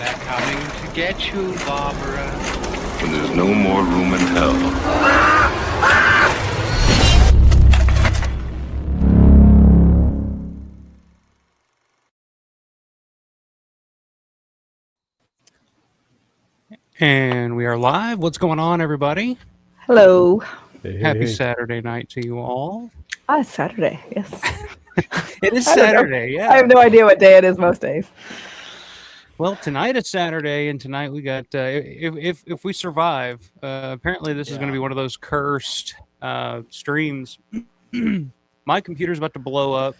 They're coming to get you, Barbara. When there's no more room in hell. And we are live. What's going on, everybody? Hello. Happy Saturday night to you all. It's Saturday, yes. It is Saturday, yeah. I have no idea what day it is most days. Well, tonight is Saturday, and tonight we got, if we survive, apparently this is going to be one of those cursed streams. My computer's about to blow up.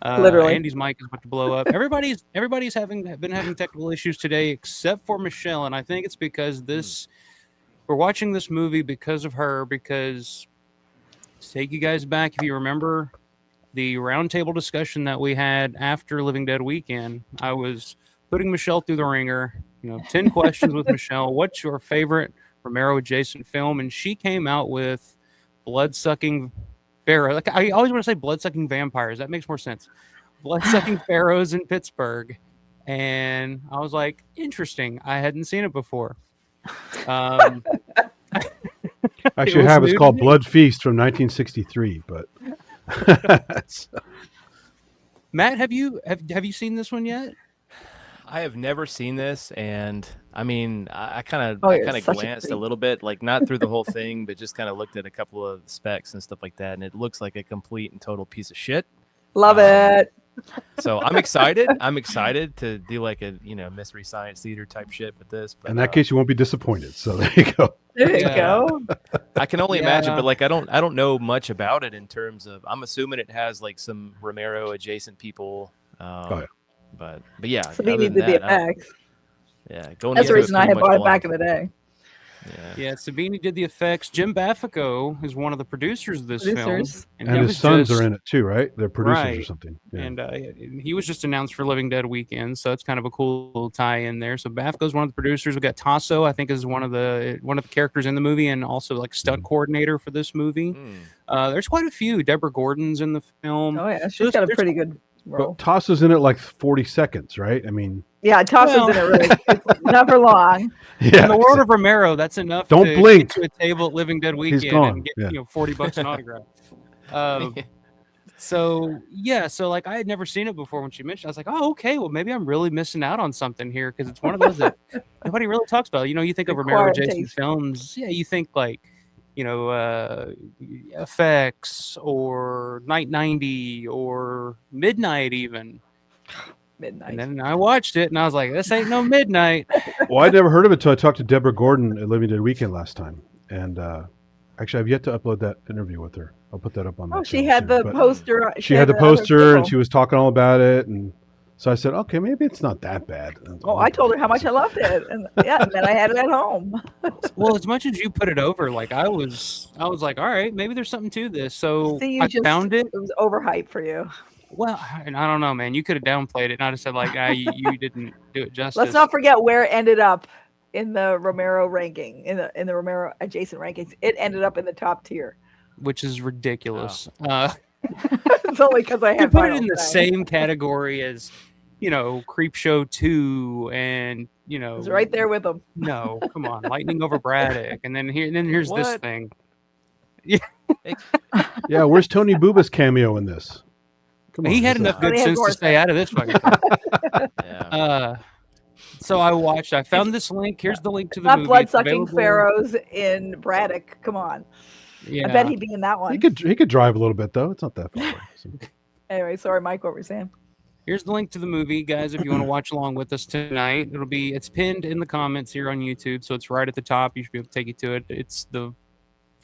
Literally. Andy's mic is about to blow up. Everybody's been having technical issues today, except for Michelle, and I think it's because we're watching this movie because of her. Because to take you guys back, if you remember the roundtable discussion that we had after Living Dead weekend, I was putting Michelle through the ringer. 10 questions with Michelle. What's your favorite Romero adjacent film? And she came out with Bloodsucking Pharaohs. Like, I always want to say blood-sucking vampires. That makes more sense. Blood-sucking Pharaohs in Pittsburgh. And I was like, interesting. I hadn't seen it before. Actually, I have. It's called Blood Feast from 1963. But Matt, have you seen this one yet? I have never seen this, and I mean, I kind of glanced a little bit, like not through the whole thing, but just kind of looked at a couple of specs and stuff like that, and it looks like a complete and total piece of shit. Love it. So I'm excited. I'm excited to do like a mystery science theater type shit with this. But, in that case, you won't be disappointed. So there you go. There you go. I can only imagine, but like I don't know much about it in terms of. I'm assuming it has like some Romero adjacent people. But yeah, Savini did the effects. Yeah, that's the reason I had bought it back in the day. Yeah, Savini did the effects. Jim Baffico is one of the producers of this film. And his sons are in it too, right? They're producers or something. Yeah. And he was just announced for Living Dead weekend, so it's kind of a cool little tie-in there. So Baffico's one of the producers. We got Tasso, I think, is one of the characters in the movie, and also like stunt coordinator for this movie. There's quite a few. Deborah Gordon's in the film. Oh yeah, she's got a pretty good role. But Tasso's in it like 40 seconds, right? I mean, yeah, Tasso's in it really. It's never long. Yeah, in the world of Romero, that's enough. Don't blink. Get to a table at Living Dead weekend and get $40 an autograph. So like I had never seen it before when she mentioned it. I was like, oh, okay, well maybe I'm really missing out on something here, because it's one of those that nobody really talks about. You think of Romero adjacent films, you think like effects or Night 90 or Midnight even. Midnight. And then I watched it and I was like, this ain't no Midnight. Well, I'd never heard of it until I talked to Deborah Gordon at Living Dead Weekend last time. And actually, I've yet to upload that interview with her. I'll put that up on my channel. She had the poster. She had the poster and she was talking all about it. And so I said, okay, maybe it's not that bad. I told her how much I loved it. And then I had it at home. Well, as much as you put it over, like I was like, all right, maybe there's something to this. So I found it. It was overhyped for you. Well, and I don't know, man. You could have downplayed it, and I'd have said, like, you didn't do it justice. Let's not forget where it ended up in the Romero ranking, in the Romero adjacent rankings. It ended up in the top tier, which is ridiculous. It's only because I had put it in the same category as, Creepshow 2, and it's right there with them. No, come on, Lightning over Braddock, and then here's this thing. Yeah, where's Tony Bubba's cameo in this? He had enough good sense to stay out of this fucking thing. So I found this link. Here's the link to the movie. Bloodsucking Pharaohs in Braddock. Come on. Yeah. I bet he'd be in that one. He could drive a little bit though. It's not that far away. So. Anyway, sorry, Mike, what were you saying? Here's the link to the movie, guys, if you want to watch along with us tonight. It's pinned in the comments here on YouTube, so it's right at the top. You should be able to take you to it. It's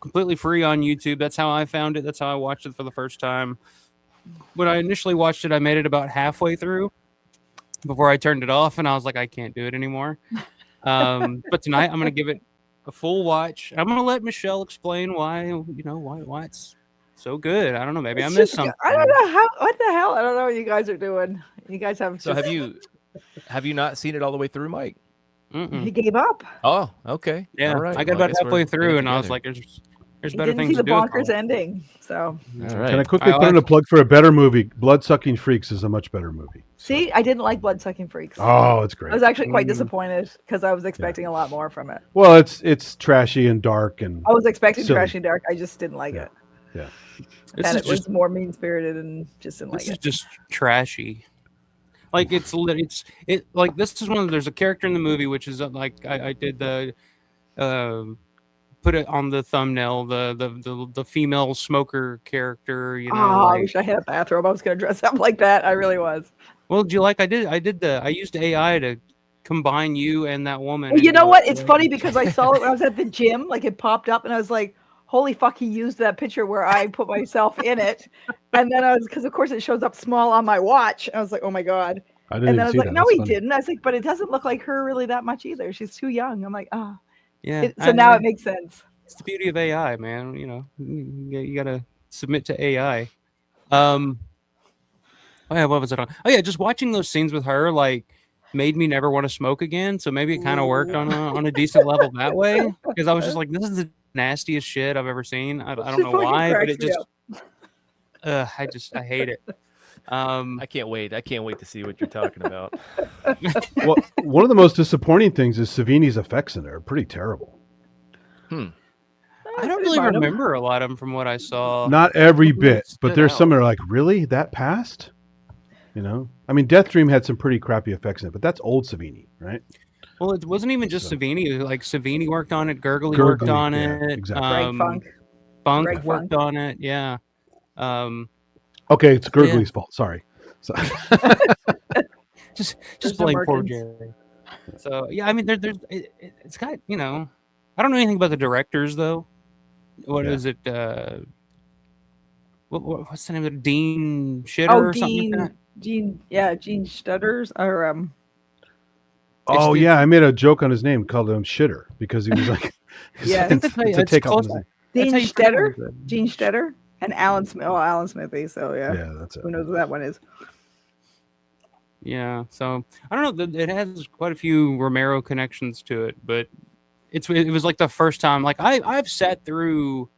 completely free on YouTube. That's how I found it. That's how I watched it for the first time. When I initially watched it, I made it about halfway through before I turned it off, and I was like, I can't do it anymore. But tonight I'm going to give it a full watch. I'm going to let Michelle explain why it's so good. I don't know. Maybe I missed something. I don't know what the hell. I don't know what you guys are doing. You guys have. So have you not seen it all the way through, Mike? Mm-mm. He gave up. Oh, okay. Yeah, all right. I got about halfway through, and I was like, There's He better didn't things see to the do. with bonkers my life. ending. So All right. Can I quickly put in a plug for a better movie? Bloodsucking Freaks is a much better movie. see, I didn't like Bloodsucking Freaks. Oh, it's I great. was actually quite disappointed because I was expecting a lot more from it. Well, it's trashy and dark and I was expecting silly. trashy and dark. I just didn't like it. Yeah. And it was more mean spirited and just didn't like This is it. just trashy. Like this is one of there's a character in the movie which is like I did the put it on the thumbnail the female smoker character, you know. I wish I had a bathrobe. I was gonna dress up like that. I really was. Well, do you like I used AI to combine you and that woman. Well, you know what? It's funny because I saw it when I was at the gym. Like it popped up, and I was like, "Holy fuck!" He used that picture where I put myself in it, and then I was because of course it shows up small on my watch. I was like, "Oh my god!" And then I was like, "No, he didn't." I was like, "But it doesn't look like her really that much either. She's too young." I'm like, "Ah." Yeah. So now it makes sense. It's the beauty of AI, man. You know, you gotta submit to AI. Oh yeah, what was it on? Oh yeah, just watching those scenes with her like made me never want to smoke again. So maybe it kind of worked on a decent level that way because I was just like, this is the nastiest shit I've ever seen. I don't know why, but it just I hate it. I can't wait. I can't wait to see what you're talking about. Well, one of the most disappointing things is Savini's effects in there are pretty terrible. I don't really remember a lot of them from what I saw. Not every bit, but there's some that are like, really? That passed? You know? I mean, Death Dream had some pretty crappy effects in it, but that's old Savini, right? Well, it wasn't even just Savini. Like Savini worked on it, Gurgley worked on it. Exactly. Greg Funk worked on it. Yeah. Okay, it's Gurgley's fault. Sorry. So. just blame poor Jerry. So yeah, I mean, it's got, you know, I don't know anything about the directors though. What is it? What's the name of it? Dean Shitter or something like that? Gene Stutters or Oh yeah, I made a joke on his name, called him Shitter because he was like, yeah, I think that's a close. Dean Stetter and Alan Smith. Oh, Alan Smithy. So yeah, that's it. Who knows who that one is? Yeah, so I don't know. It has quite a few Romero connections to it, but it was like the first time. Like I've sat through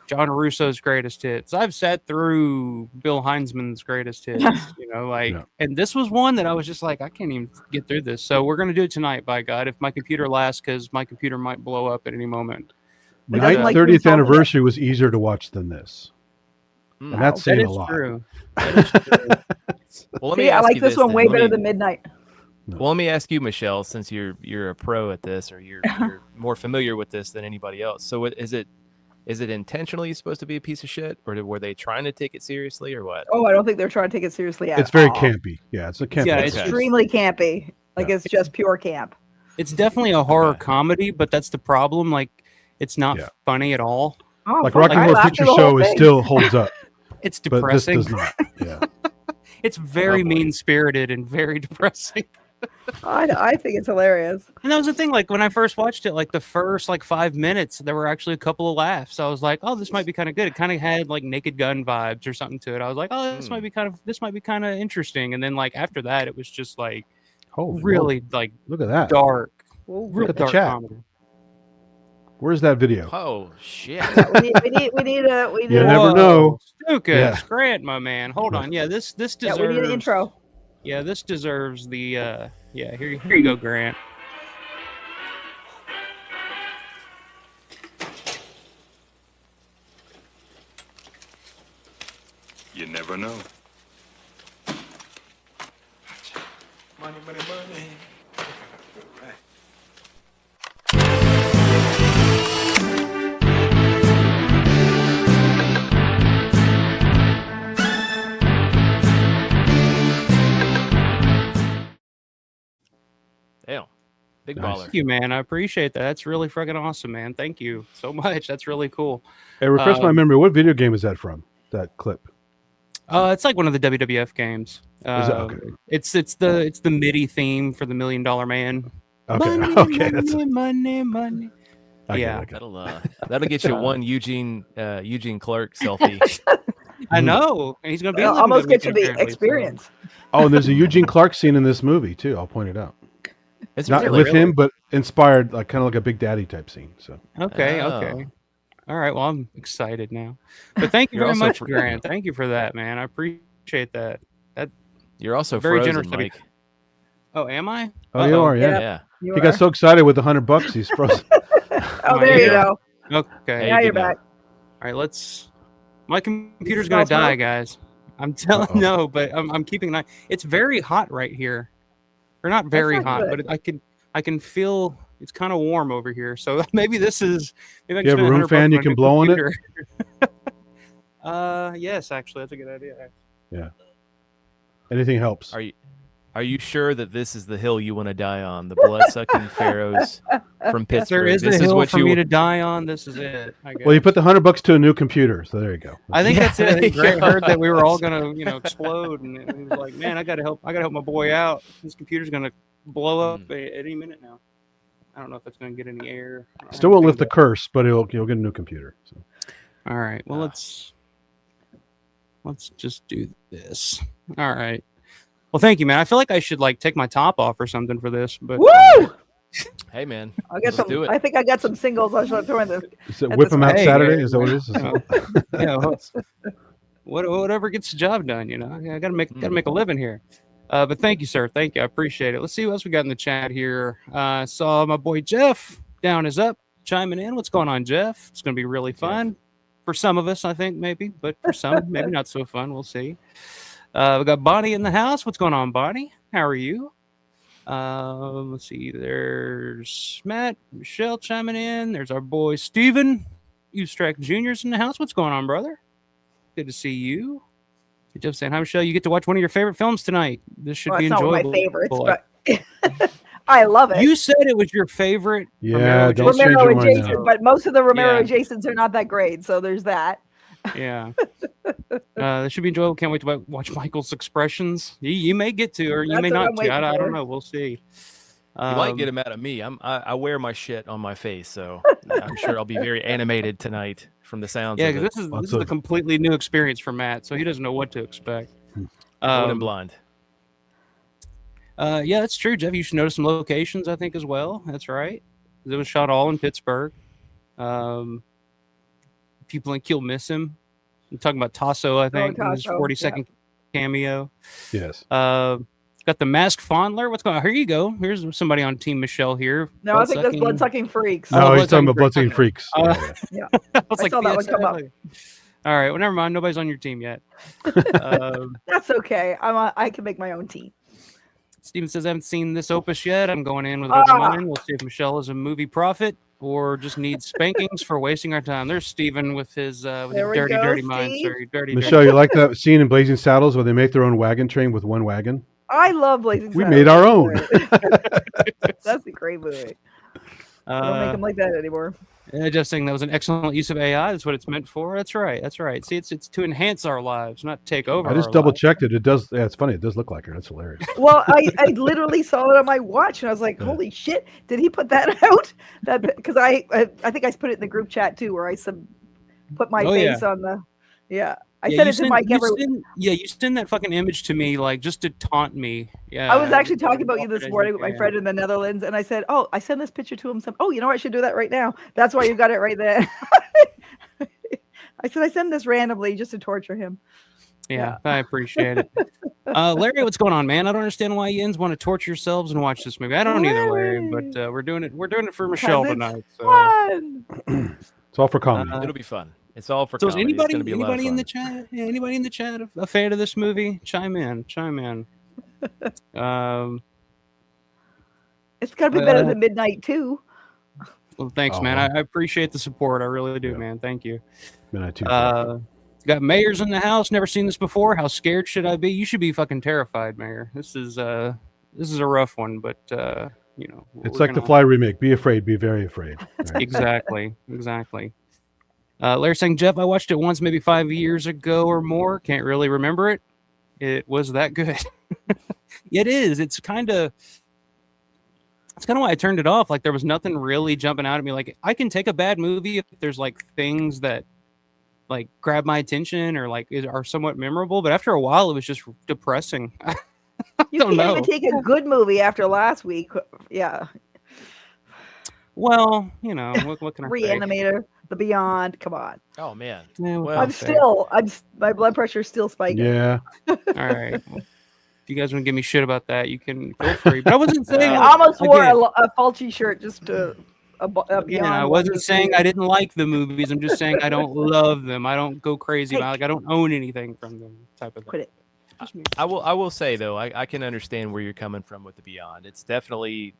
John Russo's greatest hits. I've sat through Bill Heinzman's greatest hits. You know, like, and this was one that I was just like, I can't even get through this. So we're gonna do it tonight, by God, if my computer lasts, because my computer might blow up at any moment. My 30th anniversary was easier to watch than this. And that's saying a lot. True. That is true. Well, I like this one way better than Midnight. Well, let me ask you, Michelle, since you're a pro at this, or you're more familiar with this than anybody else. So, is it intentionally supposed to be a piece of shit, or were they trying to take it seriously, or what? Oh, I don't think they're trying to take it seriously at all. It's very campy. Yeah, it's a campy. Yeah, it's extremely campy. Like it's just pure camp. It's definitely a horror comedy, but that's the problem. Like, it's not funny at all. Oh, like Rocky Horror Picture Show still holds up. It's depressing. But this does not. Yeah. It's very mean-spirited and very depressing. I think it's hilarious. And that was the thing, like when I first watched it, like the first 5 minutes, there were actually a couple of laughs. I was like, oh, this might be kind of good. It kind of had like Naked Gun vibes or something to it. I was like, oh, this might be kind of interesting. And then like after that, it was just like really like look at that dark. Look at the chat. Comedy. Where's that video? Oh shit! we need a. You never know. Stukas, Grant, my man. Hold on. Yeah, this deserves. Yeah, we need an intro. Yeah, this deserves the. Yeah, here you go, Grant. You never know. Money, money, money. Damn. Big baller. Thank you, man. I appreciate that. That's really freaking awesome, man. Thank you so much. That's really cool. Hey, refresh my memory. What video game is that from? That clip? It's like one of the WWF games. Okay. It's the MIDI theme for the $1 Million Man. Okay. Money. Yeah, that'll get you one Eugene Clark selfie. I know, and he's gonna be almost get you the experience. So. Oh, and there's a Eugene Clark scene in this movie too. I'll point it out. It's not with him, but inspired, like kind of like a Big Daddy type scene. So okay. All right. Well, I'm excited now. But thank you You're very also much, fr- Grant. Thank you for that, man. I appreciate that. You're also Very frozen, generous of you. Mike. Oh, am I? Oh, you are, yeah. Yeah. You He are. got so excited with the $100, he's frozen. Oh, there you go. Okay. Hey, Now good you're now. back. All right. My computer's smell gonna die, smoke? guys. I'm telling no, but I'm keeping an eye. It's very hot right here. Or not very not hot, good. but I can feel it's kind of warm over here. So maybe I can You have spend a room $100 fan you on a can new blow on it? computer. Yes, actually, that's a good idea. Yeah. Anything helps. Are you sure that this is the hill you want to die on? The blood-sucking Pharaohs from Pittsburgh. There is this a hill is what for you me to die on. This is it. I guess. Well, you put the $100 to a new computer, so there you go. I think that's it. I think there you Grant go. heard that we were all gonna, explode, and he was like, "Man, I gotta help my boy out. This computer's gonna blow up at any minute now." I don't know if it's gonna get any air. Still won't lift the curse, but you'll get a new computer. So. All right. Well, let's just do this. All right. Well, thank you, man. I feel like I should take my top off or something for this, but Woo! Hey, man. I'll get Let's some. do it. I think I got some singles. I should throw in this. Is it whip them out Hey, Saturday? yeah, Is that what it is? yeah, whatever gets the job done. I gotta make a living here. But thank you, sir. Thank you. I appreciate it. Let's see what else we got in the chat here. Saw my boy Jeff down is up chiming in. What's going on, Jeff? It's gonna be really fun for some of us, I think, maybe, but for some, maybe not so fun. We'll see. We got Bonnie in the house. What's going on, Bonnie? How are you? Let's see. There's Matt, Michelle chiming in. There's our boy Steven. Ustrack Jr.'s in the house. What's going on, brother? Good to see you. Jeff saying, hi, Michelle. You get to watch one of your favorite films tonight. This should be It's not enjoyable. one of my favorites, but I love it. You said it was your favorite. Yeah, Romero don't change Romero your and mind Jason, now. but most of the Romero Yeah. and Jasons are not that great. So there's that. Yeah. This should be enjoyable. Can't wait to watch Michael's expressions. You may get to, or you That's may what not I'm to. waiting I don't for. know. We'll see. You might get him out of me. I wear my shit on my face, so I'm sure I'll be very animated tonight from the sounds Yeah, of it. because this is a completely new experience for Matt, so he doesn't know what to expect. Going in blind. Yeah, that's true, Jeff. You should notice some locations, I think, as well. That's right. It was shot all in Pittsburgh. People in Kill miss him. I'm talking about Tasso, I think, in his Tasso, 40-second cameo. Yes. Got the Masked Fondler. What's going on? Here you go. Here's somebody on Team Michelle here. No, I think that's Bloodsucking Freaks. No, he's talking Bloodsucking about Bloodsucking Freaks. Yeah. I was I saw that one come up. All right. Well, never mind. Nobody's on your team yet. That's okay. I can make my own team. Steven says, I haven't seen this opus yet. I'm going in with open mind. We'll see if Michelle is a movie prophet or just needs spankings for wasting our time. There's Steven with his dirty mind. Steve. Sorry, dirty. Michelle, you like that scene in Blazing Saddles where they make their own wagon train with one wagon? I love Blazing We Saddles. made our own. That's a great movie. I don't make them like that anymore. Just saying that was an excellent use of AI. That's what it's meant for. That's right. That's right. See, it's to enhance our lives, not take over. I just our double lives. checked it. It does. Yeah, it's funny. It does look like her. That's hilarious. Well, I literally saw it on my watch, and I was like, "Holy shit! Did he put that out?" That because I think I put it in the group chat too, where I put my face on the. Yeah, I sent it to Mike. You send that fucking image to me, just to taunt me. Yeah, I was actually talking about you this morning with my friend in the Netherlands, and I said, "Oh, I sent this picture to him. You know what? I should do that right now. That's why you got it right there." I said I send this randomly just to torture him. Yeah, I appreciate it. Larry, what's going on, man? I don't understand why you want to torture yourselves and watch this movie. I don't either, Larry, but we're doing it for Michelle tonight. So. Fun. It's all for comedy. It'll be fun. It's all for So comedy. is anybody It's gonna be a lot of in fun. the chat? Yeah, anybody in the chat a fan of this movie? Chime in. It's got to be better than Midnight too. Well, thanks, man. I appreciate the support. I really do, man. Thank you. Midnight too. Got Mayors in the house. Never seen this before. How scared should I be? You should be fucking terrified, Mayor. This is a rough one, but it's like the Fly remake. Be afraid. Be very afraid. Right? Exactly. Larry saying, Jeff, I watched it once, maybe 5 years ago or more. Can't really remember it. It was that good. It is. It's kind of why I turned it off. There was nothing really jumping out at me. I can take a bad movie if there's things that grab my attention or are somewhat memorable. But after a while, it was just depressing. You can't even take a good movie after last week. Yeah. Well, what can I say? Reanimator. The Beyond. Come on. Oh man. Yeah, Well, My blood pressure is still spiking. Yeah. all right. Well, if you guys want to give me shit about that, you can feel free. But I wasn't saying. I almost wore again, a Fulci shirt just to a Beyond. yeah, I wasn't saying I didn't like the movies. I'm just saying I don't love them. I don't go crazy about like I don't own anything from them. Type of thing. Quit it. I will say though, I can understand where you're coming from with the Beyond. It's definitely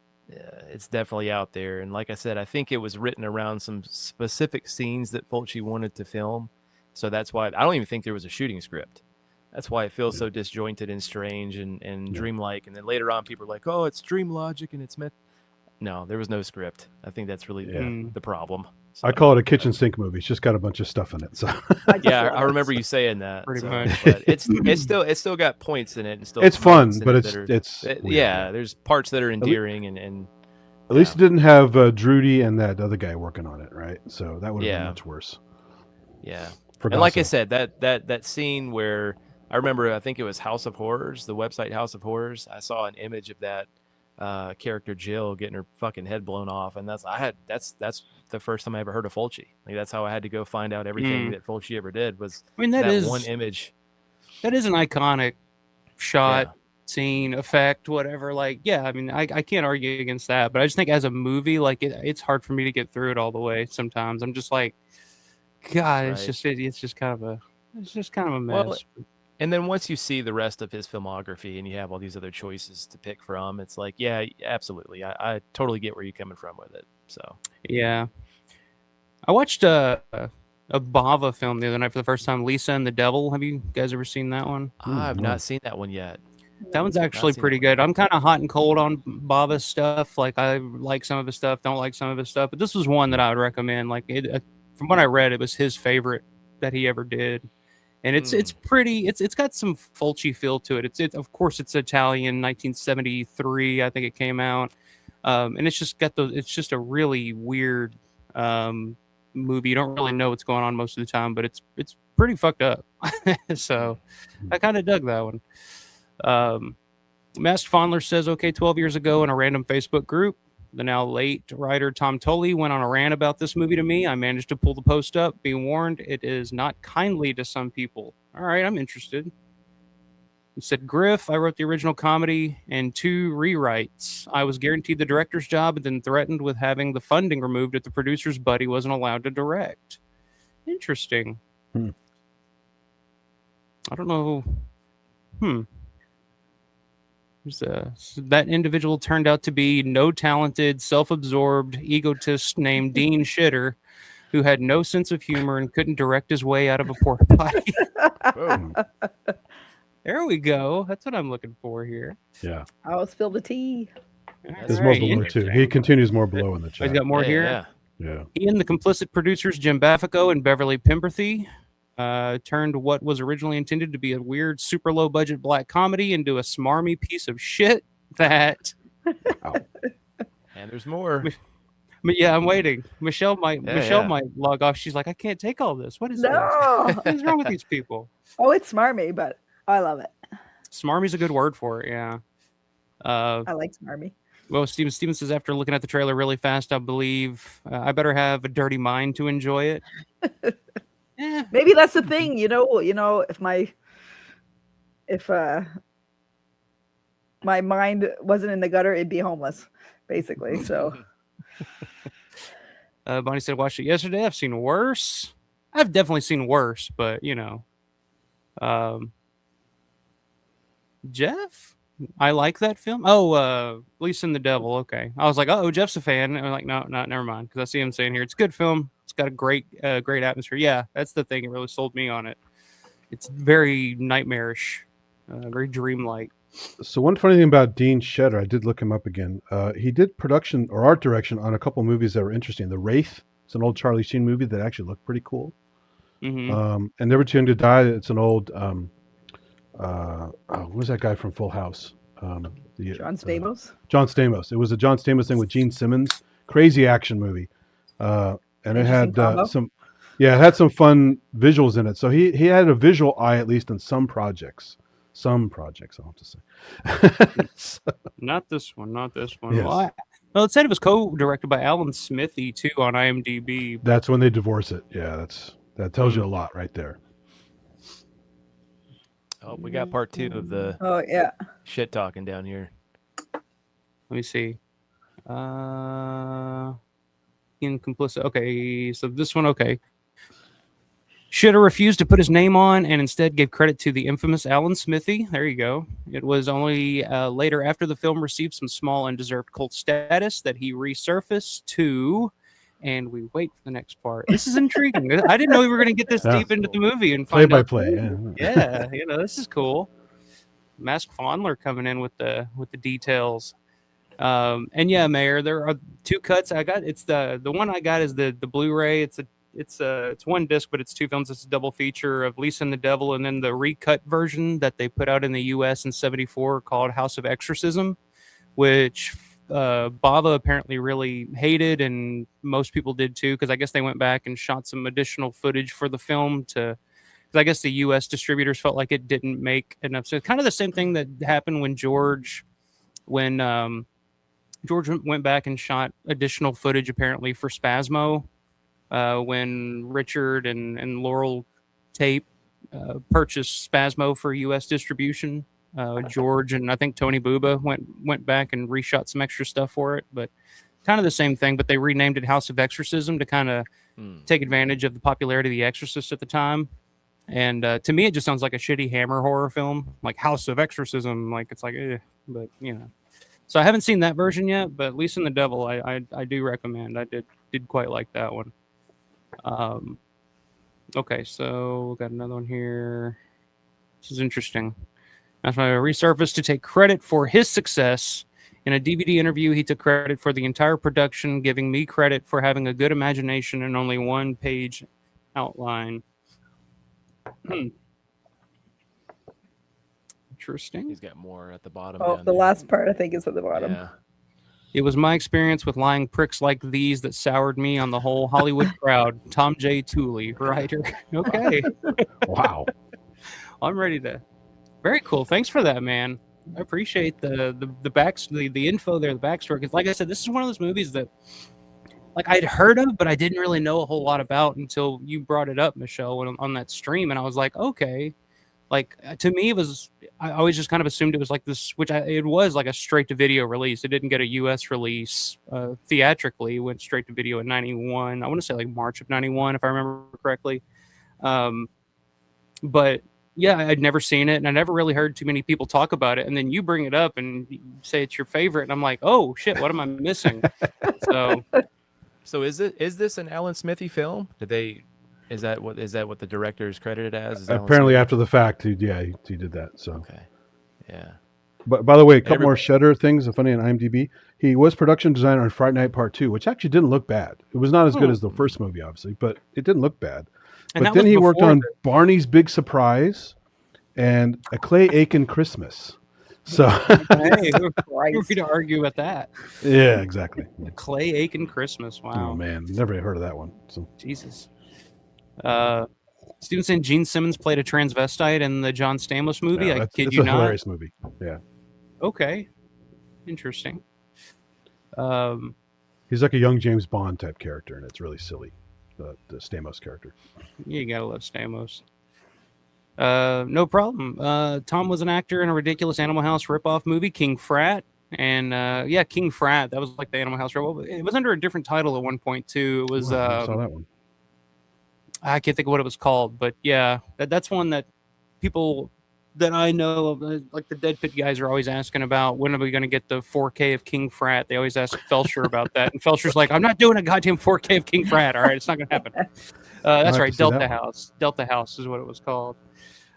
out there, and like I said, I think it was written around some specific scenes that Fulci wanted to film, so that's why I don't even think there was a shooting script. That's why it feels so disjointed and strange and dreamlike. And then later on, people are like, "Oh, it's dream logic and it's meant." No, there was no script. I think that's really the problem. So. I call it a kitchen sink movie. It's just got a bunch of stuff in it. So yeah, I remember you saying that. Pretty much. But it's still got points in it, and still it's fun, but it's yeah. There's parts that are endearing and at least it didn't have Drudy and that other guy working on it, right? So that would have been much worse. Yeah, and like I said, that scene where I remember, I think it was House of Horrors, the website House of Horrors. I saw an image of that character Jill getting her fucking head blown off, and that's the first time I ever heard of Fulci. Like that's how I had to go find out everything that Fulci ever did was that is one image. That is an iconic shot, scene, effect, whatever. Like, yeah, I mean, I can't argue against that, but I just think as a movie, like it's hard for me to get through it all the way. Sometimes I'm just like, God, it's just kind of a mess. Well, and then once you see the rest of his filmography and you have all these other choices to pick from, it's like, yeah, absolutely. I totally get where you're coming from with it. So yeah, I watched a Bava film the other night for the first time, Lisa and the Devil. Have you guys ever seen that one? I've not seen that one yet. That one's actually pretty good. I'm kind of hot and cold on Bava's stuff. Like I like some of his stuff, don't like some of his stuff, but this was one that I would recommend. Like from what I read, it was his favorite that he ever did. And it's pretty. It's got some Fulci feel to it. It's of course it's Italian, 1973, I think it came out, and it's just got those. It's just a really weird movie. You don't really know what's going on most of the time, but it's pretty fucked up. So I kind of dug that one. Masked Fondler says, okay, 12 years ago in a random Facebook group, the now late writer Tom Tully went on a rant about this movie to me. I managed to pull the post up. Be warned, it is not kindly to some people. All right, I'm interested. He said, Griff, I wrote the original comedy and 2 rewrites. I was guaranteed the director's job and then threatened with having the funding removed if the producer's buddy wasn't allowed to direct. Interesting. I don't know. That individual turned out to be no talented, self-absorbed egotist named Dean Shitter, who had no sense of humor and couldn't direct his way out of a porta potty. There we go. That's what I'm looking for here. Yeah. I'll spill the tea. There's more below too. He continues more below in the chat. He's got more here. Yeah. Ian, the complicit producers Jim Baffico and Beverly Pemberthy turned what was originally intended to be a weird, super low budget black comedy into a smarmy piece of shit that. And there's more. Yeah, I'm waiting. Michelle might log off. She's like, I can't take all this. What is this? What is wrong with these people? Oh, it's smarmy, but I love it. Smarmy's a good word for it. Yeah. I like smarmy. Well, Steven says, after looking at the trailer really fast, I believe I better have a dirty mind to enjoy it. Maybe that's the thing, if my mind wasn't in the gutter, it'd be homeless, basically. So Bonnie said, watched it yesterday. I've seen worse. I've definitely seen worse, but Jeff, I like that film. Oh, Lisa and the Devil. Okay. I was like, oh, Jeff's a fan. And I'm like, no, never mind. Because I see him saying here, it's a good film. It's got a great atmosphere. Yeah, that's the thing. It really sold me on it. It's very nightmarish, very dreamlike. So one funny thing about Dean Shitter, I did look him up again. He did production or art direction on a couple movies that were interesting. The Wraith, it's an old Charlie Sheen movie that actually looked pretty cool. And Never Too Young to Die, it's an old, what was that guy from Full House? John Stamos? John Stamos. It was a John Stamos thing with Gene Simmons. Crazy action movie. And it had it had some fun visuals in it. So he had a visual eye, at least in some projects. I'll have to say. Not this one. Yes. Well, Well, it said it was co-directed by Alan Smithy too on IMDb. That's when they divorce it. Yeah, that tells you a lot right there. Oh, we got part 2 of the shit talking down here. Let me see. Incomplicit. Okay, so this one, okay. Shitter refused to put his name on and instead gave credit to the infamous Alan Smithy. There you go. It was only later, after the film received some small undeserved cult status, that he resurfaced to, and we wait for the next part. This is intriguing. I didn't know we were going to get this deep into the movie and find out. Play. Yeah, this is cool. Mask Fondler coming in with the details. And yeah, Mayor, there are 2 cuts I got. It's the one I got is the Blu-ray. It's 1 disc, but it's 2 films. It's a double feature of Lisa and the Devil, and then the recut version that they put out in the U.S. in '74 called House of Exorcism, which Bava apparently really hated, and most people did too, because I guess they went back and shot some additional footage for the film because I guess the U.S. distributors felt like it didn't make enough. So kind of the same thing that happened when George went back and shot additional footage apparently for Spasmo. When Richard and Laurel Tape purchased Spasmo for U.S. distribution, George and I think Tony Bubba went back and reshot some extra stuff for it, but kind of the same thing. But they renamed it House of Exorcism to kind of take advantage of the popularity of The Exorcist at the time. And to me, it just sounds like a shitty Hammer horror film, like House of Exorcism. Like it's like, but So I haven't seen that version yet, but Lisa and the Devil, I do recommend. I did quite like that one. Okay, so we got another one here. This is interesting. After I resurfaced to take credit for his success. In a DVD interview, he took credit for the entire production, giving me credit for having a good imagination and only 1-page outline. Interesting. He's got more at the bottom. Oh, the last part I think is at the bottom. Yeah. It was my experience with lying pricks like these that soured me on the whole Hollywood crowd. Tom J. Tooley, writer. Okay. Wow. I'm ready to. Very cool. Thanks for that, man. I appreciate the info there, the backstory. Because, like I said, this is one of those movies that, like, I'd heard of, but I didn't really know a whole lot about until you brought it up, Michelle, on that stream, and I was like, okay. Like, to me, I always just kind of assumed it was like this, it was like a straight-to-video release. It didn't get a U.S. release theatrically. It went straight to video in 91. I want to say like March of 91, if I remember correctly. But, yeah, I'd never seen it, and I never really heard too many people talk about it. And then you bring it up and say it's your favorite, and I'm like, oh, shit, what am I missing? So is this an Alan Smithy film? Is that what the director is credited as? Apparently, after the fact, he did that. So okay, yeah. But by the way, a couple more Shudder things. Funny on IMDb, he was production designer on Fright Night Part 2, which actually didn't look bad. It was not as good as the first movie, obviously, but it didn't look bad. But then he worked on Barney's Big Surprise and A Clay Aiken Christmas. So hey, who are we to argue about that? Yeah, exactly. A Clay Aiken Christmas. Wow. Oh man, never heard of that one. So Jesus. Students saying Gene Simmons played a transvestite in the John Stamos movie. Yeah, I kid it's you a not. Hilarious movie. Yeah. Okay. Interesting. He's like a young James Bond type character, and it's really silly. The Stamos character. You gotta love Stamos. No problem. Tom was an actor in a ridiculous Animal House ripoff movie, King Frat. And King Frat. That was like the Animal House ripoff. It was under a different title at one point too. It was I saw that one. I can't think of what it was called, but yeah, that's one that people that I know of, like the Dead Pit guys, are always asking about. When are we going to get the 4K of King Frat? They always ask Felcher about that, and Felcher's like, "I'm not doing a goddamn 4K of King Frat. All right, it's not going to happen." That's right, Delta House. Delta House is what it was called,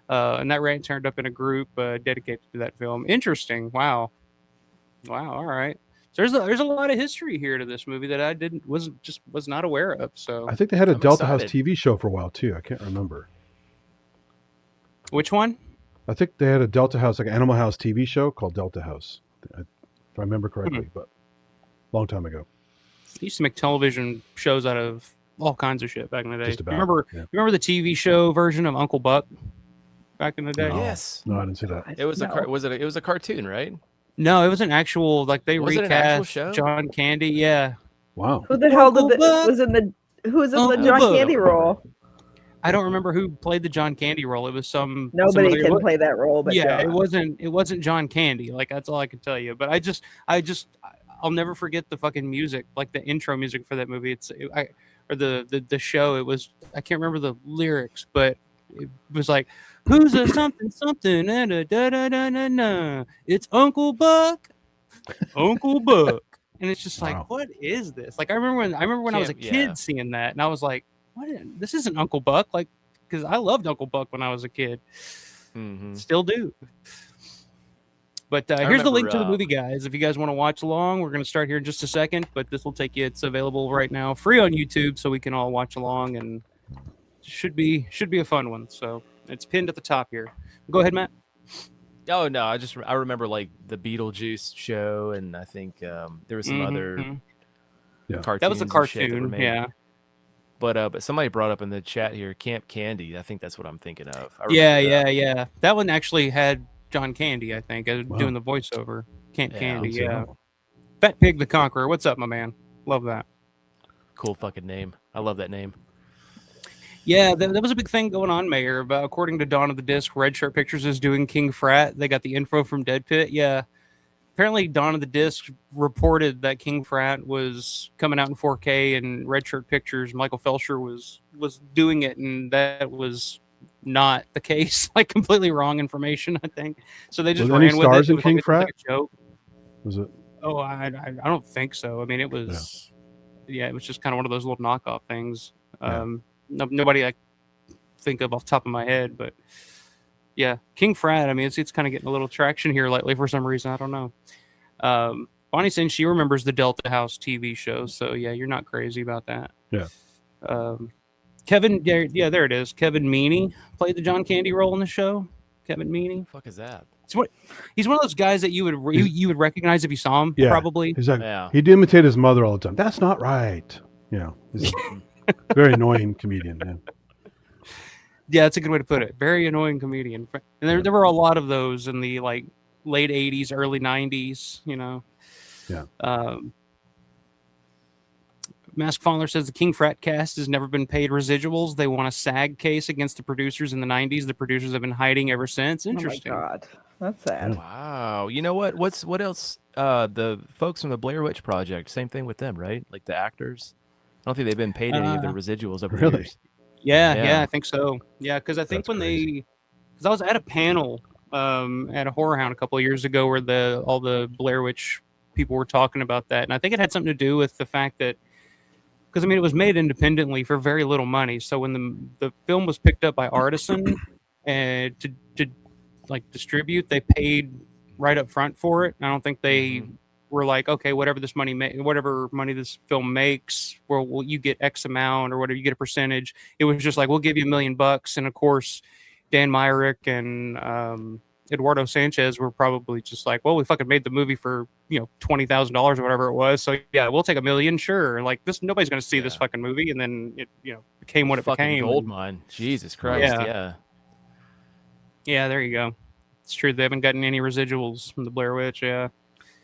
and that rant turned up in a group dedicated to that film. Interesting. Wow. All right. So there's a lot of history here to this movie that I was not aware of. So I think they had a Delta House TV show for a while too. I can't remember. Which one? I think they had a Delta House, like Animal House TV show called Delta House, if I remember correctly, but a long time ago. They used to make television shows out of all kinds of shit back in the day. Just about, you remember the TV show version of Uncle Buck back in the day? Yes. No, I didn't see that. It was it was a cartoon, right? No, it was an actual they Was it an actual recast show? John Candy. Yeah. Wow. Who the hell Uncle Buck. was in the who's in the Uncle John Buck. Candy role? I don't remember who played the John Candy role. It was some Nobody some other, can play that role, but yeah, John. it wasn't John Candy. Like that's all I can tell you. But I'll never forget the fucking music, like the intro music for that movie. Or the show. It was I can't remember the lyrics, but it was like, who's a something something da da da da da da. It's Uncle Buck, Uncle Buck, and it's just like, Wow. what is this? Like I remember when I was a kid seeing that, and I was like, what? This isn't Uncle Buck, like because I loved Uncle Buck when I was a kid. Still do. But here's the link to the movie, guys. If you guys want to watch along, we're going to start here in just a second. But this will take you. It's available right now, free on YouTube, so we can all watch along, and should be a fun one. So it's pinned at the top here. Go ahead, Matt. Oh no, I remember like the Beetlejuice show, and I think there was some other cartoons. That was a cartoon, yeah. But somebody brought up in the chat here, Camp Candy. I think that's what I'm thinking of. Yeah. That one actually had John Candy, I think, doing the voiceover. Camp Candy, yeah. Fat Pig the Conqueror. What's up, my man? Love that. Cool fucking name. I love that name. Yeah, that was a big thing going on, Mayor. But according to Dawn of the Disc, Red Shirt Pictures is doing King Frat. They got the info from Dead Pit. Yeah. Apparently, Dawn of the Disc reported that King Frat was coming out in 4K, and Red Shirt Pictures, Michael Felsher was doing it, and that was not the case. Like completely wrong information, I think. So they just ran with stars it. in King Frat? Like a joke. Was it? Oh, I don't think so. I mean, it was, it was just kind of one of those little knockoff things. Nobody I think of off the top of my head, but yeah, King Frat. I mean, it's kind of getting a little traction here lately for some reason. I don't know. Bonnie saying she remembers the Delta House TV show, so yeah, you're not crazy about that. Yeah. Kevin, yeah, there it is. Kevin Meaney played the John Candy role in the show. Kevin Meaney. What the fuck is that? He's one of those guys that you would recognize if you saw him. Yeah, probably. He's he'd imitate his mother all the time. That's not right. Yeah, he's a very annoying comedian. Man. Yeah, that's a good way to put it. Very annoying comedian. And there were a lot of those in the like late 80s, early 90s, you know. Yeah. Mask Fowler says the King Frat cast has never been paid residuals. They won a SAG case against the producers in the 90s. The producers have been hiding ever since. Interesting. Oh my God. That's sad. Wow. You know what? What else? The folks from the Blair Witch Project, same thing with them, right? Like the actors. I don't think they've been paid any of their residuals over the years. Yeah, I think so. Yeah, because I think because I was at a panel at a Horror Hound a couple of years ago where all the Blair Witch people were talking about that, and I think it had something to do with the fact that, because I mean it was made independently for very little money. So when the film was picked up by Artisan and to like distribute, they paid right up front for it. I don't think they were like, okay, whatever money this film makes, well, you get X amount or whatever, you get a percentage. It was just like, we'll give you $1 million, and of course, Dan Myrick and Eduardo Sanchez were probably just like, well, we fucking made the movie for $20,000 or whatever it was, so yeah, we'll take $1 million, sure. Like this, nobody's going to see this fucking movie, and then it became what it became. Gold mine, Jesus Christ, yeah. There you go. It's true. They haven't gotten any residuals from the Blair Witch. Yeah.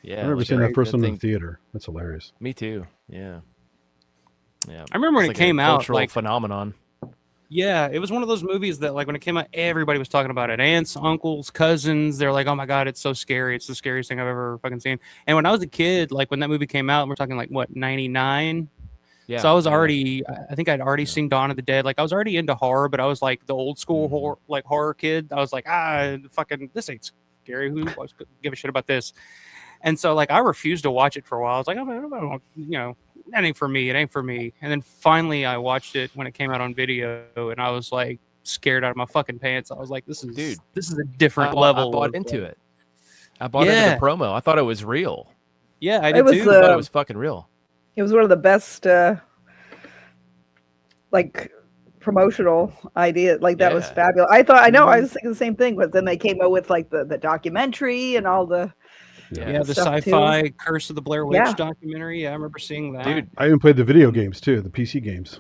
Yeah, I remember seeing that first one in the theater. That's hilarious. Me too. Yeah. I remember when it came out, cultural phenomenon. Yeah, it was one of those movies that, like, when it came out, everybody was talking about it. Aunts, uncles, cousins. They're like, "Oh my God, it's so scary! It's the scariest thing I've ever fucking seen." And when I was a kid, like when that movie came out, we're talking like what, 99. Yeah. So I was already, I think I'd already seen Dawn of the Dead. Like I was already into horror, but I was like the old school horror kid. I was like, fucking, this ain't scary. Who give a shit about this? And so, like, I refused to watch it for a while. I was like, that ain't for me. It ain't for me. And then finally, I watched it when it came out on video, and I was like scared out of my fucking pants. I was like, this is a different level. I bought into it. I bought into the promo. I thought it was real. Yeah, I did too. I thought it was fucking real. It was one of the best, promotional ideas. Like that was fabulous. I was thinking the same thing, but then they came out with like the documentary and all the. Yeah, the sci-fi Curse of the Blair Witch documentary. Yeah, I remember seeing that. Dude, I even played the video games too, the PC games.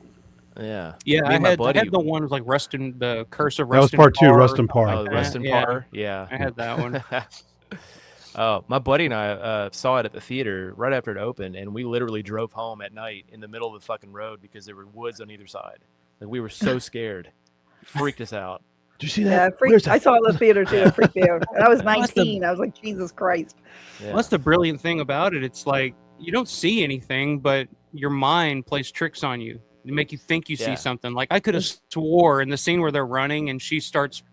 Yeah. Yeah, I had the one with like the Curse of Rust. That was part 2, Rust and Par. Oh, Rust and Par. Yeah. I had that one. Oh, my buddy and I saw it at the theater right after it opened, and we literally drove home at night in the middle of the fucking road because there were woods on either side. Like, we were so scared. It freaked us out. Did you see that? Yeah, I saw it in the theater too. It freaked me out. And I was 19. I was like, Jesus Christ. Yeah. Well, that's the brilliant thing about it. It's like you don't see anything, but your mind plays tricks on you. They make you think you see something. Like I could have swore in the scene where they're running and she starts,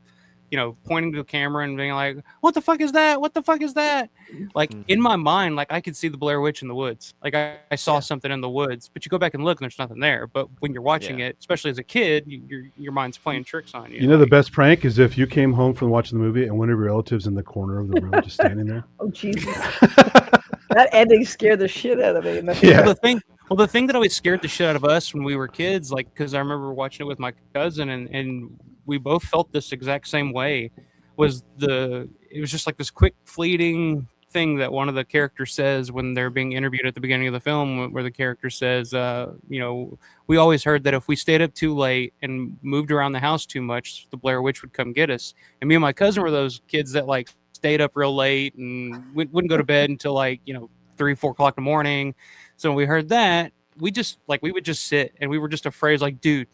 pointing to the camera and being like, "What the fuck is that? What the fuck is that?" Like in my mind, like I could see the Blair Witch in the woods. Like I saw something in the woods, but you go back and look and there's nothing there. But when you're watching it, especially as a kid, your mind's playing tricks on you. You know, the best prank is if you came home from watching the movie and one of your relatives in the corner of the room just standing there. Oh Jesus! That ending scared the shit out of me. Well, the thing that always scared the shit out of us when we were kids, like, because I remember watching it with my cousin, and we both felt this exact same way, it was just like this quick fleeting thing that one of the characters says when they're being interviewed at the beginning of the film, where the character says, we always heard that if we stayed up too late and moved around the house too much, the Blair Witch would come get us. And me and my cousin were those kids that like stayed up real late and wouldn't go to bed until like 3-4 o'clock in the morning. So when we heard that, we would just sit and we were just afraid, like, dude,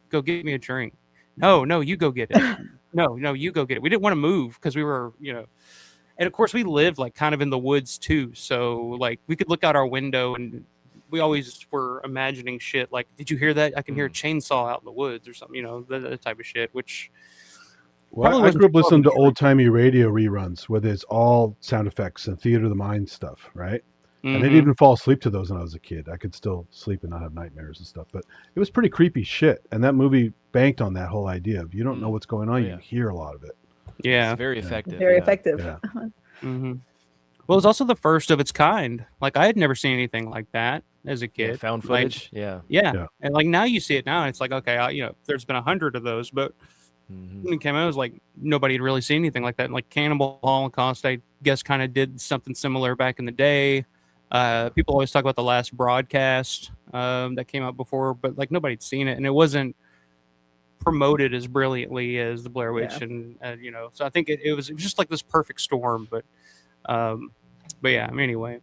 go get me a drink. No, you go get it. No, you go get it. We didn't want to move because we were, and of course we lived like kind of in the woods too. So like we could look out our window and we always were imagining shit. Like, did you hear that? I can hear a chainsaw out in the woods or something, that type of shit, which. Well, I grew up listening to old timey radio reruns where there's all sound effects and theater of the mind stuff, right? And I didn't even fall asleep to those when I was a kid. I could still sleep and not have nightmares and stuff. But it was pretty creepy shit. And that movie banked on that whole idea of you don't know what's going on. You hear a lot of it. Yeah. It's very effective. Very effective. Yeah. Well, it's also the first of its kind. Like, I had never seen anything like that as a kid. Found footage. Like, yeah. And like now you see it now and it's like, okay, there's been 100 of those. But when it came out, it was like nobody had really seen anything like that. And like Cannibal Holocaust, I guess, kind of did something similar back in the day. People always talk about The Last Broadcast that came out before, but like nobody'd seen it and it wasn't promoted as brilliantly as the Blair Witch. And so I think it was just like this perfect storm. But yeah, I mean, anyway,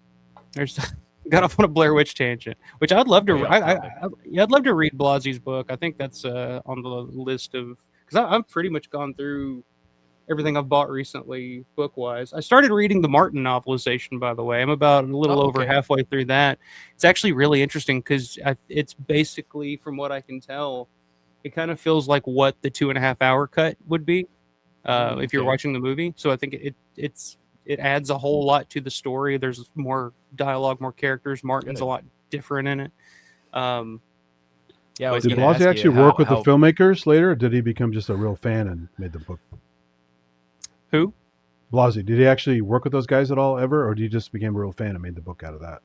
got off on a Blair Witch tangent, which I'd love to. I'd love to read Blasie's book. I think that's on the list of, because I've pretty much gone through everything I've bought recently, book-wise. I started reading the Martin novelization, by the way. I'm about a little over halfway through that. It's actually really interesting because it's basically, from what I can tell, it kind of feels like what the 2.5-hour cut would be if you're watching the movie. So I think it adds a whole lot to the story. There's more dialogue, more characters. Martin's a lot different in it. Did Blasie actually work with the filmmakers later, or did he become just a real fan and made the book? Who? Blasie. Did he actually work with those guys at all ever, or did he just become a real fan and made the book out of that?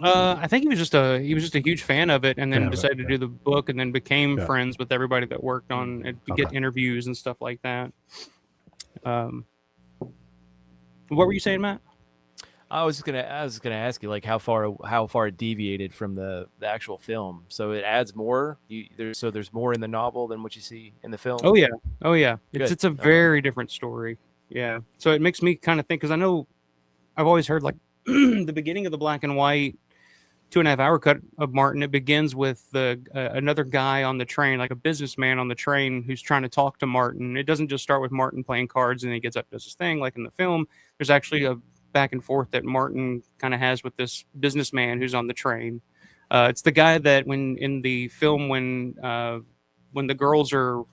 I think he was just a huge fan of it, and then decided to do the book, and then became friends with everybody that worked on it to get interviews and stuff like that. What were you saying, Matt? I was gonna ask you like how far it deviated from the actual film. So it adds more. There's more in the novel than what you see in the film. Oh yeah. It's a very different story. Yeah. So it makes me kind of think, because I know I've always heard like the beginning of the black and white 2.5-hour cut of Martin. It begins with another guy on the train, like a businessman on the train who's trying to talk to Martin. It doesn't just start with Martin playing cards and then he gets up and does his thing like in the film. There's actually a back and forth that Martin kind of has with this businessman who's on the train. It's the guy that when in the film when the girls are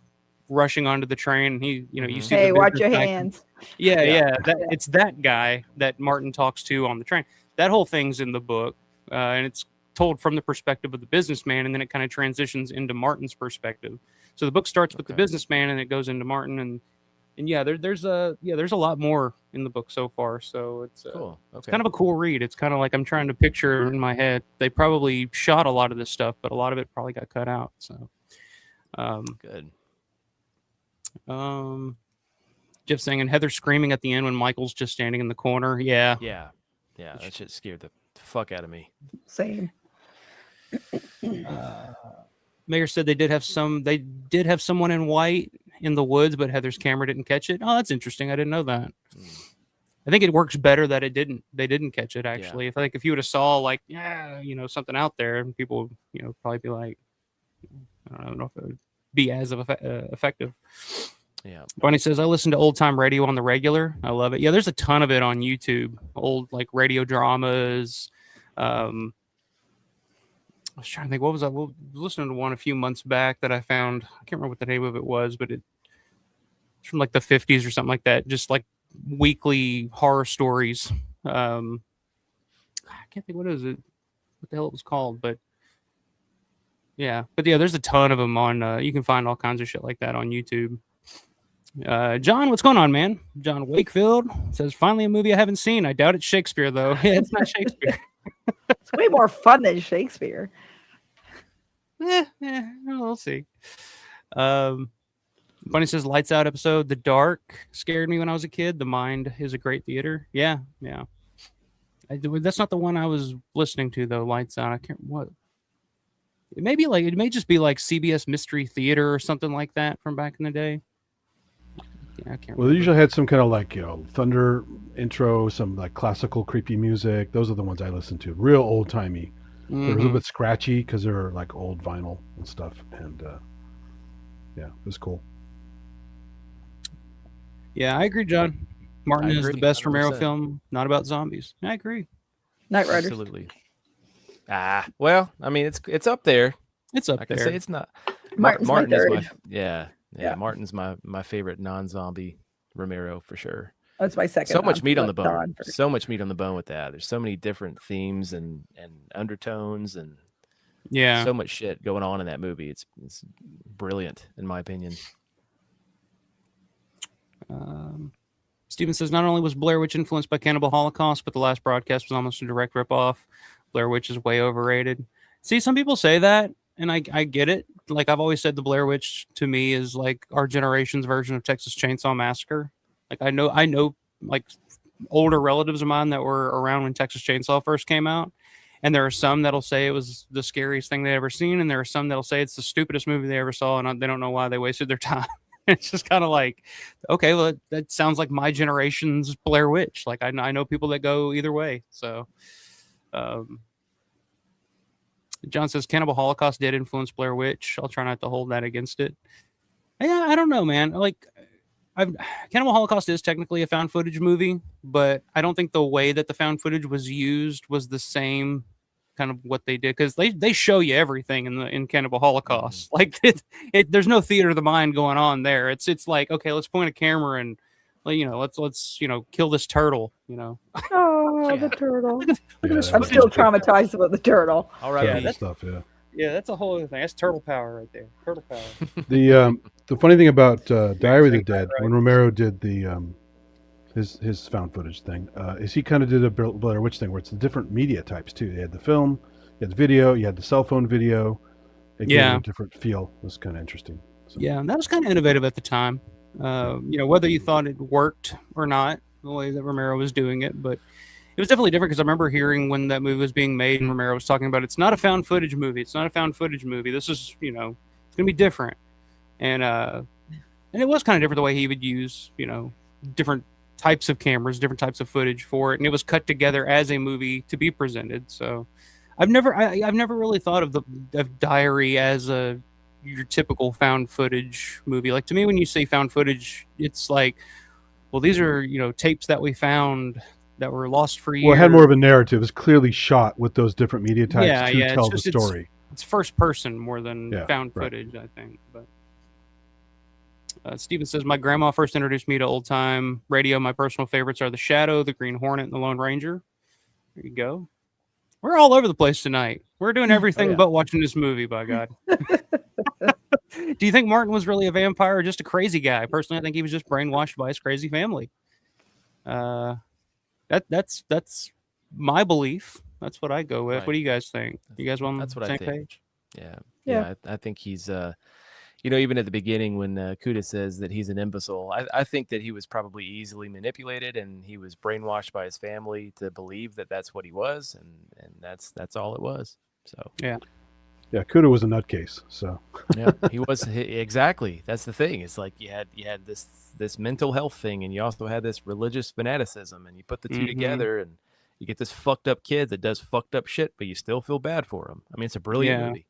rushing onto the train, you see. Hey, watch your hands. Yeah. It's that guy that Martin talks to on the train. That whole thing's in the book, and it's told from the perspective of the businessman, and then it kind of transitions into Martin's perspective. So the book starts with the businessman, and it goes into Martin, and there's a lot more in the book so far. So it's cool. It's kind of a cool read. It's kind of like I'm trying to picture in my head. They probably shot a lot of this stuff, but a lot of it probably got cut out. So good. Jeff saying, and Heather screaming at the end when Michael's just standing in the corner. Yeah. That shit scared the fuck out of me. Same. Mayor said they did have someone in white in the woods, but Heather's camera didn't catch it. Oh, that's interesting. I didn't know that. I think it works better that they didn't catch it actually. Yeah. If you would have saw like, something out there, and people, probably be like, I don't know if it would be as effective. Yeah. Bonnie says, I listen to old time radio on the regular. I love it. Yeah, there's a ton of it on YouTube. Old like radio dramas. I was trying to think, what was I listening to one a few months back that I found. I can't remember what the name of it was, but it's from like the 50s or something like that. Just like weekly horror stories. I can't think what the hell it was called, but there's a ton of them on. You can find all kinds of shit like that on YouTube. John, what's going on, man? John Wakefield says, finally a movie I haven't seen. I doubt it's Shakespeare, though. Yeah, it's not Shakespeare. It's way more fun than Shakespeare. We'll see. Bunny says, Lights Out episode, The Dark scared me when I was a kid. The Mind is a great theater. Yeah. That's not the one I was listening to, though, Lights Out. I can't, what? It may just be like CBS Mystery Theater or something like that from back in the day. Yeah, I can't remember. They usually had some kind of like, thunder intro, some like classical creepy music. Those are the ones I listened to. Real old timey. Mm-hmm. They're a little bit scratchy because they're like old vinyl and stuff. And it was cool. Yeah, I agree, John. Martin is the best 100%. Romero film, not about zombies. I agree. Night Riders. Absolutely. Well, I mean, it's up there. It's up there. I say it's not. Martin is my Yeah, Martin's my favorite non-zombie Romero for sure. That's my second. So much meat on the bone. So much meat on the bone with that. There's so many different themes and undertones and so much shit going on in that movie. It's brilliant in my opinion. Steven says, not only was Blair Witch influenced by Cannibal Holocaust, but the last broadcast was almost a direct ripoff. Blair Witch is way overrated. See, some people say that, and I get it. Like I've always said, the Blair Witch to me is like our generation's version of Texas Chainsaw Massacre. Like I know like older relatives of mine that were around when Texas Chainsaw first came out, and there are some that'll say it was the scariest thing they ever seen, and there are some that'll say it's the stupidest movie they ever saw, and they don't know why they wasted their time. It's just kind of like, okay, well that sounds like my generation's Blair Witch. Like I know people that go either way. So. John says Cannibal Holocaust did influence Blair Witch. I'll try not to hold that against it. Yeah, I don't know, man. Like, Cannibal Holocaust is technically a found footage movie, but I don't think the way that the found footage was used was the same kind of what they did, because they show you everything in Cannibal Holocaust. Like, there's no theater of the mind going on there. It's like, okay, let's point a camera and let's kill this turtle. Oh, the turtle. I'm still traumatized about the turtle. All right, that stuff. Yeah, that's a whole other thing. That's turtle power right there. Turtle power. The funny thing about Diary of the Dead, when Romero did the his found footage thing, is he kind of did a Blair Witch thing where it's the different media types too. You had the film, you had the video, you had the cell phone video. It gave a different feel. It was kind of interesting. So. Yeah, that was kind of innovative at the time. Whether you thought it worked or not, the way that Romero was doing it, but it was definitely different, because I remember hearing when that movie was being made and Romero was talking about it's not a found footage movie. It's not a found footage movie. This is, it's going to be different. And it was kind of different the way he would use, different types of cameras, different types of footage for it. And it was cut together as a movie to be presented. So I've never really thought of Diary as your typical found footage movie. Like, to me, when you say found footage, it's like, well, these are, tapes that we found that were lost for years. Well, it had more of a narrative. It was clearly shot with those different media types to tell the story. It's first person more than found footage, I think. But Steven says, my grandma first introduced me to old time radio. My personal favorites are The Shadow, The Green Hornet, and The Lone Ranger. There you go. We're all over the place tonight. We're doing everything but watching this movie, by God. Do you think Martin was really a vampire or just a crazy guy? Personally, I think he was just brainwashed by his crazy family. That's my belief. That's what I go with. Right. What do you guys think? You guys on the same page? Yeah. I think he's even at the beginning when Kuda says that he's an imbecile, I think that he was probably easily manipulated and he was brainwashed by his family to believe that that's what he was, and that's all it was. So yeah. Yeah, Kuda was a nutcase. So yeah, he was exactly. That's the thing. It's like you had this mental health thing, and you also had this religious fanaticism, and you put the two together, and you get this fucked up kid that does fucked up shit, but you still feel bad for him. I mean, it's a brilliant movie.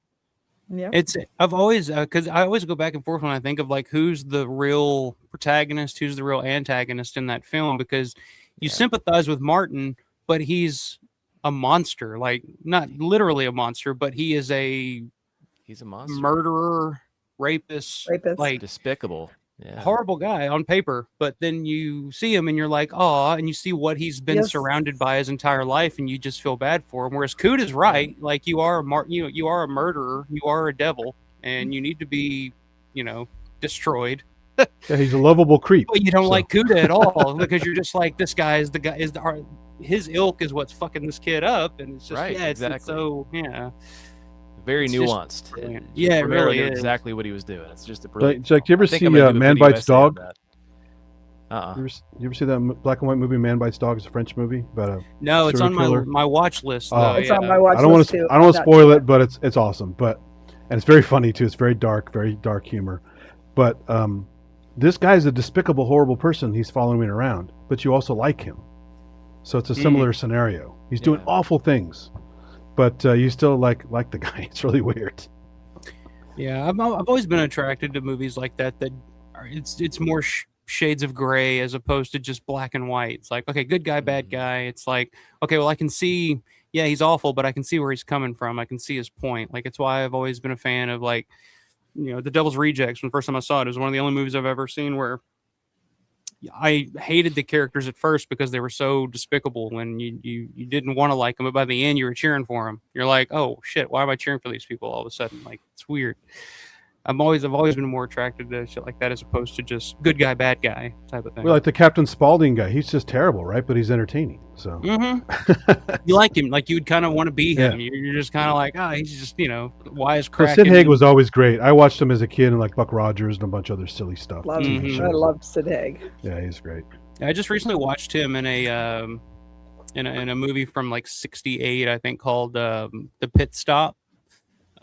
Yeah, I've always because I always go back and forth when I think of like who's the real protagonist, who's the real antagonist in that film, because you sympathize with Martin, but he's a monster, like not literally a monster, but he's a monster, murderer, rapist. Like despicable. Horrible guy on paper, but then you see him and you're like, oh, and you see what he's been surrounded by his entire life, and you just feel bad for him. Whereas Kuda's right, like you are a murderer, you are a devil, and you need to be, destroyed. Yeah, he's a lovable creep. But you don't like Kuda at all because you're just like, this guy is his ilk is what's fucking this kid up, and it's just exactly. It's so very nuanced. It really is exactly what he was doing. It's just a brilliant. Jack, do you ever see Man Bites Dog? You ever see that black and white movie Man Bites Dog? It's a French movie about No, it's on my watch list. It's on my watch list too. I don't want to spoil it, but it's awesome. And it's very funny too. It's very dark humor. But this guy's a despicable, horrible person. He's following me around, but you also like him. So it's a similar scenario. He's doing awful things, but you still like the guy. It's really weird. Yeah, I've always been attracted to movies like that it's more shades of gray as opposed to just black and white. It's like, okay, good guy, bad guy. It's like, okay, well, I can see, he's awful, but I can see where he's coming from. I can see his point. Like, it's why I've always been a fan of, like, The Devil's Rejects. When the first time I saw it, it was one of the only movies I've ever seen where I hated the characters at first because they were so despicable and you didn't want to like them, but by the end you were cheering for them. You're like, oh shit, why am I cheering for these people all of a sudden? Like, it's weird. I've always been more attracted to shit like that as opposed to just good guy, bad guy type of thing. Well, like the Captain Spaulding guy, he's just terrible, right? But he's entertaining. So you like him, like you'd kind of want to be him. Yeah. You're just kind of like, he's just wise crack. Sid Haig was always great. I watched him as a kid in like Buck Rogers and a bunch of other silly stuff. I loved Sid Haig. Yeah, he's great. I just recently watched him in a in a movie from like '68, I think, called The Pit Stop.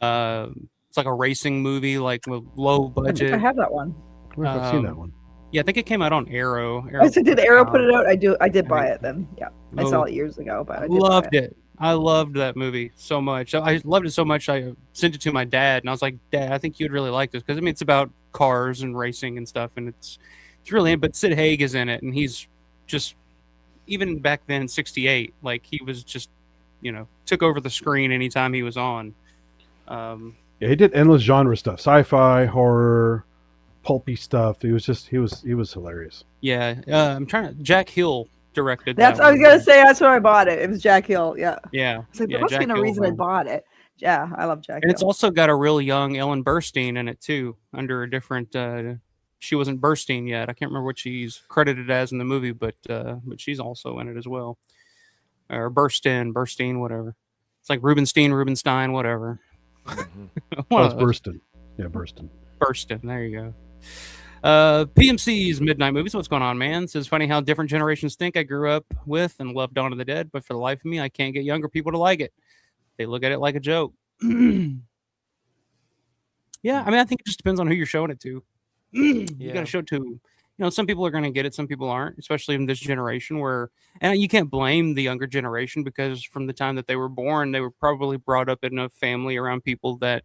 It's like a racing movie, like with low budget. I have that one. I've seen that one. Yeah, I think it came out on Arrow. Did Arrow put it out? I did buy it then. Yeah, I saw it years ago, but I loved it. I loved that movie so much. I loved it so much. I sent it to my dad, and I was like, "Dad, I think you'd really like this because it's about cars and racing and stuff, and it's really." But Sid Haig is in it, and he's just even back then, '68, like he was just took over the screen anytime he was on. Yeah, he did endless genre stuff, sci-fi, horror, pulpy stuff. He was hilarious. Yeah, Jack Hill directed. I was gonna say that's where I bought it. It was Jack Hill. Yeah. Yeah. It's like, there must be no reason I bought it. Yeah, I love Jack. And it's also got a real young Ellen Burstyn in it too, under a different. She wasn't Burstyn yet. I can't remember what she's credited as in the movie, but she's also in it as well. Or Burstyn, whatever. It's like Rubenstein, whatever. It's Burston. Yeah, Burston. There you go. PMC's Midnight Movies. What's going on, man? It's funny how different generations think. I grew up with and loved Dawn of the Dead, but for the life of me, I can't get younger people to like it. They look at it like a joke. Yeah, I mean, I think it just depends on who you're showing it to. You got to show it to. Some people are going to get it, some people aren't, especially in this generation and you can't blame the younger generation because from the time that they were born, they were probably brought up in a family around people that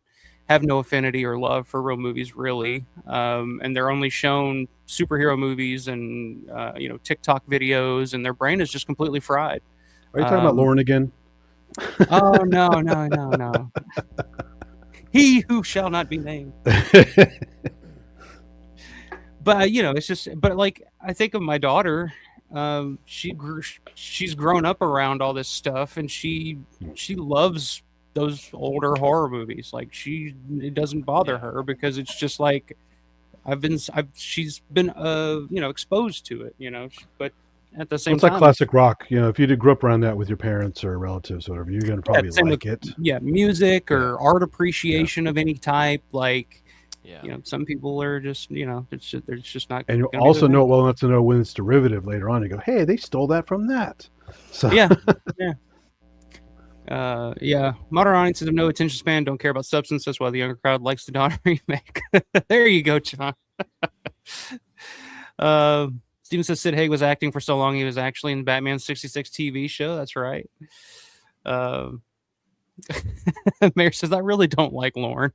have no affinity or love for real movies, really. And they're only shown superhero movies and, TikTok videos, and their brain is just completely fried. Are you talking about Lauren again? Oh, no. He who shall not be named. But it's just. But like, I think of my daughter. She's grown up around all this stuff, and she loves those older horror movies. Like, it doesn't bother her because it's just like she's been exposed to it. But at the same time, it's like classic rock. If you grew up around that with your parents or relatives, or whatever, you're gonna probably like it. Yeah, music or art appreciation of any type, like. Yeah. Some people are just, they're just not. And you also know well enough to know when it's derivative later on. You go, hey, they stole that from that. So yeah. Yeah, modern audiences have no attention span, don't care about substance. That's why the younger crowd likes the Dawn remake. There you go, John. Steven says Sid Haig was acting for so long he was actually in Batman 66 TV show. That's right. Mayor says I really don't like Lauren.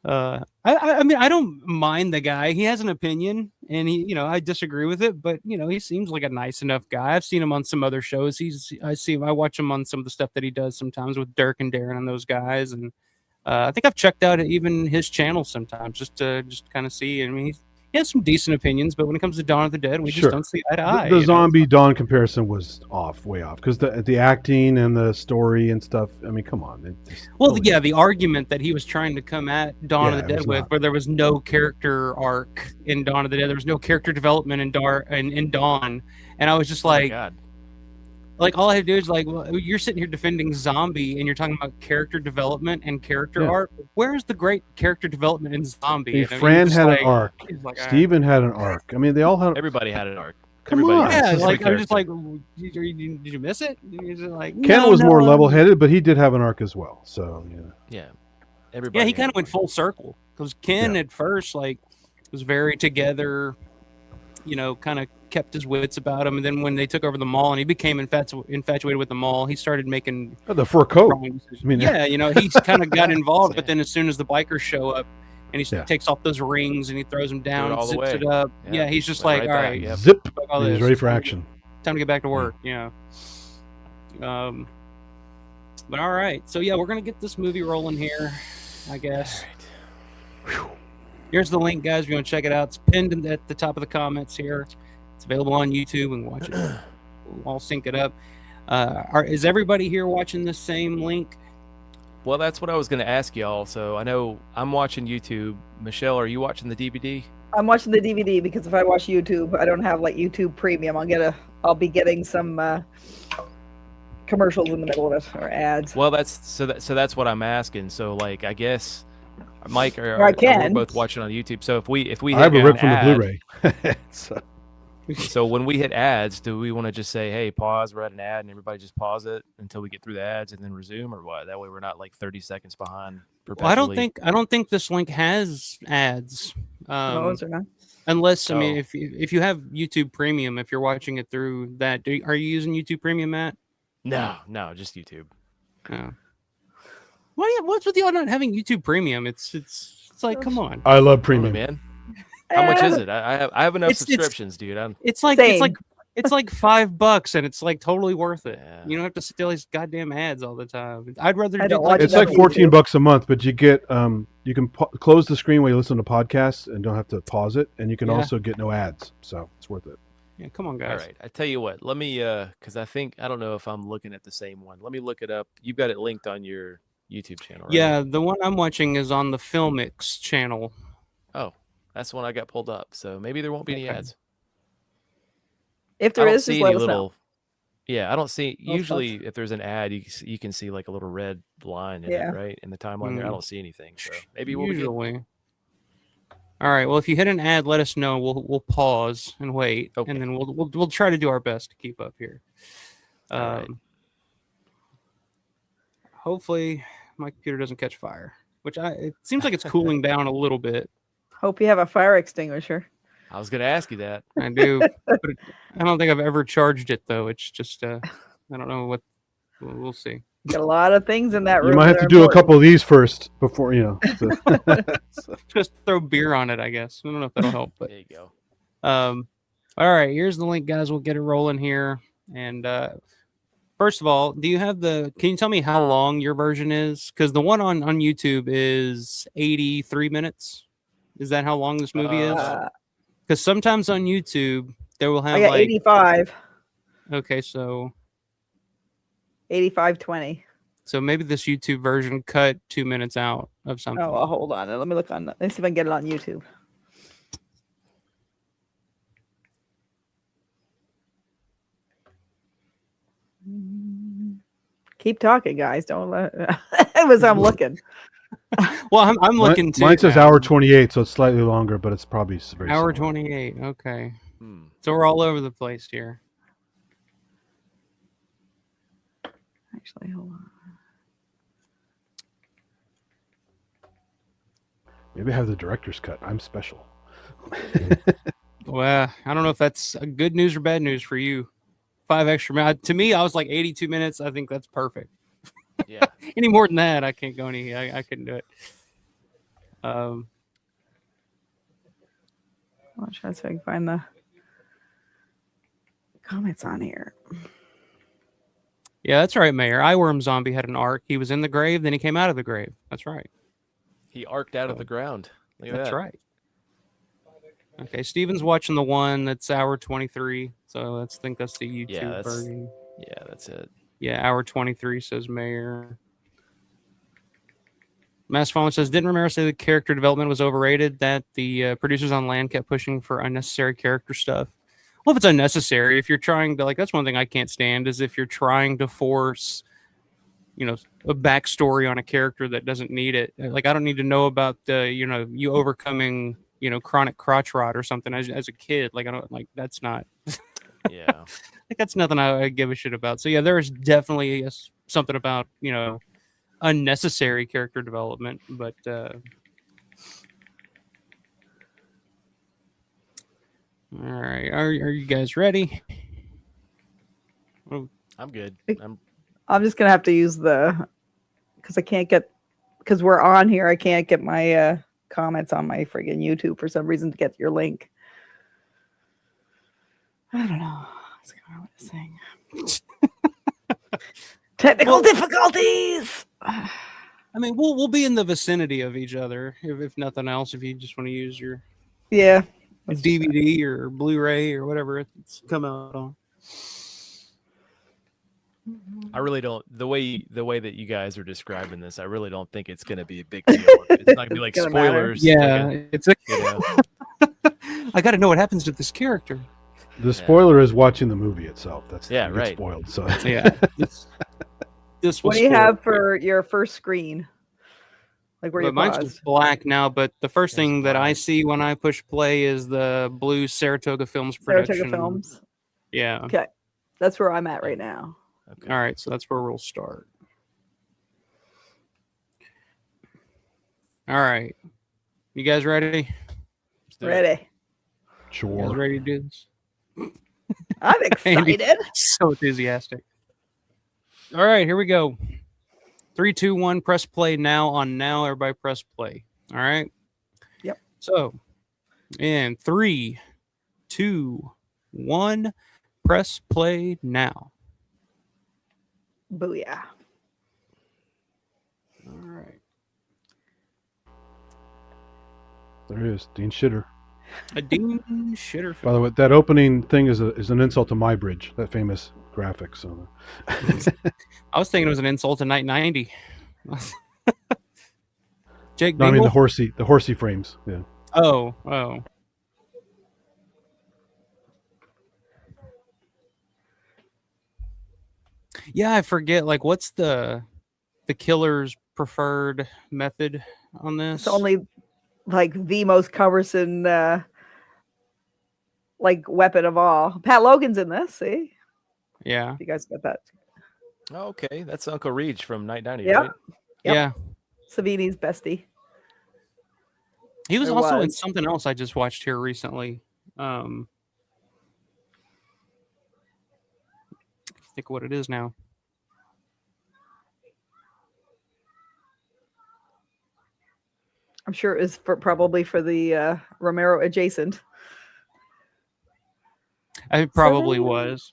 I mean, I don't mind the guy. He has an opinion, and I disagree with it, but he seems like a nice enough guy. I've seen him on some other shows. I watch him on some of the stuff that he does sometimes with Dirk and Darren and those guys, and I think I've checked out even his channel sometimes just to kind of see. I mean, he has some decent opinions, but when it comes to Dawn of the Dead, we just don't see eye to eye. The zombie Dawn comparison was way off, because the acting and the story and stuff. I mean, come on. The argument that he was trying to come at Dawn of the Dead with, where there was no character arc in Dawn of the Dead, there was no character development in Dawn, and I was just like, God. Like, all I had to do is, like, well, you're sitting here defending Zombie, and you're talking about character development and character arc. Where's the great character development in Zombie? Fran had an arc. Steven had an arc. I mean, they all had. Everybody had an arc. Come on. Yeah, like, I was just like, did you miss it? Like, Ken was more level-headed, but he did have an arc as well. So, yeah. Everybody. Yeah, he kind of went full circle, because Ken at first, like, was very together, kind of kept his wits about him, and then when they took over the mall and he became infatuated with the mall, he started making the fur coat. I mean, he kind of got involved, but then as soon as the bikers show up and he takes off those rings and he throws them down and zips it up, he's just like, all right, zip, he's ready for action. Time to get back to work. But all right, so we're gonna get this movie rolling here, I guess. Here's the link, guys, if you want to check it out. It's pinned at the top of the comments here. It's available on YouTube, and watch it. We'll all sync it up. Is everybody here watching the same link? Well, that's what I was going to ask y'all. So I know I'm watching YouTube. Michelle, are you watching the DVD? I'm watching the DVD because if I watch YouTube, I don't have like YouTube Premium. I'll be getting some commercials in the middle of it, or ads. Well, that's what I'm asking. So, like, I guess Mike or we're both watching on YouTube. So if we hit I have a rip from ad, the Blu-ray. So when we hit ads, do we want to just say, hey, pause, we're at an ad, and everybody just pause it until we get through the ads and then resume, or what? That way we're not like 30 seconds behind perpetually. Well, I don't think this link has ads. Unless, I mean, if you have YouTube Premium, if you're watching it through that, are you using YouTube Premium, Matt? No, just YouTube. Oh. What's with y'all not having YouTube Premium? It's like, come on. I love Premium, man. How much is it? I have enough subscriptions, dude. It's like $5, and it's like totally worth it. Yeah. You don't have to see all these goddamn ads all the time. I'd rather. It's like $14 a month, but you get you can close the screen while you listen to podcasts and don't have to pause it, and you can also get no ads, so it's worth it. Yeah, come on, guys. All right, I tell you what. Let me because I don't know if I'm looking at the same one. Let me look it up. You've got it linked on your YouTube channel, right? Yeah, the one I'm watching is on the Filmix channel. Oh. That's the one I got pulled up, so maybe there won't be any ads. If there is, just let us know. Yeah, I don't see. Usually, if there's an ad, you can see like a little red line in it, right, in the timeline there. I don't see anything, so maybe we'll usually. All right. Well, if you hit an ad, let us know. We'll pause and wait, and then we'll try to do our best to keep up here. Right. Hopefully, my computer doesn't catch fire, which it seems like it's cooling down a little bit. Hope you have a fire extinguisher. I was going to ask you that. I do. But I don't think I've ever charged it, though. It's just, I don't know what. We'll see. Got a lot of things in that room. You might have to do a couple of these first before, Just throw beer on it, I guess. I don't know if that'll help. But there you go. All right. Here's the link, guys. We'll get it rolling here. And first of all, can you tell me how long your version is? Because the one on YouTube is 83 minutes. Is that how long this movie is? Because sometimes on YouTube they will have 85. Okay, so 85:20. So maybe this YouTube version cut 2 minutes out of something. Oh, well, hold on. Let me look on. Let's see if I can get it on YouTube. Keep talking, guys. Don't let. I'm looking. Well, I'm looking too. Mine says hour 28, so it's slightly longer, but it's probably very hour similar. 28. Okay, so we're all over the place here. Actually, hold on. Maybe I have the director's cut. I'm special. Well, I don't know if that's good news or bad news for you. 5 extra minutes. To me, I was like 82 minutes. I think that's perfect. Yeah. Any more than that, I can't go any. I couldn't do it. I'll try so I can find the comments on here. Yeah, that's right, Mayor. Eyeworm Zombie had an arc. He was in the grave, then he came out of the grave. That's right. He arced out of the ground. Look at That's that. right. Okay, Steven's watching the one that's hour 23. So I think that's the YouTube version. Yeah, that's it. Yeah, hour 23 says Mayor. Mass Fallen says, didn't Romero say the character development was overrated? That the producers on land kept pushing for unnecessary character stuff? Well, if it's unnecessary, if you're trying to, like, that's one thing I can't stand is if you're trying to force, you know, a backstory on a character that doesn't need it. Like, I don't need to know about the, you know, you overcoming, you know, chronic crotch rot or something as a kid. Like, I don't, like, that's not. Yeah. Like, that's nothing I give a shit about. So, yeah, there's definitely something about, you know, unnecessary character development, but all right, are you guys ready? I'm good. I'm just gonna have to use because I can't get, because we're on here, I can't get my comments on my friggin' YouTube for some reason to get your link. I don't know what's going on with this thing. Technical difficulties. I mean, we'll be in the vicinity of each other if nothing else. If you just want to use your DVD or Blu-ray or whatever it's come out on. I really don't. The way that you guys are describing this, I really don't think it's going to be a big deal. It's not going to be like spoilers. Yeah, like you know. I got to know what happens to this character. The spoiler is watching the movie itself. That's right. Spoiled. So yeah. This what do you have for your first screen? Like where you mine's paused? Black now, but the first thing that I see when I push play is the blue Saratoga Films production. Saratoga Films. Yeah. Okay, that's where I'm at right now. Okay. All right, so that's where we'll start. All right, you guys ready? Ready. Sure. You guys ready to do this? I'm excited. So enthusiastic. All right, here we go. 3, 2, 1, press play now on now. Everybody press play. All right. Yep. So, in 3, 2, 1, press play now. Booyah. All right. There he is, Dean Shitter. A Dean Shitter. By the way, that opening thing is an insult to My Bridge, that famous graphic. So, I was thinking it was an insult to Night 90. Jake, no, I mean the horsey frames. Yeah. Oh. Yeah, I forget. Like, what's the killer's preferred method on this? It's only like the most cumbersome like weapon of all. Pat Logan's in this. See? Yeah. You guys got that? Oh, okay, that's Uncle Reach from Night 90, Yep. right? Yep. Yeah. Savini's bestie. He was also in something else I just watched here recently. Think what it is now. I'm sure it was probably for the Romero adjacent. It probably was.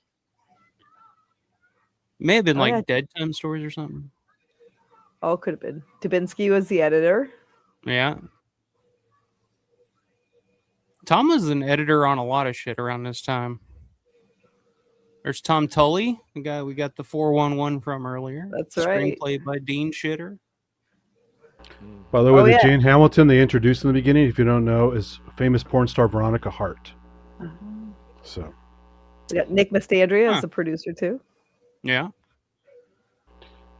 May have been like Dead Time Stories or something. Oh, could have been. Dubinsky was the editor. Yeah. Tom was an editor on a lot of shit around this time. There's Tom Tully, the guy we got the 411 from earlier. That's right. Screenplay by Dean Shitter. By the way, Jane Hamilton they introduced in the beginning, if you don't know, is famous porn star Veronica Hart. So we got Nick Mastandrea as the producer too. Yeah.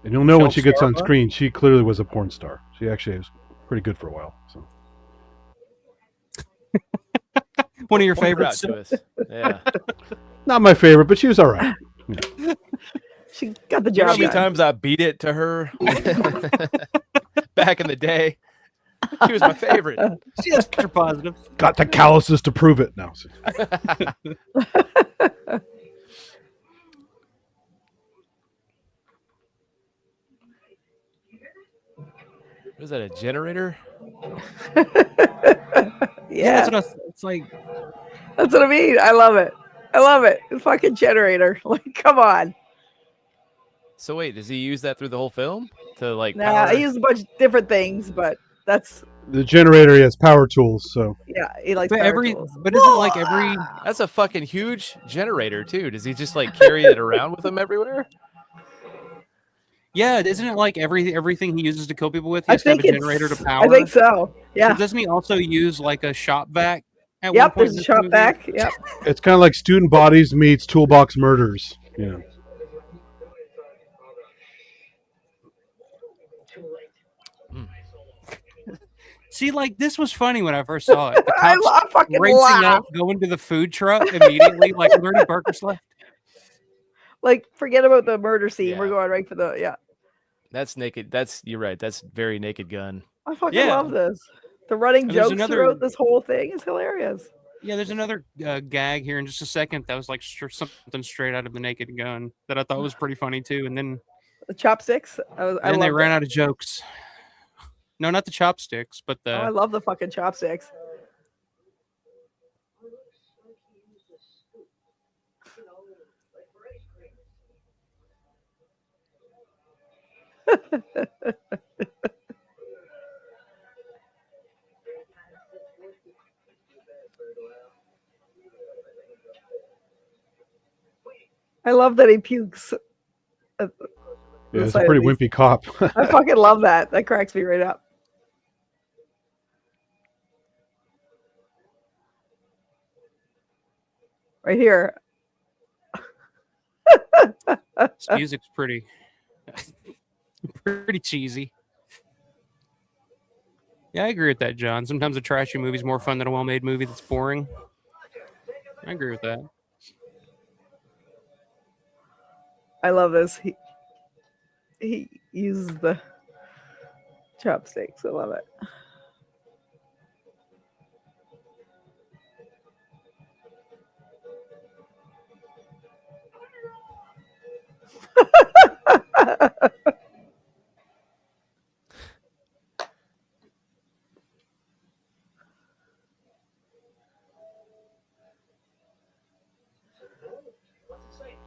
And you'll know when she gets on screen, she clearly was a porn star. She actually was pretty good for a while. So. One of your favorites. Yeah. Not my favorite, but she was all right. Yeah. She got the You know job how many done. times I beat it to her back in the day? She was my favorite. She has extra positive. Got the calluses to prove it now. Was that a generator? Yeah, It's like that's what I mean. I love it. I love it. The fucking generator. Like, come on. So wait, does he use that through the whole film to like? Nah, Power... I use a bunch of different things, but that's The generator has power tools, so yeah. He likes but power tools. but isn't like every That's a fucking huge generator too. Does he just like carry it around with him everywhere? yeah, isn't it like everything he uses to kill people with? He I has to have think a generator to power. I think so. Yeah. Doesn't he also use like a shop vac? At Yep. one point There's in a this shop movie? back. Yep. it's kind of like Student Bodies meets Toolbox Murders. Yeah. See, like this was funny when I first saw it. The cops I fucking racing laugh. up, going to the food truck immediately, like 30 burgers left. Like, forget about the murder scene. Yeah. We're going right for the That's naked. You're right. That's very Naked Gun. I fucking Yeah. love this. The running And there's jokes another- throughout this whole thing is hilarious. Yeah, there's another gag here in just a second that was like something straight out of the Naked Gun that I thought was pretty funny too. And then The chopsticks. I then they love ran out of jokes. No, not the chopsticks, but the I love the fucking chopsticks. I love that he pukes. Yeah, it's a pretty wimpy cop. I fucking love that. That cracks me right up. Right here. this music's pretty cheesy. Yeah, I agree with that, John. Sometimes a trashy movie is more fun than a well-made movie that's boring. I agree with that. I love this. He uses the chopsticks. I love it.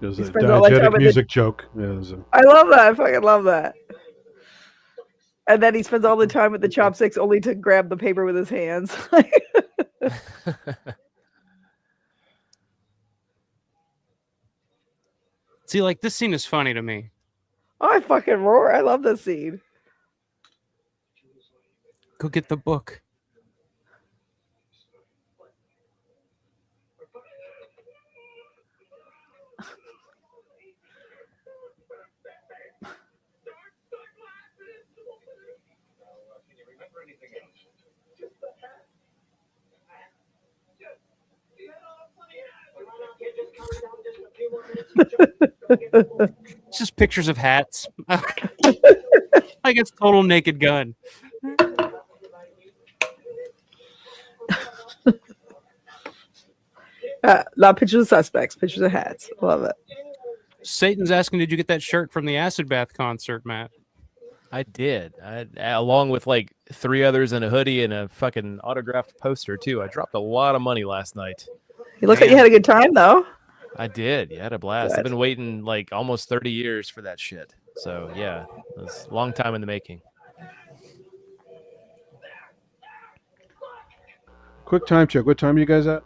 There's He a spends all that time diegetic with music joke. Yeah, I love that. I fucking love that. And then he spends all the time with the chopsticks only to grab the paper with his hands. See, like this scene is funny to me. Oh, I fucking roar. I love this scene. Go get the book. It's just pictures of hats. Like it's total Naked Gun. Not pictures of suspects, pictures of hats. Love it. Satan's asking, did you get that shirt from the Acid Bath concert, Matt? I did. Along with like 3 others in a hoodie and a fucking autographed poster too. I dropped a lot of money last night. You look like you had a good time though. I did. Yeah, I had a blast. Good. I've been waiting like almost 30 years for that shit. So yeah, it was a long time in the making. Quick time check. What time are you guys at?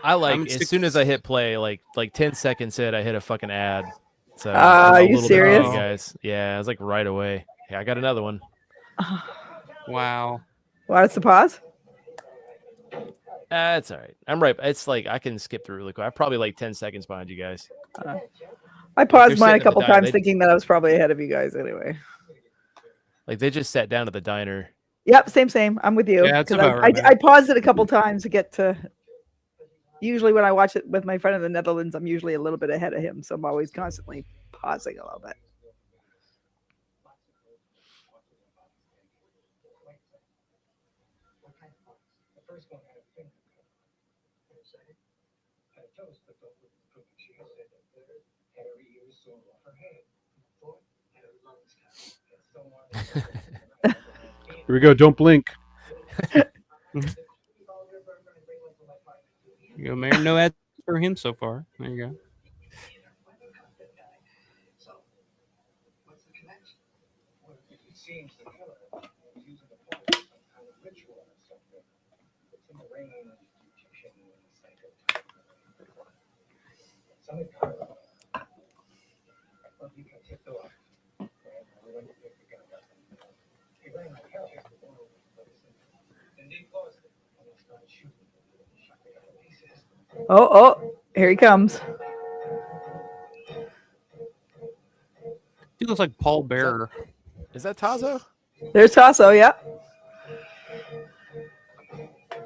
I like as soon as I hit play, like 10 seconds in, I hit a fucking ad. So are you serious? You guys? Yeah, I was like right away. Yeah, I got another one. Wow. What's the pause? It's all right. I'm right. It's like I can skip through really quick. I'm probably like 10 seconds behind you guys. I paused They're mine a sitting at couple the diner. times thinking that I was probably ahead of you guys anyway. Like they just sat down at the diner. Yep, same. I'm with you. Yeah, that's 'Cause about I, right. I paused it a couple times to get to Usually when I watch it with my friend in the Netherlands, I'm usually a little bit ahead of him, so I'm always constantly pausing a little bit. Here we go. Don't blink. You go, Mayor. No ads for him so far. There you go. Oh, here he comes. He looks like Paul Bearer. Is that Tazo? There's Tasso, yeah.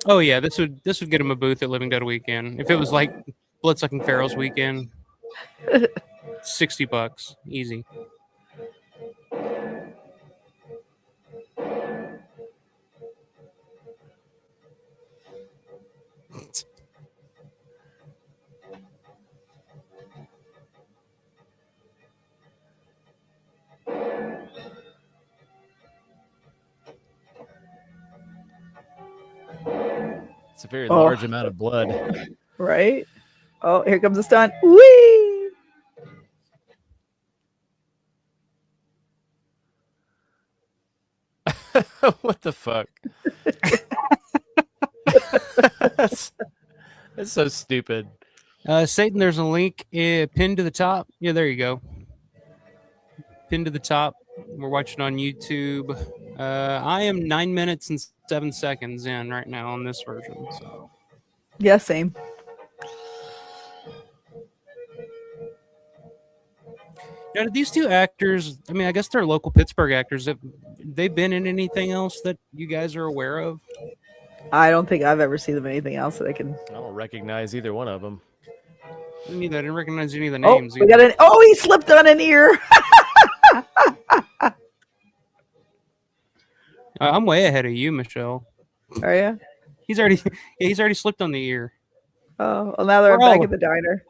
Oh yeah, this would get him a booth at Living Dead Weekend. If it was like Bloodsucking Pharaohs Weekend, $60, easy. It's a very large amount of blood. Right? Oh, here comes the stunt. Whee! What the fuck? That's so stupid. Satan, there's a link pinned to the top. Yeah, there you go. Pinned to the top. We're watching on YouTube. I am 9 minutes and 7 seconds in right now on this version. So. Yeah, same. Now, did these two actors, I mean, I guess they're local Pittsburgh actors. Have they been in anything else that you guys are aware of? I don't think I've ever seen them in anything else that I can. I don't recognize either one of them. I didn't recognize any of the names. We got he slipped on an ear. I'm way ahead of you, Michelle. Are you? He's already slipped on the ear. Oh, well, now they're back at the diner.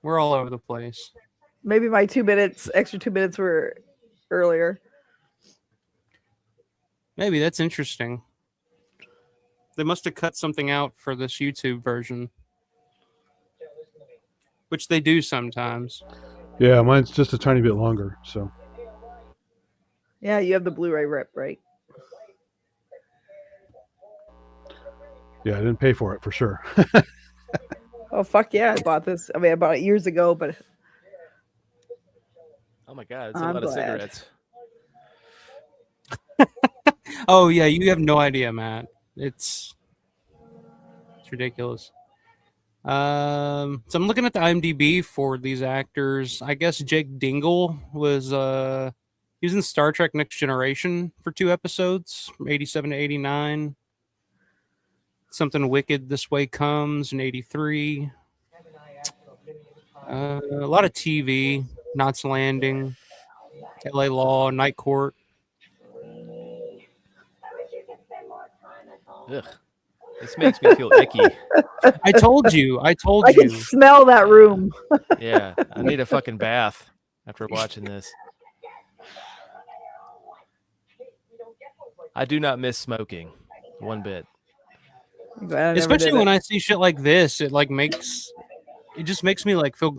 We're all over the place. Maybe my extra 2 minutes were earlier. Maybe that's interesting. They must have cut something out for this YouTube version, which they do sometimes. Yeah, mine's just a tiny bit longer. So. Yeah, you have the Blu-ray rip, right? Yeah, I didn't pay for it for sure. Oh, fuck yeah, I bought this. I mean, I bought it years ago, but... Oh my God, it's a lot of cigarettes. Oh yeah, you have no idea, Matt. It's ridiculous. So I'm looking at the IMDb for these actors. I guess Jake Dingle was he was in Star Trek Next Generation for 2 episodes from 87 to 89. Something Wicked This Way Comes in 83. A lot of TV. Knots Landing, LA Law, Night Court. Ugh. This makes me feel icky. I told you. I can smell that room. Yeah, I need a fucking bath after watching this. I do not miss smoking one bit. Especially when I see shit like this, it just makes me like feel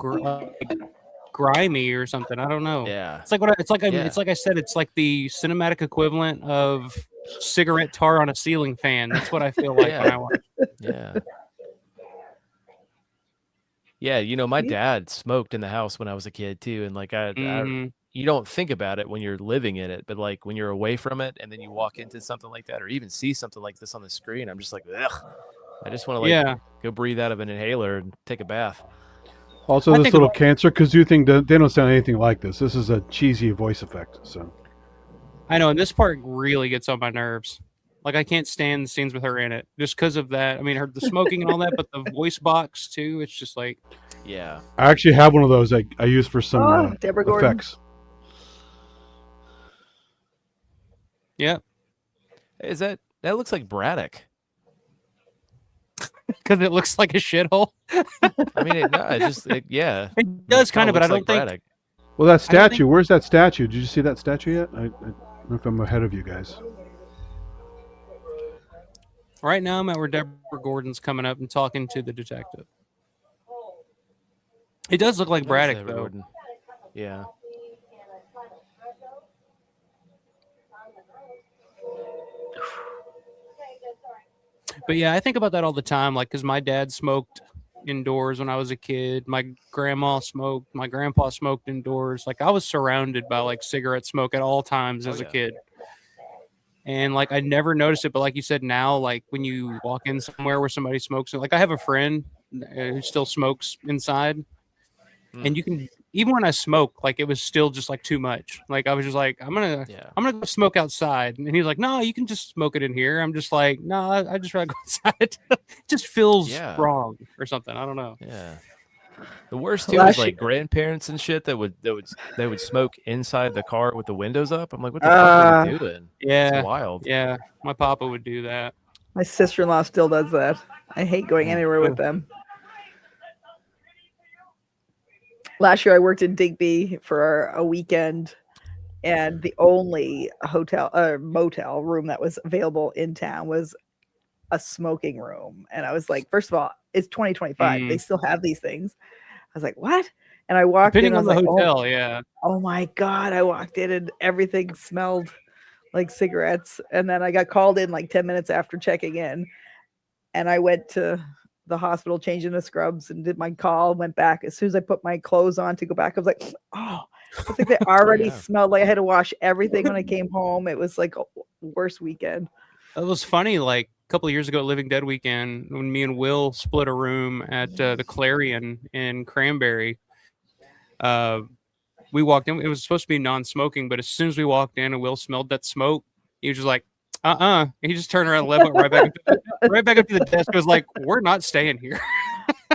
grimy or something. I don't know. Yeah, it's like I said. It's like the cinematic equivalent of cigarette tar on a ceiling fan. That's what I feel like when I watch. Yeah. You know, my dad smoked in the house when I was a kid too, and like you don't think about it when you're living in it, but like when you're away from it, and then you walk into something like that, or even see something like this on the screen, I'm just like, ugh. I just want to go breathe out of an inhaler and take a bath. Also, this little cancer kazoo thing, they don't sound anything like this. This is a cheesy voice effect. So I know, and this part really gets on my nerves. Like I can't stand the scenes with her in it just because of that. I mean, the smoking and all that, but the voice box too. It's just like, yeah. I actually have one of those I use for some Deborah Gordon. effects. yeah, Is that looks like Braddock? because it looks like a shithole. I mean, yeah. It does kind of, but I don't think. Braddock. Well, that statue. Where's that statue? Did you see that statue yet? I don't know if I'm ahead of you guys. Right now, I'm at where Deborah Gordon's coming up and talking to the detective. It does look like Braddock, though. Gordon. Yeah. But yeah, I think about that all the time, like, because my dad smoked indoors when I was a kid. My grandma smoked. My grandpa smoked indoors. Like, I was surrounded by, like, cigarette smoke at all times as a kid. And, like, I never noticed it. But like you said, now, like, when you walk in somewhere where somebody smokes, like, I have a friend who still smokes inside. And you can, even when I smoke, like, it was still just, like, too much. Like, I was just like, I'm gonna go smoke outside. And he's like, no, you can just smoke it in here. I'm just like, no, I just rather go outside. It just feels wrong or something. I don't know. Yeah. The worst too is like grandparents and shit that would smoke inside the car with the windows up. I'm like, what the fuck are you doing? Yeah, it's wild. Yeah, my papa would do that. My sister-in-law still does that. I hate going anywhere with them. Last year, I worked in Digby for a weekend, and the only motel room that was available in town was a smoking room. And I was like, first of all, it's 2025. They still have these things. I was like, what? And I walked in. I was on the like, hotel, oh my God. I walked in and everything smelled like cigarettes. And then I got called in like 10 minutes after checking in. And I went to the hospital, changed into scrubs and did my call, went back. As soon as I put my clothes on to go back, I was like, oh, it's like they already smelled like I had to wash everything when I came home. It was like a worst weekend. It was funny, like a couple of years ago at Living Dead weekend, when me and Will split a room at the Clarion in Cranberry. We walked in. It was supposed to be non-smoking, but as soon as we walked in and Will smelled that smoke, he was just like, And he just turned around and left, went right back up to the desk. Was like, we're not staying here.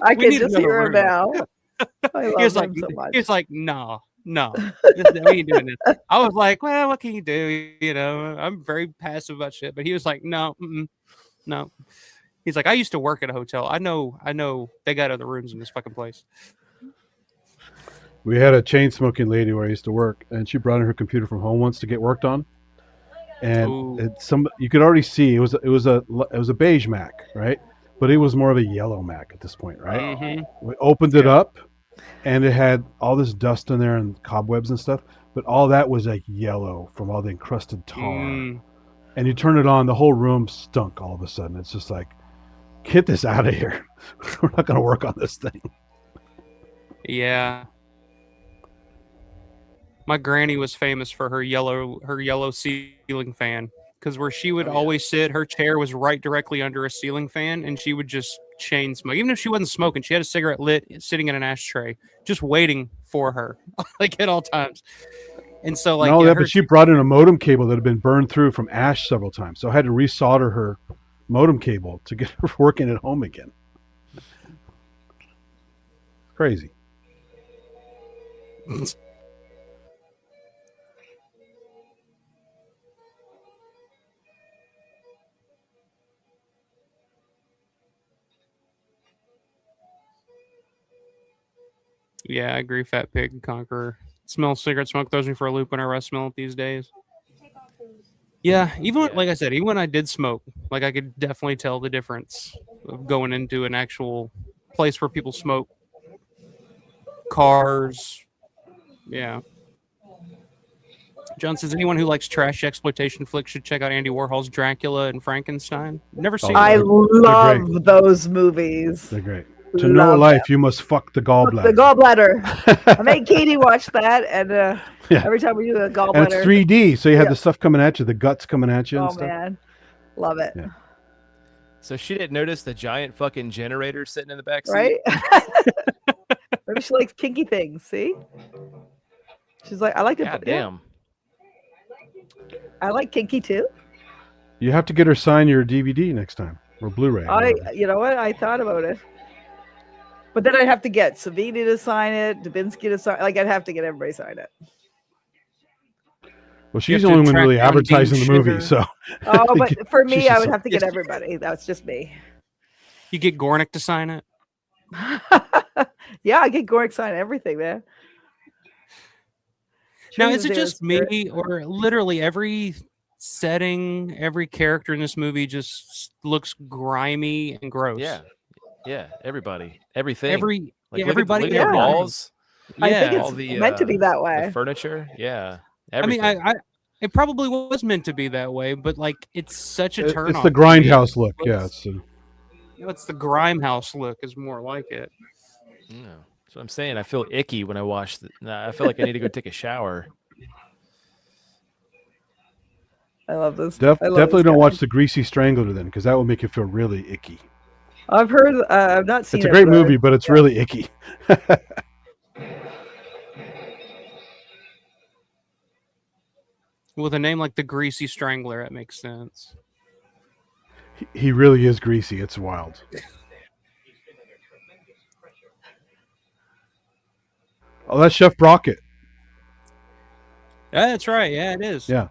I can just hear him now. I love him so much. He was like, no, we ain't doing this. I was like, well, what can you do? You know, I'm very passive about shit. But he was like, no. He's like, I used to work at a hotel. I know they got other rooms in this fucking place. We had a chain smoking lady where I used to work, and she brought in her computer from home once to get worked on. And you could already see it was a beige Mac, right? But it was more of a yellow Mac at this point, right? Mm-hmm. We opened it up, and it had all this dust in there and cobwebs and stuff. But all that was like yellow from all the encrusted tar. And you turn it on, the whole room stunk all of a sudden. It's just like, get this out of here. We're not going to work on this thing. Yeah. My granny was famous for her yellow ceiling fan, because where she would always sit, her chair was right directly under a ceiling fan, and she would just chain smoke. Even if she wasn't smoking, she had a cigarette lit, sitting in an ashtray, just waiting for her, like at all times. And so, like, but she brought in a modem cable that had been burned through from ash several times, so I had to resolder her modem cable to get her working at home again. Crazy. Yeah, I agree. Fat Pig and Conqueror. Smell cigarette smoke throws me for a loop when I smell it these days. Yeah, like I said, even when I did smoke, like I could definitely tell the difference of going into an actual place where people smoke. Cars. Yeah. John says, anyone who likes trash exploitation flicks should check out Andy Warhol's Dracula and Frankenstein. Never seen I love those movies. They're great. To know life, you must fuck the gallbladder. The gallbladder. I made Katie watch that, and every time we do the gallbladder. And it's 3D, so you have the stuff coming at you, the guts coming at you and stuff. Oh, man. Love it. Yeah. So she didn't notice the giant fucking generator sitting in the back seat? Right? Maybe she likes kinky things, see? She's like, I like it. God damn. I like kinky, too. You have to get her sign your DVD next time or Blu-ray. You know what? I thought about it, but then I'd have to get Savini to sign it, Dubinsky to sign. Like I'd have to get everybody to sign it. Well, she's the only one really advertising the movie, so. Oh, but for me, I would have to get everybody. That's just me. You get Gornick to sign it. Yeah, I get Gornick to sign everything, man. Now, is it just me, or literally every setting, every character in this movie just looks grimy and gross? Yeah, everybody, everything. Everybody. Look at the walls. I think it's meant to be that way. The furniture, everything. I mean, it probably was meant to be that way, but like it's such a turn. It's the grindhouse look. Yeah, it's the Grimehouse look is more like it. Yeah, that's what I'm saying. I feel icky when I watch. I feel like I need to go take a shower. I love this. Definitely don't watch The Greasy Strangler then, because that will make you feel really icky. I've heard. I've not seen it. It's a great movie, but it's really icky. With a name like The Greasy Strangler, that makes sense. He really is greasy. It's wild. Oh, that's Chef Brockett. Yeah, that's right. Yeah, it is. Yeah.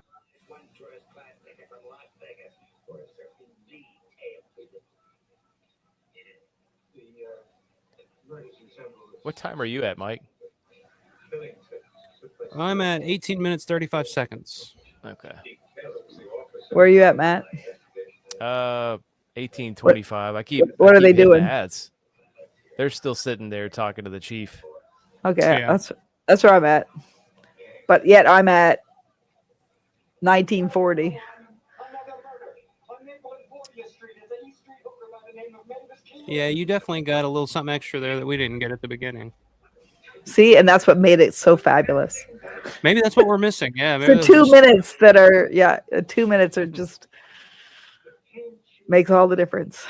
What time are you at, Mike? I'm at 18 minutes 35 seconds. Okay. Where are you at, Matt? 18:25. What are they doing? Ads. They're still sitting there talking to the chief. Okay, that's where I'm at. But yet I'm at 1940. Yeah, you definitely got a little something extra there that we didn't get at the beginning. See, and that's what made it so fabulous. Maybe that's what we're missing. Yeah, the 2 minutes that are 2 minutes are just makes all the difference.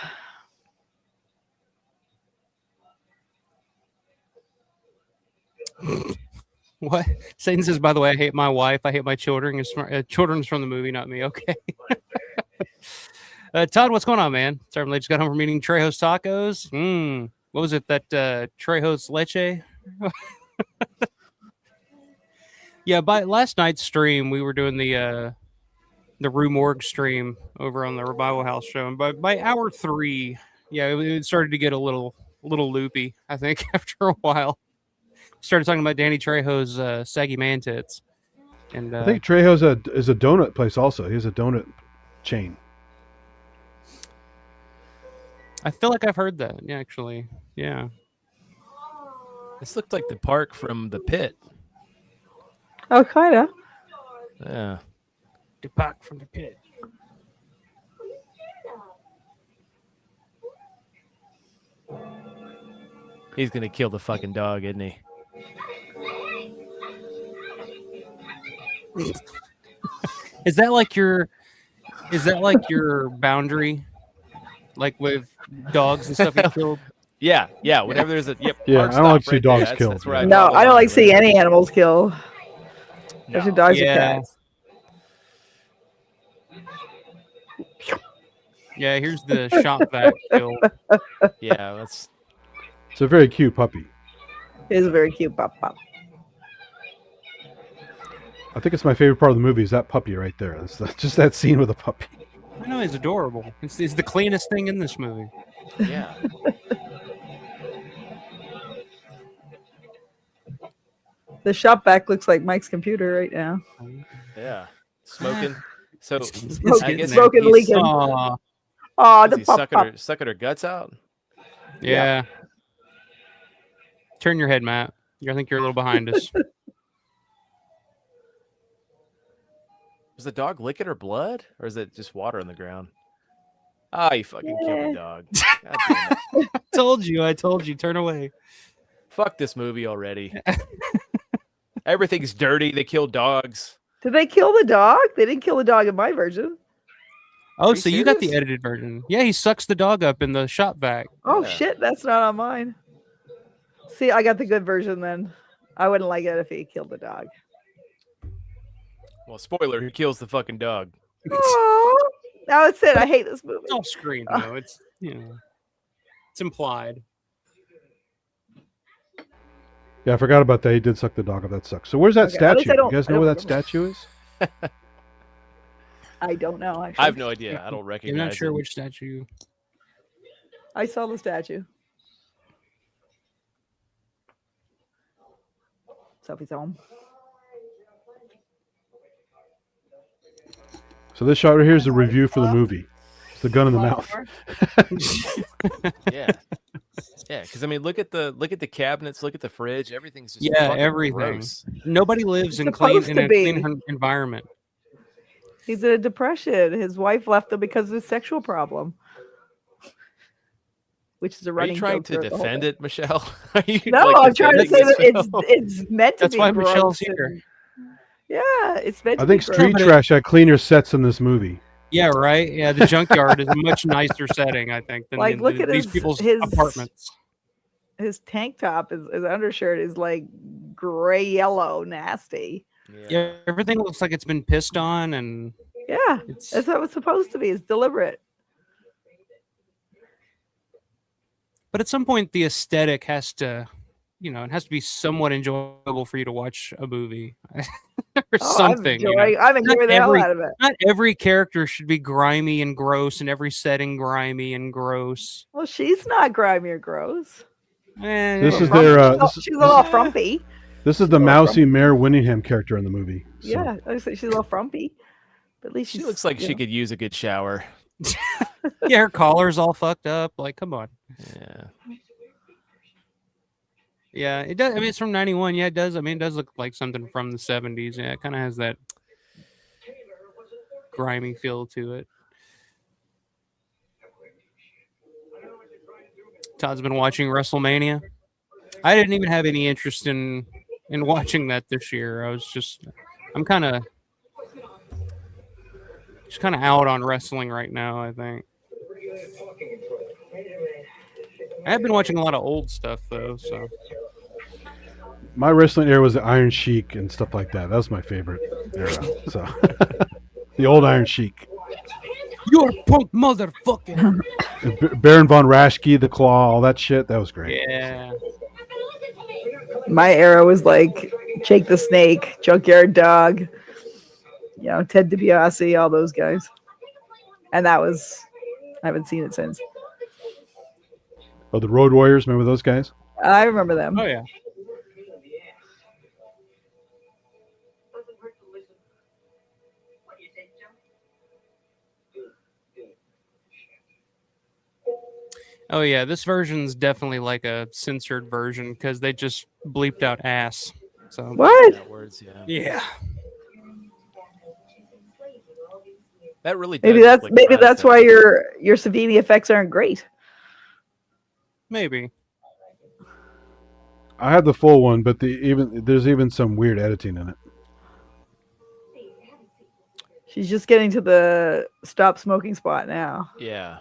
What? Satan says, by the way, I hate my wife. I hate my children. Children's from the movie, not me. Okay. Todd, what's going on, man? Sorry, I just got home from eating Trejo's tacos. What was it? That Trejo's leche? Yeah, by last night's stream, we were doing the Rue Morgue stream over on the Revival House show, and by hour 3, it started to get a little loopy. I think after a while, started talking about Danny Trejo's saggy man tits, and I think Trejo's is a donut place also. He has a donut chain. I feel like I've heard that. Yeah, actually, yeah. This looked like the park from The Pit. Oh, kind of. Yeah. The park from The Pit. He's gonna kill the fucking dog, isn't he? Is that like your boundary? Like with dogs and stuff you killed? Yeah. Whenever there's a I don't like to see dogs killed. That's where I no, I don't like seeing any animals killed. Especially dogs or cats. Yeah, here's the shop vac kill. Yeah, it's a very cute puppy. It is a very cute pup. I think it's my favorite part of the movie is that puppy right there. It's just that scene with the puppy. I know, he's adorable. It's the cleanest thing in this movie. Yeah. The shop vac looks like Mike's computer right now. Yeah. Smoking. So smoking, leaking. Oh, the pup. Sucking her guts out? Yeah. Turn your head, Matt. I think you're a little behind us. Was the dog licking her blood, or is it just water on the ground? Oh, you fucking killed the dog. I told you. Turn away. Fuck this movie already. Everything's dirty. They kill dogs. Did they kill the dog? They didn't kill the dog in my version. Oh, so you got the edited version. Yeah, he sucks the dog up in the shop vac. Oh, shit. That's not on mine. See, I got the good version then. I wouldn't like it if he killed the dog. Well, spoiler, he kills the fucking dog. Oh, Now it's it. I hate this movie. It's off screen though. It's it's implied. Yeah, I forgot about that. He did suck the dog up. That sucks. So where's that statue? You guys know where that statue is? I don't know. Actually, I have no idea. I don't recognize. I'm not sure it. which statue. I saw the statue. Sophie's home. So this shot right here is a review for the movie. It's the gun in the mouth. Yeah, yeah. Because I mean, look at the cabinets, look at the fridge. Everything's just everything. Gross. Nobody lives in a clean environment. He's in a depression. His wife left him because of his sexual problem, which is a running. Are you trying to defend it, Michelle? No, I'm trying to say that it's meant to be. That's why Michelle's here. Yeah, it's meant to I think Street Trash had cleaner sets in this movie. Yeah, right. Yeah, the junkyard is a much nicer setting, I think, than look at these people's apartments. His tank top, his undershirt is like gray yellow, nasty. Yeah, everything looks like it's been pissed on, and that's what it's supposed to be. It's deliberate. But at some point, the aesthetic has to, it has to be somewhat enjoyable for you to watch a movie or something. I'm enjoying the hell out of it. Not every character should be grimy and gross, and every setting grimy and gross. Well, she's not grimy or gross. This is their. She's a little frumpy. This is the mousy Mayor Winningham character in the movie. So. Yeah, she's a little frumpy. But at least she looks like she could use a good shower. Yeah, her collar's all fucked up. Like, come on. Yeah. Yeah, it does. I mean, it's from 91. Yeah, it does. I mean, it does look like something from the 70s. Yeah, it kind of has that grimy feel to it. Todd's been watching WrestleMania. I didn't even have any interest in watching that this year. I'm kind of out on wrestling right now, I think. I have been watching a lot of old stuff though, so. My wrestling era was the Iron Sheik and stuff like that. That was my favorite era. So the old Iron Sheik. You're a punk motherfucker. Baron von Raschke, the Claw, all that shit. That was great. Yeah. My era was like Jake the Snake, Junkyard Dog, Ted DiBiase, all those guys. And I haven't seen it since. Oh, the Road Warriors, remember those guys? I remember them. Oh, yeah. Oh, yeah, this version's definitely like a censored version because they just bleeped out ass. So what? Words, yeah. That really does maybe that's why your Savini effects aren't great. Maybe. I had the full one, but there's even some weird editing in it. She's just getting to the stop smoking spot now. Yeah.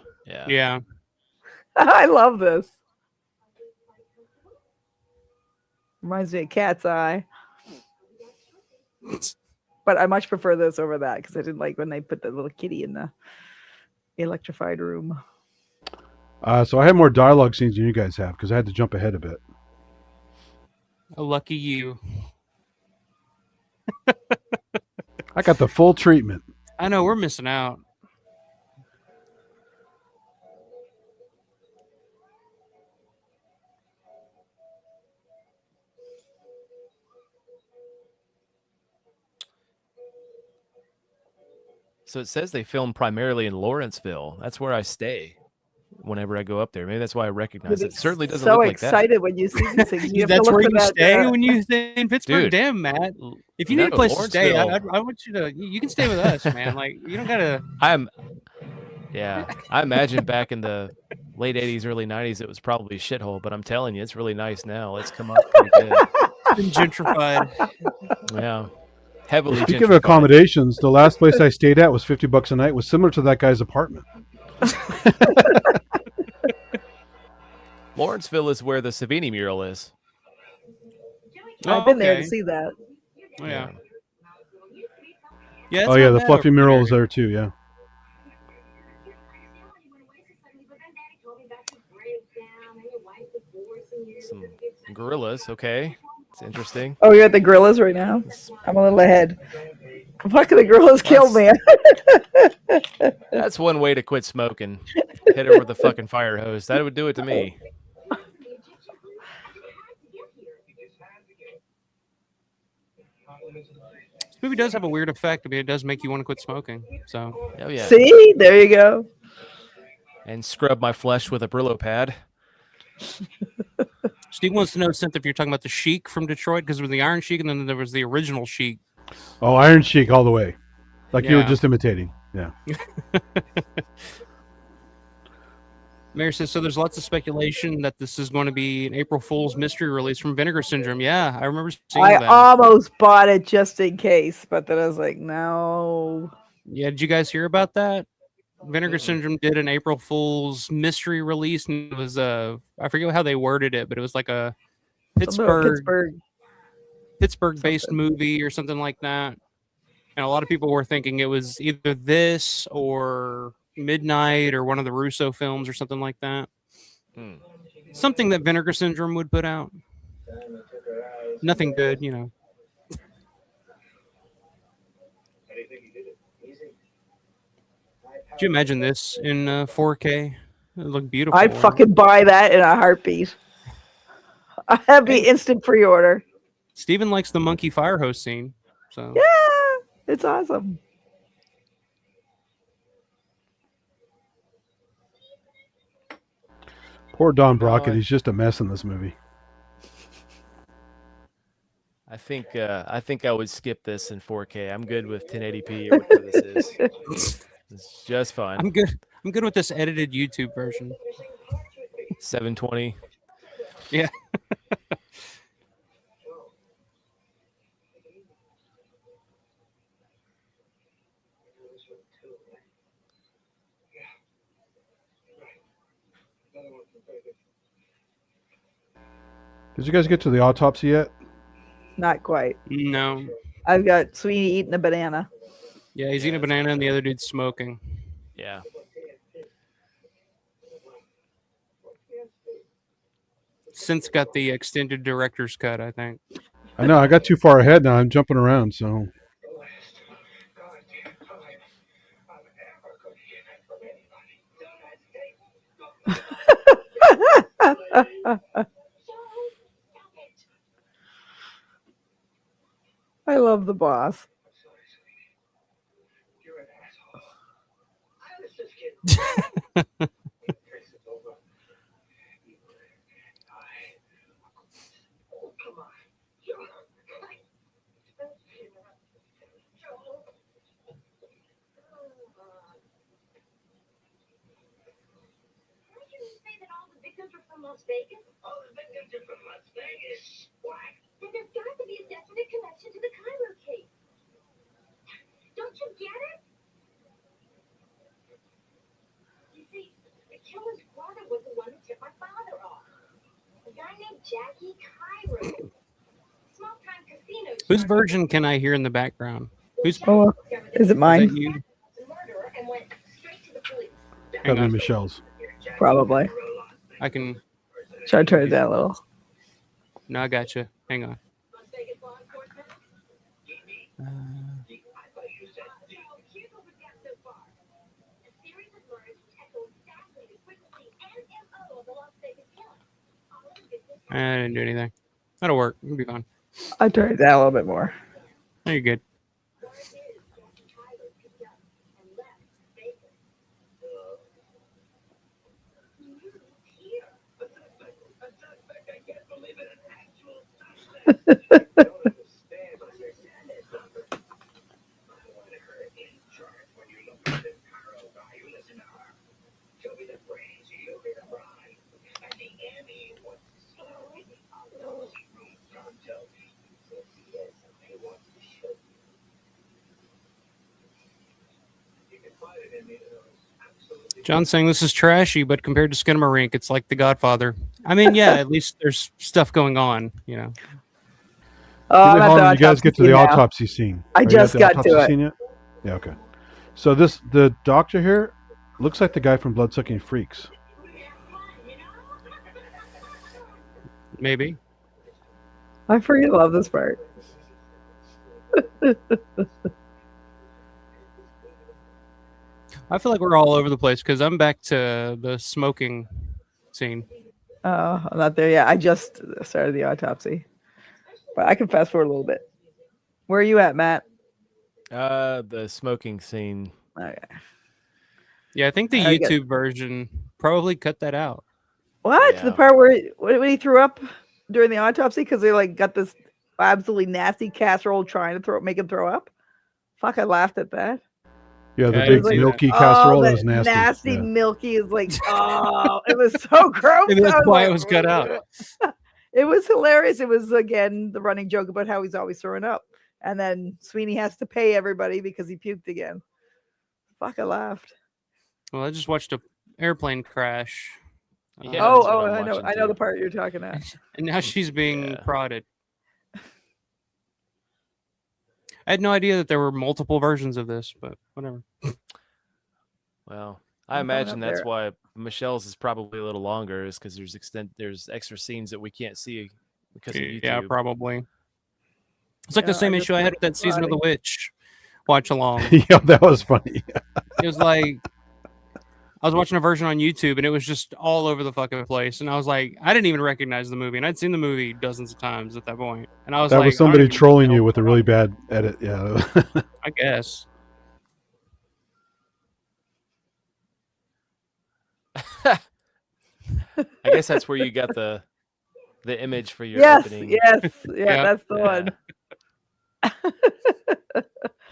I love this. Reminds me of Cat's Eye. But I much prefer this over that because I didn't like when they put the little kitty in the electrified room. So I had more dialogue scenes than you guys have because I had to jump ahead a bit. Oh, lucky you. I got the full treatment. I know, we're missing out. So it says they film primarily in Lawrenceville. That's where I stay whenever I go up there. Maybe that's why I recognize it. It certainly doesn't look like that. So excited when you see these things. You that's where you stay when you stay in Pittsburgh? Dude, damn, Matt. If you need a place to stay, I want you to. You can stay with us, man. Like, you don't gotta. I imagine back in the late 80s, early 90s, it was probably a shithole, but I'm telling you, it's really nice now. It's come up pretty good. Been gentrified. Yeah. Heavily Speaking of accommodations, the last place I stayed at was $50 a night. Was similar to that guy's apartment. Lawrenceville is where the Savini mural is. I've been there to see that. Oh, yeah. The fluffy mural is there too. Yeah. Some gorillas. Okay, it's interesting. Oh, you're at the gorillas right now. I'm a little ahead. Fuck, the gorillas killed me. That's one way to quit smoking. Hit her with a fucking fire hose. That would do it to me. This movie does have a weird effect. I mean, it does make you want to quit smoking. So, oh yeah. See, there you go. And scrub my flesh with a Brillo pad. Steve wants to know, Synth, if you're talking about the Sheik from Detroit, because there was the Iron Sheik and then there was the original Sheik. Oh, Iron Sheik all the way. Like you were just imitating. Yeah. Mayor says, so there's lots of speculation that this is going to be an April Fool's mystery release from Vinegar Syndrome. Yeah, I remember seeing that. I almost bought it just in case, but then I was like, no. Yeah, did you guys hear about that? Vinegar Syndrome did an April Fool's mystery release, and it was I forget how they worded it, but it was like a Pittsburgh-based movie or something like that. And a lot of people were thinking it was either this or Midnight or one of the Russo films or something like that. Something that Vinegar Syndrome would put out. Nothing good, you know. Could you imagine this in 4K? It would look beautiful. I'd fucking buy that in a heartbeat. I'd be instant pre-order. Steven likes the monkey fire hose scene. So yeah, it's awesome. Poor Don Brockett. He's just a mess in this movie. I think I would skip this in 4K. I'm good with 1080p or whatever this is. It's just fine. I'm good with this edited YouTube version. 720. Yeah. Did you guys get to the autopsy yet? Not quite. No. I've got Sweeney eating a banana. Yeah, he's eating a banana and the other dude's smoking. Yeah. Since got the extended director's cut, I think. I know. I got too far ahead now. I'm jumping around, so. I love the boss. Las Vegas? All the victims are from Las Vegas. What? Then there's got to be a definite connection to the Cairo case. Don't you get it? You see, the killer's brother was the one who tipped my father off. A guy named Jackie Cairo. Small-time casino. Whose version can I hear in the background? Who's? Oh, is it mine? Is that you? Murderer and went straight to the police. Gotta be Michelle's. Probably. I can. Should I turn it down a little? No, I got you. Hang on. I didn't do anything. That'll work. It'll be fine. I turn it down a little bit more. No, you're good. John's saying this is trashy, but compared to Skinamarink, it's like The Godfather. I mean, yeah, at least there's stuff going on, you know. Oh, Did you guys get to the autopsy scene? I just got to it. Yet? Yeah, okay. So the doctor here looks like the guy from Bloodsucking Freaks. Maybe. I freaking love this part. I feel like we're all over the place because I'm back to the smoking scene. Oh, I'm not there yet. I just started the autopsy. But I can fast forward a little bit. Where are you at, Matt? The smoking scene. Okay. Yeah, I think the YouTube version probably cut that out. What? Yeah. The part where when he threw up during the autopsy because they like got this absolutely nasty casserole trying to make him throw up? Fuck, I laughed at that. Yeah, the big milky casserole that was nasty. Nasty, milky is like, oh, it was so gross. Maybe that's why it was cut out. It was hilarious. It was, again, the running joke about how he's always throwing up. And then Sweeney has to pay everybody because he puked again. Fuck, I laughed. Well, I just watched an airplane crash. Yeah, I know the part you're talking about. And now she's being prodded. I had no idea that there were multiple versions of this, but whatever. Well, I imagine that's why Michelle's is probably a little longer, is because there's extra scenes that we can't see because of YouTube. Yeah, probably. It's like the same issue I had with that season of The Witch watch along. Yeah, that was funny. It was like I was watching a version on YouTube and it was just all over the fucking place. And I was like, I didn't even recognize the movie. And I'd seen the movie dozens of times at that point. And I was that like, was somebody trolling you with a really bad edit. Yeah. I guess. I guess that's where you got the image for your opening. Yes, that's the one.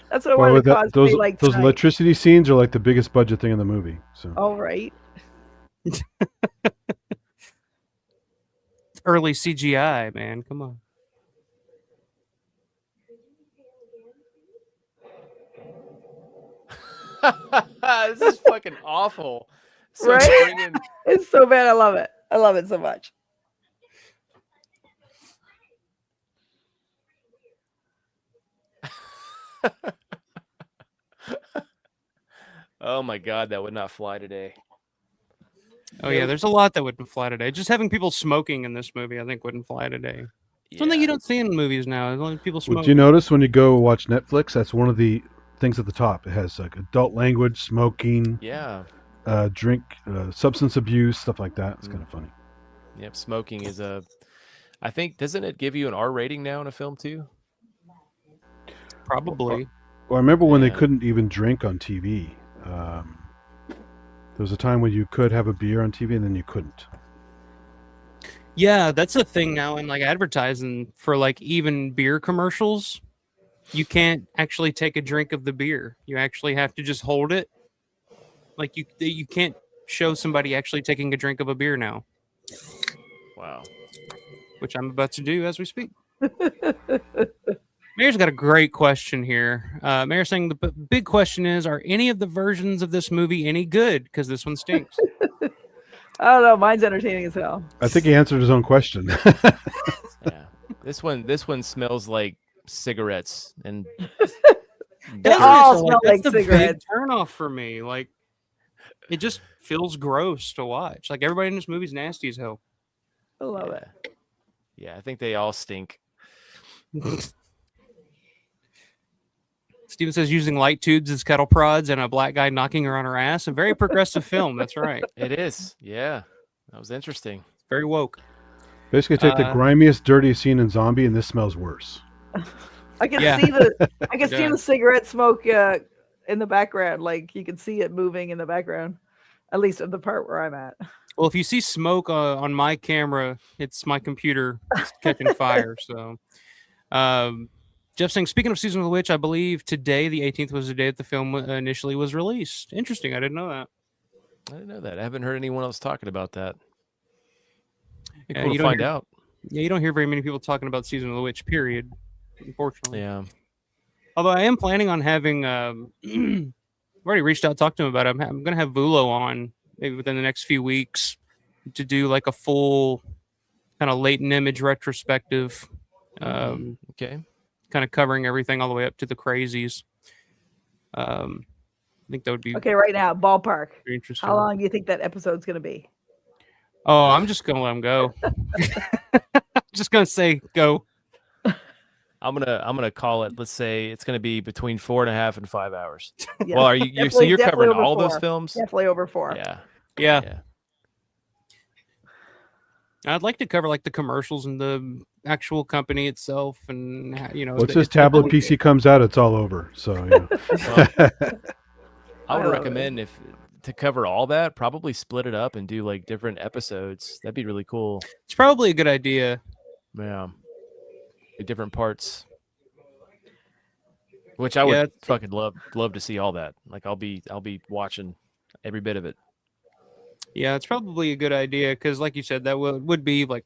That's what I wanted to cause those like those electricity scenes are like the biggest budget thing in the movie. So. Oh, right. Early CGI, man. Come on. This is fucking awful. So right? It's so bad. I love it. I love it so much. Oh my God, that would not fly today. Oh yeah, there's a lot that wouldn't fly today. Just having people smoking in this movie, I think, wouldn't fly today. It's one thing you don't see in movies now. As long as people smoke. Do you notice when you go watch Netflix? That's one of the things at the top. It has like adult language, smoking, drink, substance abuse, stuff like that. It's kind of funny. Yep, smoking is I think, doesn't it give you an R rating now in a film too? Probably. Well, I remember when they couldn't even drink on TV. There was a time when you could have a beer on TV and then you couldn't. Yeah, that's a thing now in like advertising for like even beer commercials. You can't actually take a drink of the beer. You actually have to just hold it. Like you can't show somebody actually taking a drink of a beer now. Wow. Which I'm about to do as we speak. Mayor's got a great question here. Mayor's saying the big question is, are any of the versions of this movie any good? Because this one stinks. I don't know. Mine's entertaining as hell. I think he answered his own question. Yeah. This one smells like cigarettes and they all smell like cigarettes. Big turn off for me. Like it just feels gross to watch. Like everybody in this movie's nasty as hell. I love it. Yeah, I think they all stink. Steven says using light tubes as kettle prods and a black guy knocking her on her ass. A very progressive film. That's right. It is. Yeah. That was interesting. Very woke. Basically take the grimiest, dirtiest scene in Zombie and this smells worse. I can see the cigarette smoke in the background. Like you can see it moving in the background, at least at the part where I'm at. Well, if you see smoke on my camera, it's my computer catching fire. So, Jeff saying, speaking of Season of the Witch, I believe today, the 18th, was the day that the film initially was released. Interesting. I didn't know that. I didn't know that. I haven't heard anyone else talking about that. Yeah, cool to find out. Yeah, you don't hear very many people talking about Season of the Witch, period. Unfortunately. Yeah. Although I am planning on having, I've already reached out, talked to him about it. I'm going to have Vulo on maybe within the next few weeks to do like a full kind of latent image retrospective. Okay. Kind of covering everything all the way up to the crazies. I think that would be okay. Right now, ballpark. Interesting. How long do you think that episode's going to be? Oh, I'm just going to let him go. Just gonna say go. I'm gonna call it. Let's say it's gonna be between 4.5 and 5 hours. Yeah, Well, you're covering all over those 4. films? Definitely over 4. Yeah. I'd like to cover like the commercials and the actual company itself, and Once this tablet PC comes out, it's all over. So I would recommend to cover all that, probably split it up and do like different episodes. That'd be really cool. It's probably a good idea. Yeah. Different parts, which I would fucking love to see all that. Like I'll be watching every bit of it. Yeah, it's probably a good idea because, like you said, that would be like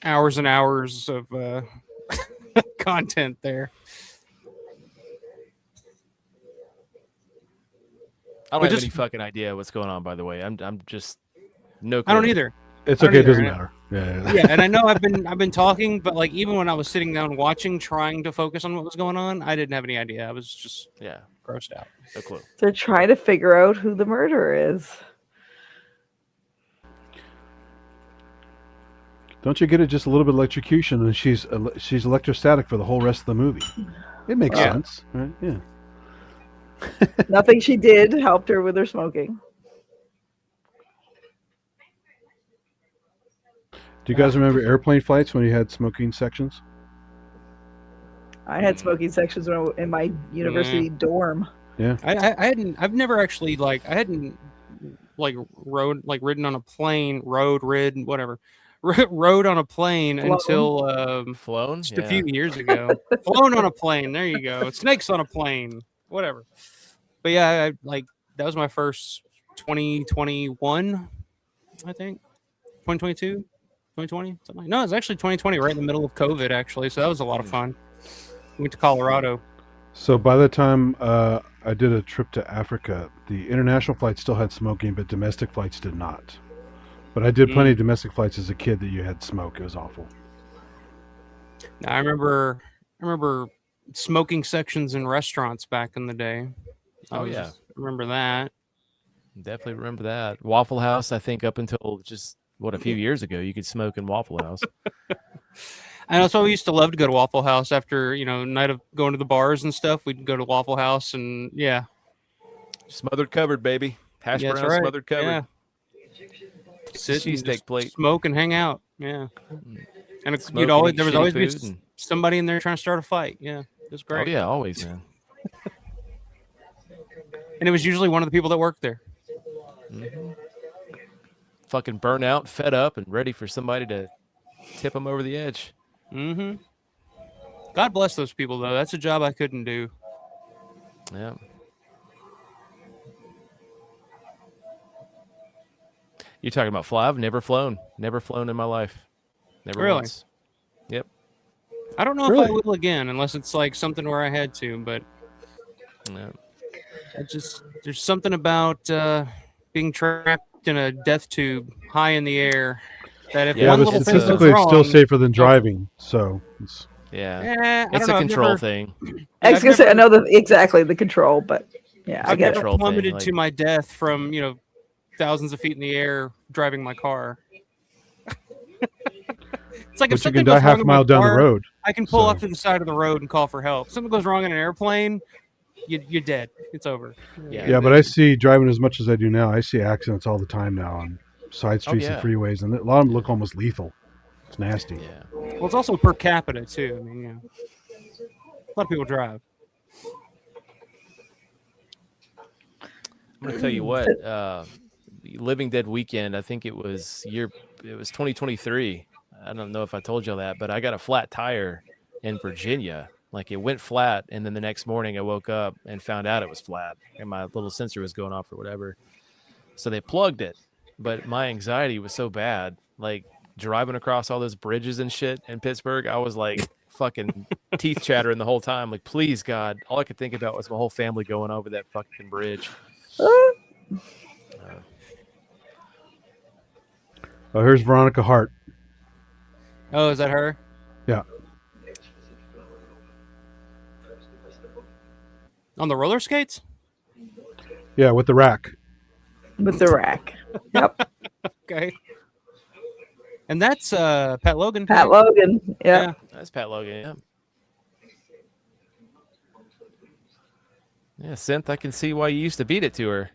hours and hours of content there. I don't have any fucking idea what's going on. By the way, I'm just no clue. I don't either. It's okay. It doesn't matter. Yeah, and I know I've been talking, but like even when I was sitting down watching, trying to focus on what was going on, I didn't have any idea. I was just grossed out. No clue. They're trying to figure out who the murderer is. Don't you get it? Just a little bit of electrocution, and she's electrostatic for the whole rest of the movie. It makes sense, right? Yeah. Nothing she did helped her with her smoking. Do you guys remember airplane flights when you had smoking sections? I had smoking sections in my university dorm. Yeah. I've never actually ridden on a plane, rode on a plane until flown just a few years ago. Flown on a plane. There you go. Snakes on a plane. Whatever. But yeah, that was my first 2021, I think. 2022, 2020, something like. No, it was actually 2020, right in the middle of COVID, actually. So that was a lot of fun. We went to Colorado. So by the time I did a trip to Africa, the international flights still had smoking, but domestic flights did not. But I did plenty of domestic flights as a kid that you had smoke. It was awful. I remember smoking sections in restaurants back in the day. Remember that. Definitely remember that. Waffle House, I think up until just a few years ago, you could smoke in Waffle House. And that's why we used to love to go to Waffle House after, night of going to the bars and stuff. We'd go to Waffle House and Smothered covered, baby. Hash browns, right. smothered covered. Yeah. Sit cheesesteak plate. Smoke and hang out. Yeah. And there would always be somebody in there trying to start a fight. Yeah. It was great. Oh yeah, always, man. And it was usually one of the people that worked there. Mm-hmm. Fucking burnt out, fed up, and ready for somebody to tip them over the edge. Mm-hmm. God bless those people, though. That's a job I couldn't do. Yeah. You're talking about fly? I've never flown. Never flown in my life. Never really? Once. Yep. I don't know if I will again, unless it's like something where I had to, but no. There's something about being trapped in a death tube high in the air that if one little thing goes wrong, it's still safer than driving. So it's it's a control thing. I was gonna say I know exactly the control, but I get it. Plummeted to my death from thousands of feet in the air driving my car. It's like if something you can die half a mile down the road. I can pull up to the side of the road and call for help. If something goes wrong in an airplane, you're dead. It's over. Yeah, but I see driving as much as I do now. I see accidents all the time now on side streets and freeways, and a lot of them look almost lethal. It's nasty. Yeah. Well, it's also per capita too. I mean, a lot of people drive. I'm gonna tell you what. Living Dead weekend. I think it was 2023. I don't know if I told you that, but I got a flat tire in Virginia. Like it went flat, and then the next morning I woke up and found out it was flat, and my little sensor was going off or whatever. So they plugged it, but my anxiety was so bad. Like driving across all those bridges and shit in Pittsburgh, I was like fucking teeth chattering the whole time. Like, please God, all I could think about was my whole family going over that fucking bridge. Oh, here's Veronica Hart. Oh, is that her? Yeah. On the roller skates? Yeah, with the rack. With the rack. Yep. Okay. And that's Pat Logan. Pat Logan. Yeah. That's Pat Logan. Yeah. Yeah, Synth, I can see why you used to beat it to her.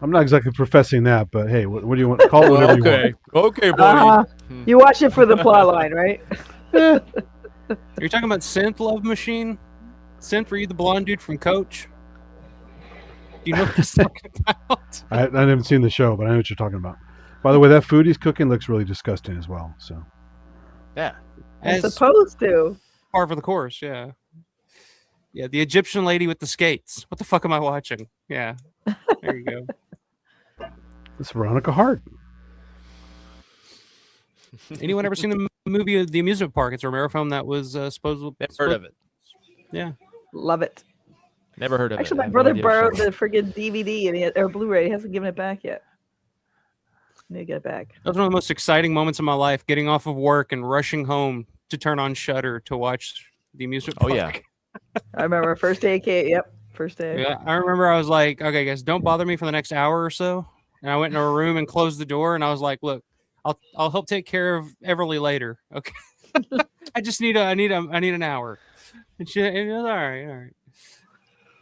I'm not exactly professing that, but hey, what do you want? Call it whatever you want. Okay, buddy. You watch it for the plot line, right? You're talking about Synth Love Machine? Synth, were you the blonde dude from Coach? Do you know what he's talking about? I haven't seen the show, but I know what you're talking about. By the way, that food he's cooking looks really disgusting as well. So, yeah, as supposed to. Par for the course, yeah. Yeah, the Egyptian lady with the skates. What the fuck am I watching? Yeah, there you go. It's Veronica Hart. Anyone ever seen the movie The Amusement Park? It's a Romero film that was supposedly... Heard of it. Yeah. Love it. Never heard of Actually, it. my brother borrowed the friggin' DVD or Blu-ray. He hasn't given it back yet. I need to get it back. That was one of the most exciting moments of my life, getting off of work and rushing home to turn on Shudder to watch The Amusement Park. Oh, yeah. I remember first day. Yep, first day. Yeah, I remember I was like, okay, guys, don't bother me for the next hour or so. And I went into a room and closed the door, and I was like, look, I'll help take care of Everly later. Okay. I just need an hour. And she was all right.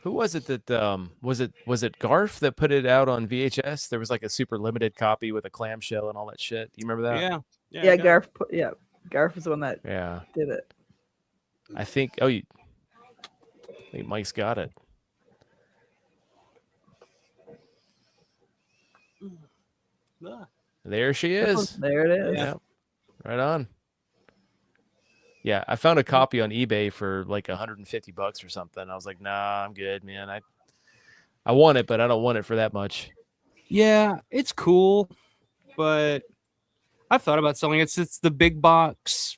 Who was it that was it Garf that put it out on VHS? There was like a super limited copy with a clamshell and all that shit. Do you remember that? Yeah, Garf. Garf was the one that did it. I think. I think Mike's got it. There she is. There it is. Yeah, right on. Yeah, I found a copy on eBay for like $150 or something. I was like, nah, I'm good, man. I want it, but I don't want it for that much. Yeah, it's cool, but I've thought about selling it. It's the big box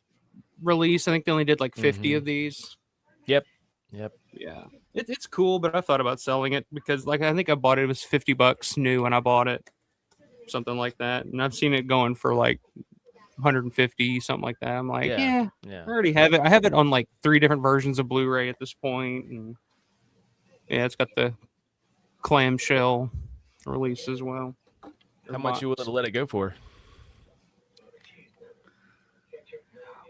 release. I think they only did like 50 of these. Yep. Yeah, it's cool, but I thought about selling it because, like, I think I bought it. It was $50 new when I bought it, something like that. And I've seen it going for like 150, something like that. I'm like, yeah, I already have it. I have it on like 3 different versions of Blu-ray at this point, and yeah, it's got the clamshell release as well. How much you willing to let it go for?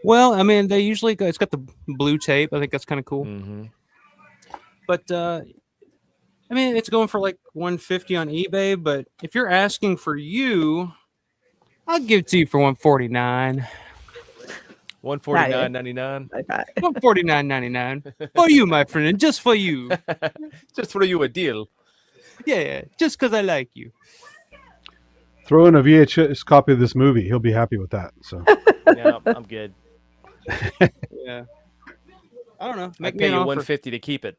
Well, I mean, they usually it's got the blue tape. I think that's kind of cool. But I mean, it's going for like 150 on eBay. But if you're asking for you, I'll give it to you for 149. $149.99. $149.99 for you, my friend, and just for you. Just for you, a deal. Yeah, just because I like you. Throw in a VHS copy of this movie. He'll be happy with that. So yeah, I'm good. Yeah, I don't know. Make me you $150 to keep it.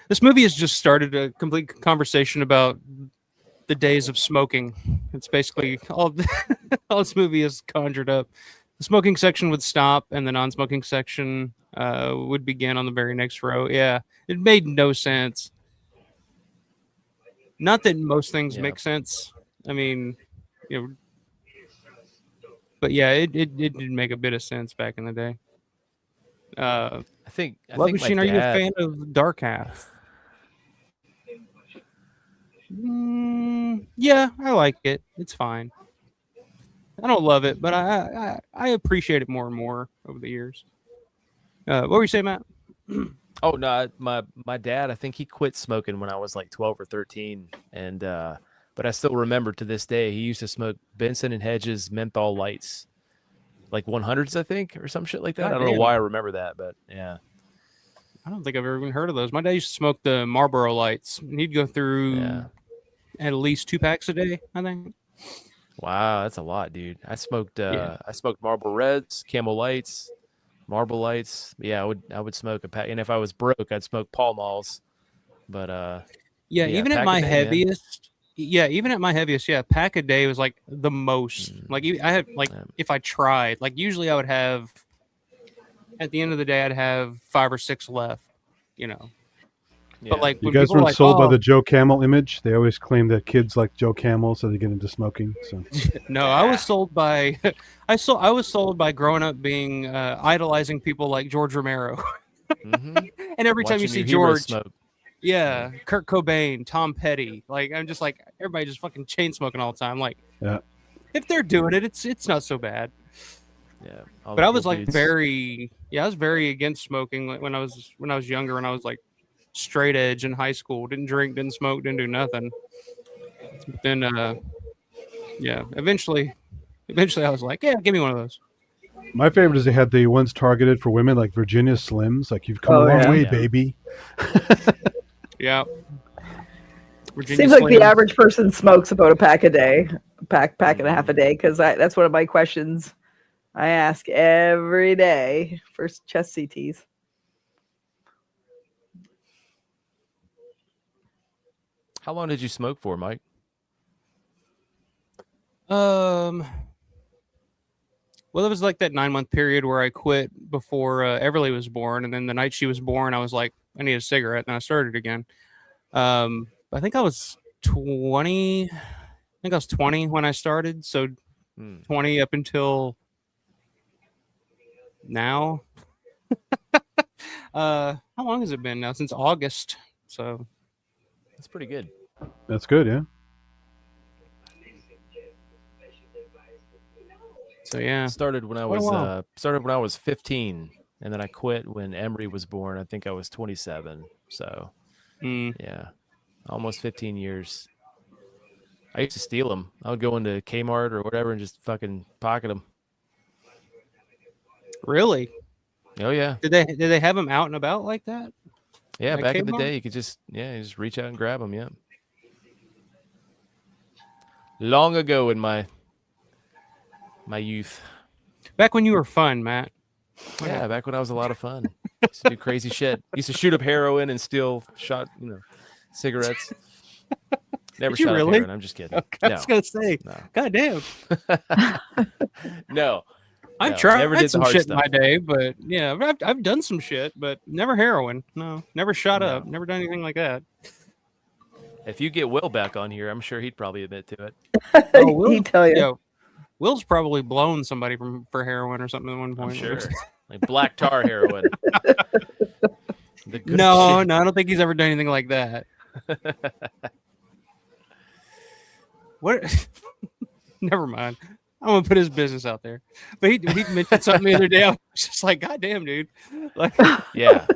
This movie has just started a complete conversation about the days of smoking. It's basically all this movie is conjured up. The smoking section would stop, and the non-smoking section would begin on the very next row. Yeah, it made no sense. Not that most things make sense. I mean, but yeah, it didn't make a bit of sense back in the day. I think Love Machine, are you a fan of Dark Half? Yeah, I like it. It's fine. I don't love it, but I appreciate it more and more over the years. What were you saying, Matt? Oh no, my dad, I think he quit smoking when I was like 12 or 13, and but I still remember to this day he used to smoke Benson and Hedges menthol lights, like 100s, I think, or some shit like that. I don't know why I remember that, but yeah. I don't think I've ever even heard of those. My dad used to smoke the Marlboro lights, and he'd go through at least 2 packs a day, I think. Wow, that's a lot, dude. I smoked Marlboro Reds, Camel Lights, Marble Lights. Yeah, I would smoke a pack, and if I was broke, I'd smoke Pall Malls. But even at my heaviest, pack a day was like the most. Like I had if I tried, like usually I would have. At the end of the day, I'd have 5 or 6 left. But like, you when guys people are weren't like, sold by "Oh," the Joe Camel image. They always claim that kids like Joe Camel, so they get into smoking. So no, I was sold by, I was sold by growing up being idolizing people like George Romero, and every time you see George, yeah, Kurt Cobain, Tom Petty, like I'm just like everybody just fucking chain smoking all the time. Like, yeah, if they're doing it, it's not so bad. Yeah, but I was like I was very against smoking when I was younger, and I was like straight edge in high school. Didn't drink, didn't smoke, didn't do nothing. But then, yeah, eventually I was like, yeah, give me one of those. my favorite is they had the ones targeted for women, like Virginia Slims. Like, you've come a long way, baby. Yeah. Seems like the average person smokes about a pack a day, pack and a half a day, because that's one of my questions I ask every day for chest CTs. How long did you smoke for, Mike? Well, it was like that 9-month period where I quit before Everly was born, and then the night she was born, I was like, I need a cigarette, and I started again. I think I was 20. I think I was 20 when I started, so 20 up until now. How long has it been now? Since August. So that's pretty good. That's good, yeah. So yeah, started when I was 15, and then I quit when Emery was born. I think I was 27. So yeah, almost 15 years. I used to steal them. I would go into Kmart or whatever and just fucking pocket them. Really? Oh yeah. Did they have them out and about like that? Yeah, Like back in Kmart? the day, you could just reach out and grab them. Yeah. Long ago in my youth. Back when you were fun, Matt. Yeah, back when I was a lot of fun. Used to do crazy shit. Used to shoot up heroin and steal cigarettes. Never shot up heroin. I'm just kidding. Okay, I was gonna say, God damn. No. I've tried some shit in my day, but yeah, I've done some shit, but never heroin. No, never shot up. Never done anything like that. If you get Will back on here, I'm sure he'd probably admit to it. Oh, Will, he'd tell you. Yo, Will's probably blown somebody for heroin or something at one point. I'm sure. Like black tar heroin. No, I don't think he's ever done anything like that. What? Never mind. I'm gonna put his business out there. But he mentioned something the other day. I was just like, God damn, dude. Like, yeah.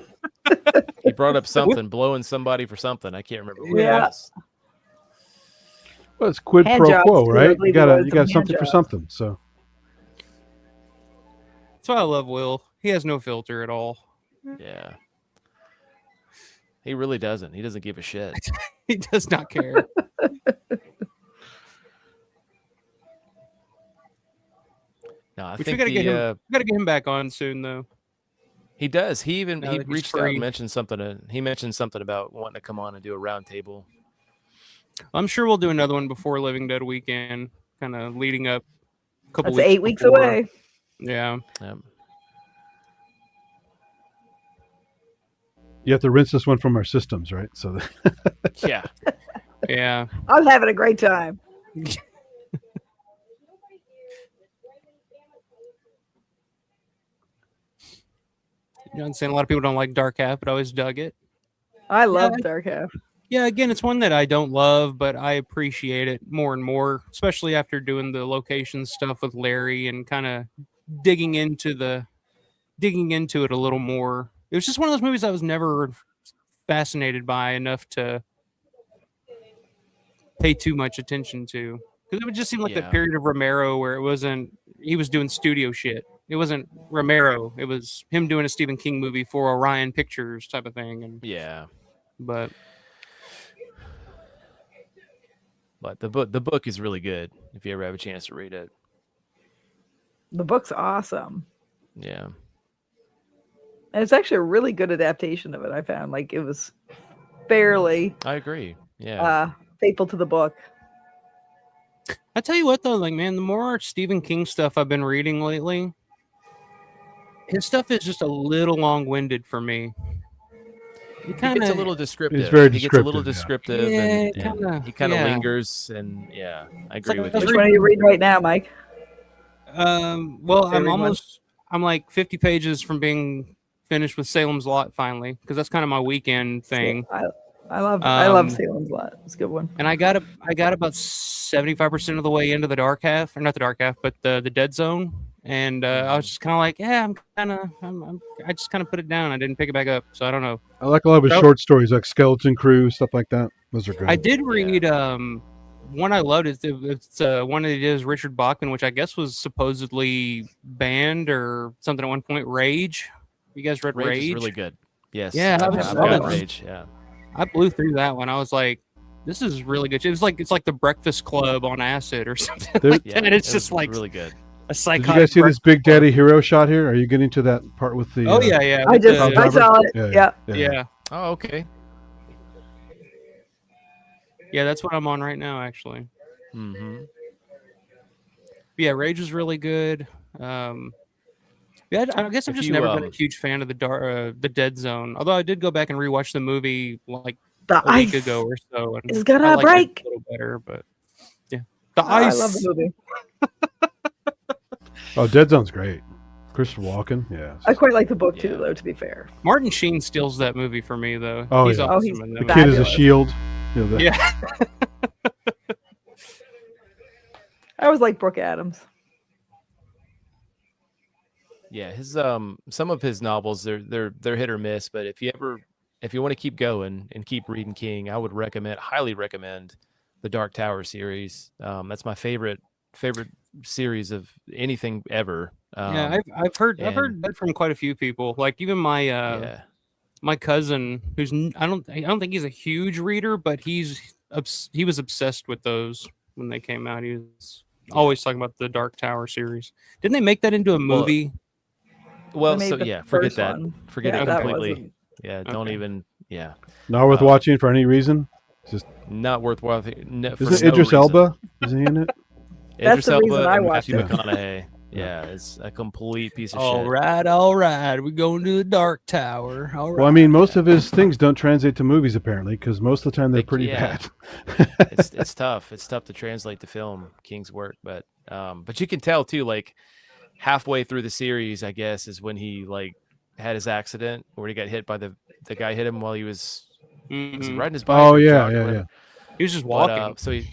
He brought up something, blowing somebody for something. I can't remember what it was. Well, it's quid pro quo, right? You got something for something. So that's why I love Will. He has no filter at all. Yeah. He really doesn't. He doesn't give a shit. He does not care. No, I think think we gotta get him back on soon, though. He does. He reached out and mentioned something. He mentioned something about wanting to come on and do a round table. I'm sure we'll do another one before Living Dead weekend, kind of leading up. That's 8 weeks away. Yeah. Yep. you have to rinse this one from our systems, right? So yeah. Yeah. I was having a great time. I'm saying a lot of people don't like Dark Half, but I always dug it. I love Dark Half. Yeah, again, it's one that I don't love, but I appreciate it more and more, especially after doing the location stuff with Larry and kind of digging into it a little more. It was just one of those movies I was never fascinated by enough to pay too much attention to, because it would just seem like that period of Romero where he was doing studio shit. It wasn't Romero. It was him doing a Stephen King movie for Orion Pictures type of thing. And but the book is really good if you ever have a chance to read it. The book's awesome. Yeah. And it's actually a really good adaptation of it, I found. Like, it was fairly I agree. Yeah. Faithful to the book. I tell you what though, like, man, the more Stephen King stuff I've been reading lately, his stuff is just a little long-winded for me. He gets a little descriptive. He's very he gets a little descriptive, descriptive, Yeah, and he kind of yeah. lingers, and I agree with Which you. one are you reading right now, Mike? Well, I'm like 50 pages from being finished with Salem's Lot finally, because that's kind of my weekend thing. I love Salem's Lot. It's a good one. And I got about 75% of the way into the dark half, or not the dark half, but the dead zone. And I was just kind of like, yeah, I just kind of put it down. I didn't pick it back up, so I don't know. I like a lot of his short stories, like Skeleton Crew, stuff like that. Those are great. I did read one I loved. It's one that he did is Richard Bachman, which I guess was supposedly banned or something at one point. Rage. You guys read Rage? Rage is really good. Yes. Yeah, I've got Rage. Yeah. I blew through that one. I was like, this is really good. It's like the Breakfast Club on acid or something like that. It's just like really good. A psychotic. Did you guys see this Big Daddy Hero shot here? Are you getting to that part with the? Oh yeah. I saw it. Yeah. Oh, okay. Yeah, that's what I'm on right now, actually. Mm-hmm. Yeah, Rage is really good. I guess I've just never been a huge fan of the Dead Zone. Although I did go back and rewatch the movie like a week ago or so. And it's gonna break. A little better, but yeah, the ice. I love the movie. Oh, Dead Zone's great. Christopher Walken, yeah. I quite like the book too, though. To be fair, Martin Sheen steals that movie for me, though. Oh, he's yeah. awesome. The kid is a shield. Yeah. I always like Brooke Adams. Yeah, his some of his novels they're hit or miss, but if you want to keep going and keep reading King, I would highly recommend the Dark Tower series. That's my favorite series of anything ever. Yeah, I've heard that from quite a few people. Like even my my cousin, who's I don't think he's a huge reader, but he was obsessed with those when they came out. He was always talking about the Dark Tower series. Didn't they make that into a movie? Well, so yeah, forget that. Forget it completely. Yeah, don't even. Yeah, not worth watching for any reason. Just not worth watching. Isn't Idris Elba? Isn't he in it? That's the reason I watched Matthew it. McConaughey. Yeah, it's a complete piece of shit. All right. We're going to the Dark Tower. All right. Well, I mean, most of his things don't translate to movies apparently, because most of the time they're pretty bad. It's tough. It's tough to translate to film King's work, but you can tell too. Like halfway through the series, I guess, is when he like had his accident where he got hit by the guy hit him while he was riding his bike. Oh yeah. He was just walking.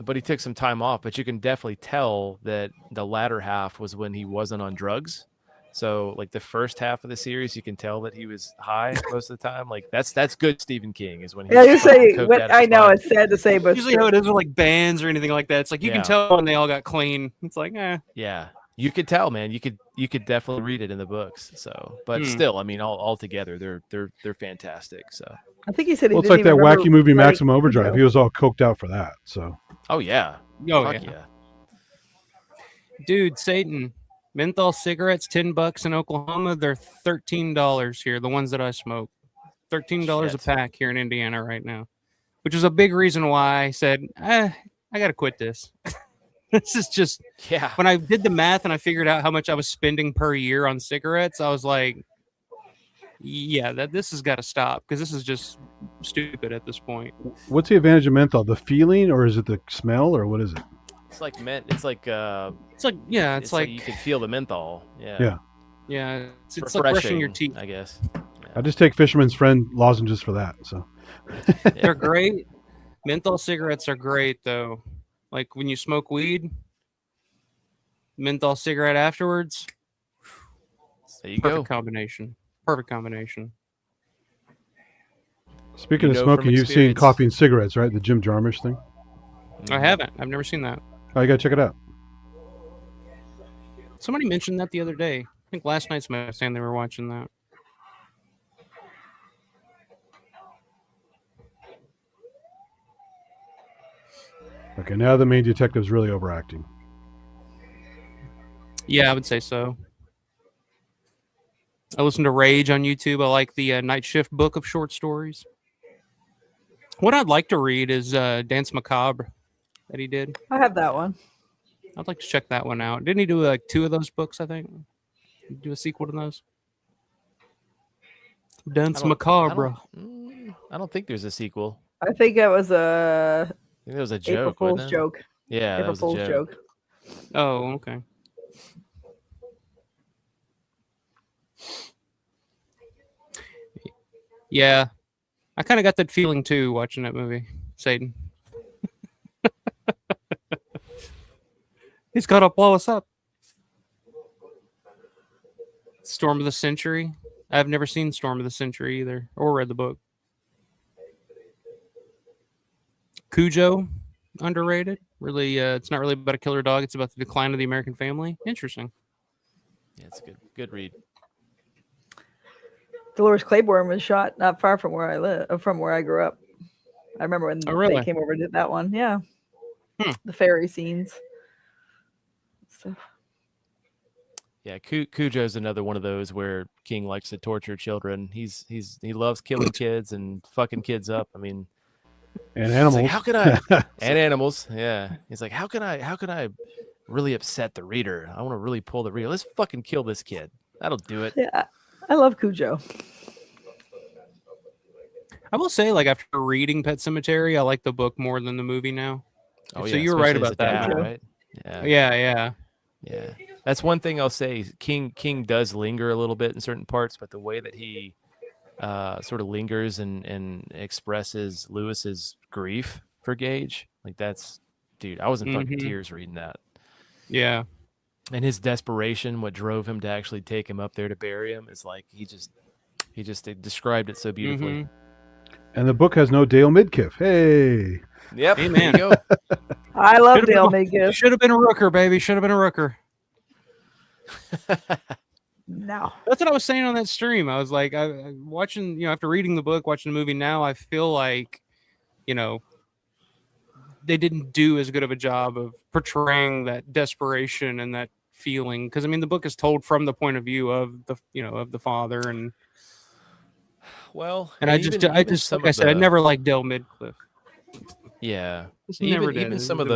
But he took some time off. But you can definitely tell that the latter half was when he wasn't on drugs. So like the first half of the series, you can tell that he was high most of the time. Like that's good Stephen King is when he. Yeah, you say. I know it's sad to say, but usually how it is with like bands or anything like that. It's like you can tell when they all got clean. It's like Yeah, you could tell, man. You could definitely read it in the books. So, but still, I mean, all together, they're fantastic. So. I think he said it's like that wacky movie Maximum Overdrive. He was all coked out for that. So. Oh yeah. Fuck yeah. Dude, Satan, menthol cigarettes, $10 in Oklahoma. They're $13 here. The ones that I smoke, $13 a pack here in Indiana right now, which is a big reason why I said, I got to quit this. This is just When I did the math and I figured out how much I was spending per year on cigarettes, I was like, this has got to stop because this is just stupid at this point. What's the advantage of menthol? The feeling, or is it the smell, or what is it? It's like It's like you can feel the menthol. Yeah. It's like brushing your teeth, I guess. Yeah. I just take Fisherman's Friend lozenges for that. So they're great. Menthol cigarettes are great though. Like when you smoke weed, menthol cigarette afterwards. There you go. Perfect combination. Speaking of smoking, you've seen Coffee and Cigarettes, right? The Jim Jarmusch thing. I haven't. I've never seen that. Oh, you gotta check it out. Somebody mentioned that the other day. I think last night somebody was saying they were watching that. Okay, now the main detective's really overacting. Yeah, I would say so. I listen to Rage on YouTube. I like the Night Shift book of short stories. What I'd like to read is Dance Macabre that he did. I have that one. I'd like to check that one out. Didn't he do like 2 of those books, I think? Do a sequel to those? Dance Macabre. I don't think there's a sequel. I think it was I think it was a joke. April Fool's joke. Yeah, April Fool's joke. Oh, okay. Yeah, I kind of got that feeling too watching that movie, Satan. He's gotta blow us up. Storm of the Century. I've never seen Storm of the Century either, or read the book. Cujo, underrated. Really, it's not really about a killer dog. It's about the decline of the American family. Interesting. Yeah, it's a good read. Dolores Claiborne was shot not far from where I live, from where I grew up. I remember when they came over and did that one. Yeah, the fairy scenes. Stuff. Yeah, Cujo's another one of those where King likes to torture children. He loves killing kids and fucking kids up. I mean, and animals. Like, how can I? And animals. Yeah, he's like, how can I really upset the reader? I want to really pull the reader. Let's fucking kill this kid. That'll do it. Yeah, I love Cujo. I will say, like, after reading Pet Sematary, I like the book more than the movie now. Oh, so yeah, you're right about that, dad, right? Yeah. That's one thing I'll say. King does linger a little bit in certain parts, but the way that he sort of lingers and expresses Lewis's grief for Gage, like that's, dude, I was in fucking tears reading that. Yeah. And his desperation, what drove him to actually take him up there to bury him, is like he just described it so beautifully. And the book has no Dale Midkiff. Hey. Yep. Hey, man. There you go. I love Dale Midkiff. Should have been a rooker, baby. Should have been a rooker. No. That's what I was saying on that stream. I was like, I watching, after reading the book, watching the movie now, I feel like, they didn't do as good of a job of portraying that desperation and that feeling. Because, I mean, the book is told from the point of view of the father. And well, and I just like I said, I never liked Dale Midkiff. Yeah. Even some of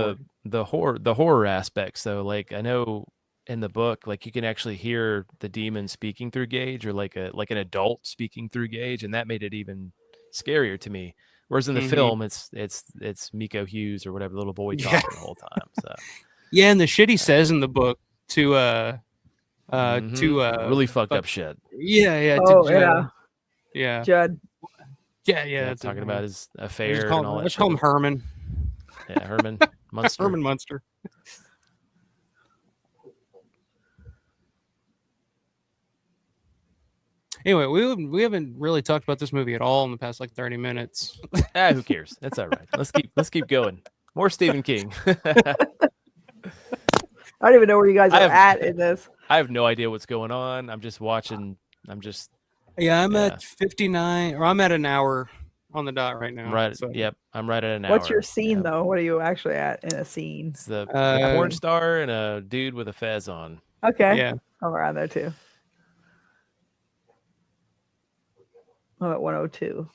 the horror aspects, though, like I know in the book, like you can actually hear the demon speaking through Gage, or like an adult speaking through Gage, and that made it even scarier to me. Whereas in the film, it's Miko Hughes or whatever, little boy talking the whole time. So yeah, and the shit he says in the book to really fucked up shit. Yeah. Oh, yeah. Judd. Yeah. That's talking about his affair and all that. Let's call him Herman. Yeah, Herman Munster. Herman Munster. Anyway, we haven't really talked about this movie at all in the past like 30 minutes. Who cares? That's all right. Let's keep going. More Stephen King. I don't even know where you guys are at in this. I have no idea what's going on. I'm just watching. I'm at 59, or I'm at an hour on the dot right now. Right. So. Yep. I'm right at an hour. What's your scene though? What are you actually at in a scene? It's the porn star and a dude with a fez on. Okay. Yeah. I'm around there too. I'm at 102.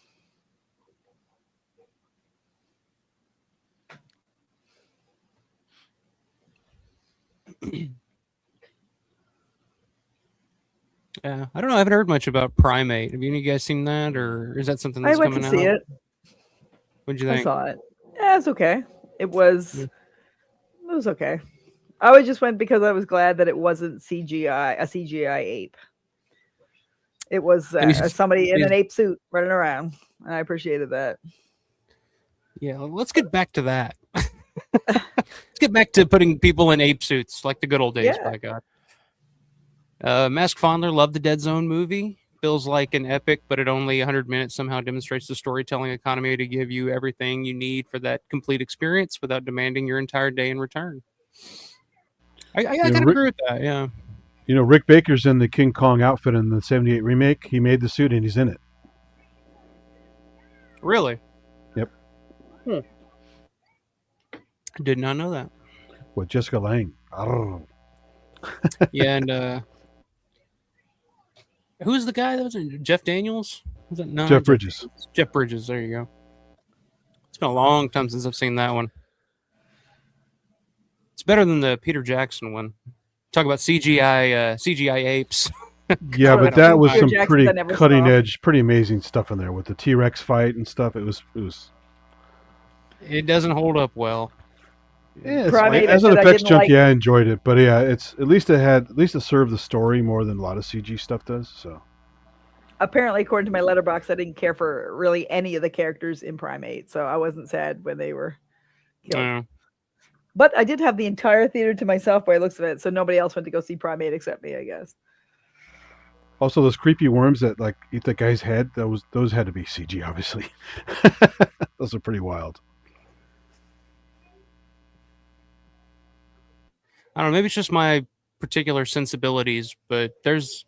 Yeah, I don't know. I haven't heard much about Primate. Have any of you guys seen that, or is that something that's coming out? I went to see it. What'd you think? I saw it. Yeah, it's okay. It was okay. I just went because I was glad that it wasn't a CGI ape. It was somebody in an ape suit running around, and I appreciated that. Yeah, let's get back to that. Let's get back to putting people in ape suits like the good old days, by God. Mask Fondler loved the Dead Zone movie. Feels like an epic, but at only 100 minutes somehow demonstrates the storytelling economy to give you everything you need for that complete experience without demanding your entire day in return. I kind of agree with that, yeah. You know, Rick Baker's in the King Kong outfit in the 78 remake. He made the suit and he's in it. Really? Yep. I did not know that. With Jessica Lange. Oh. Yeah, and who's the guy that was in Jeff Daniels? Was it no? Jeff Bridges. Jeff Bridges, there you go. It's been a long time since I've seen that one. It's better than the Peter Jackson one. Talk about CGI apes. Yeah, but that was some Jackson's pretty I never cutting saw. edge, pretty amazing stuff in there with the T-Rex fight and stuff. It was. It doesn't hold up well. Yeah, Primate, I as an said I effects didn't junkie, like- I enjoyed it. But yeah, at least it served the story more than a lot of CG stuff does. So Apparently, according to my letterbox, I didn't care for really any of the characters in Primate, so I wasn't sad when they were killed. But I did have the entire theater to myself by the looks of it, so nobody else went to go see Primate except me, I guess. also those creepy worms that like eat the guy's head, those had to be CG, obviously. Those are pretty wild. I don't know, maybe it's just my particular sensibilities, but there's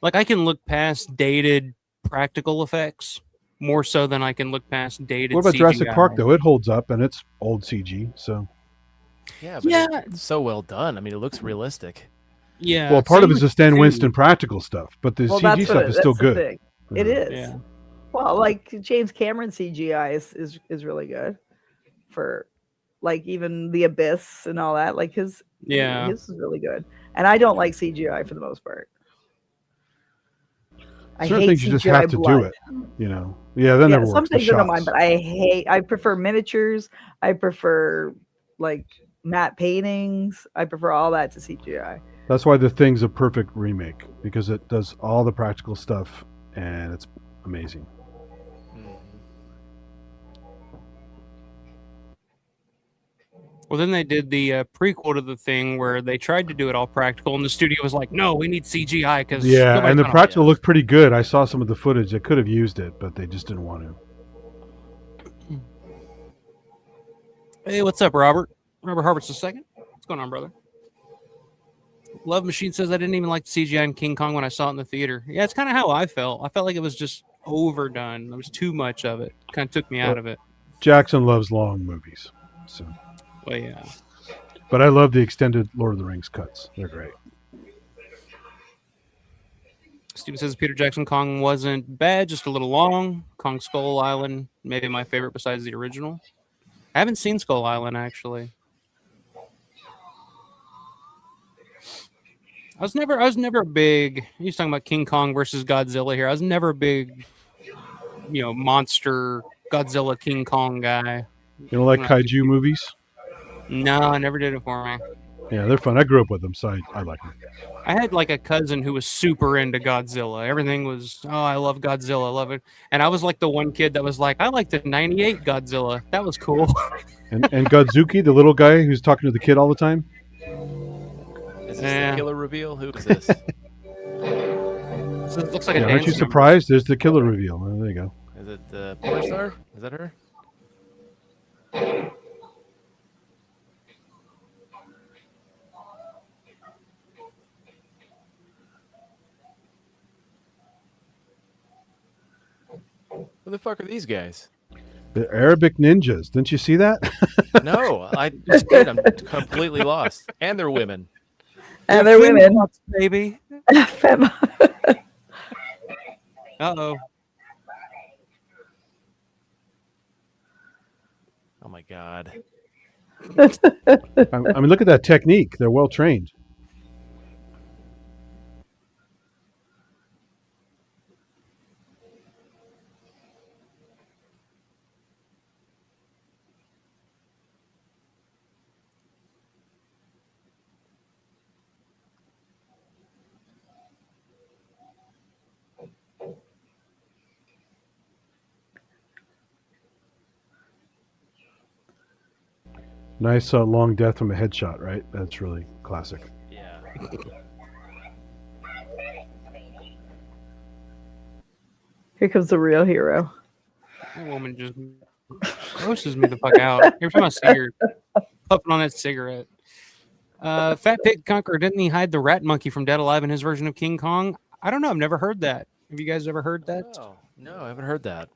like I can look past dated practical effects more so than I can look past dated. What about CGI. Jurassic Park though? It holds up and it's old CG, so Yeah, but it's so well done. I mean, it looks realistic. Yeah. well, part of same it's the with Stan two. Winston practical stuff, but the CG stuff is still good. Thing. It is. Yeah. Well, like James Cameron CGI is really good for like even the Abyss and all that. Like his is really good. And I don't like CGI for the most part. I Certain hate things CGI you just have to blood. do it. You know. Yeah, that never works. Some The things I don't mind, shots. but I prefer miniatures. I prefer like matte paintings. I prefer all that to CGI. That's why The Thing's a perfect remake because it does all the practical stuff and it's amazing. Well, then they did the prequel to The Thing where they tried to do it all practical, and the studio was like, "No, we need CGI because Yeah, and the practical looked pretty good. I saw some of the footage. They could have used it, but they just didn't want to. Hey, what's up, Robert? Robert Harbert's the second. What's going on, brother? Love Machine says I didn't even like the CGI in King Kong when I saw it in the theater. Yeah, it's kind of how I felt. I felt like it was just overdone. There was too much of it. Kind of took me out of it. Jackson loves long movies, so. Well, yeah. But I love the extended Lord of the Rings cuts. They're great. Steven says Peter Jackson Kong wasn't bad, just a little long. Kong Skull Island, maybe my favorite besides the original. I haven't seen Skull Island, actually. I was never big. He's talking about King Kong versus Godzilla here. I was never a big, monster Godzilla King Kong guy. You don't like kaiju movies? No, I never did it for me. Yeah, they're fun. I grew up with them, so I like them. I had like a cousin who was super into Godzilla. Everything was, I love Godzilla, I love it. And I was like the one kid that was like, I like the '98 Godzilla. That was cool. And Godzuki, the little guy who's talking to the kid all the time. Is this the killer reveal? Who is this? So it looks like a Aren't you surprised? There's the killer reveal. Oh, there you go. Is it the porn star? Is that her? Who the fuck are these guys? The Arabic ninjas. Didn't you see that? No, I just did. I'm completely lost. And they're women. And they're women. Baby. Uh-oh. Oh my god. I mean, look at that technique. They're well trained. Nice long death from a headshot, right? That's really classic. Yeah. Here comes the real hero. That woman just grosses me the fuck out. Every time I see her puffing on that cigarette. Fat Pig Conqueror, didn't he hide the rat monkey from Dead Alive in his version of King Kong? I don't know. I've never heard that. Have you guys ever heard that? Oh, no, I haven't heard that.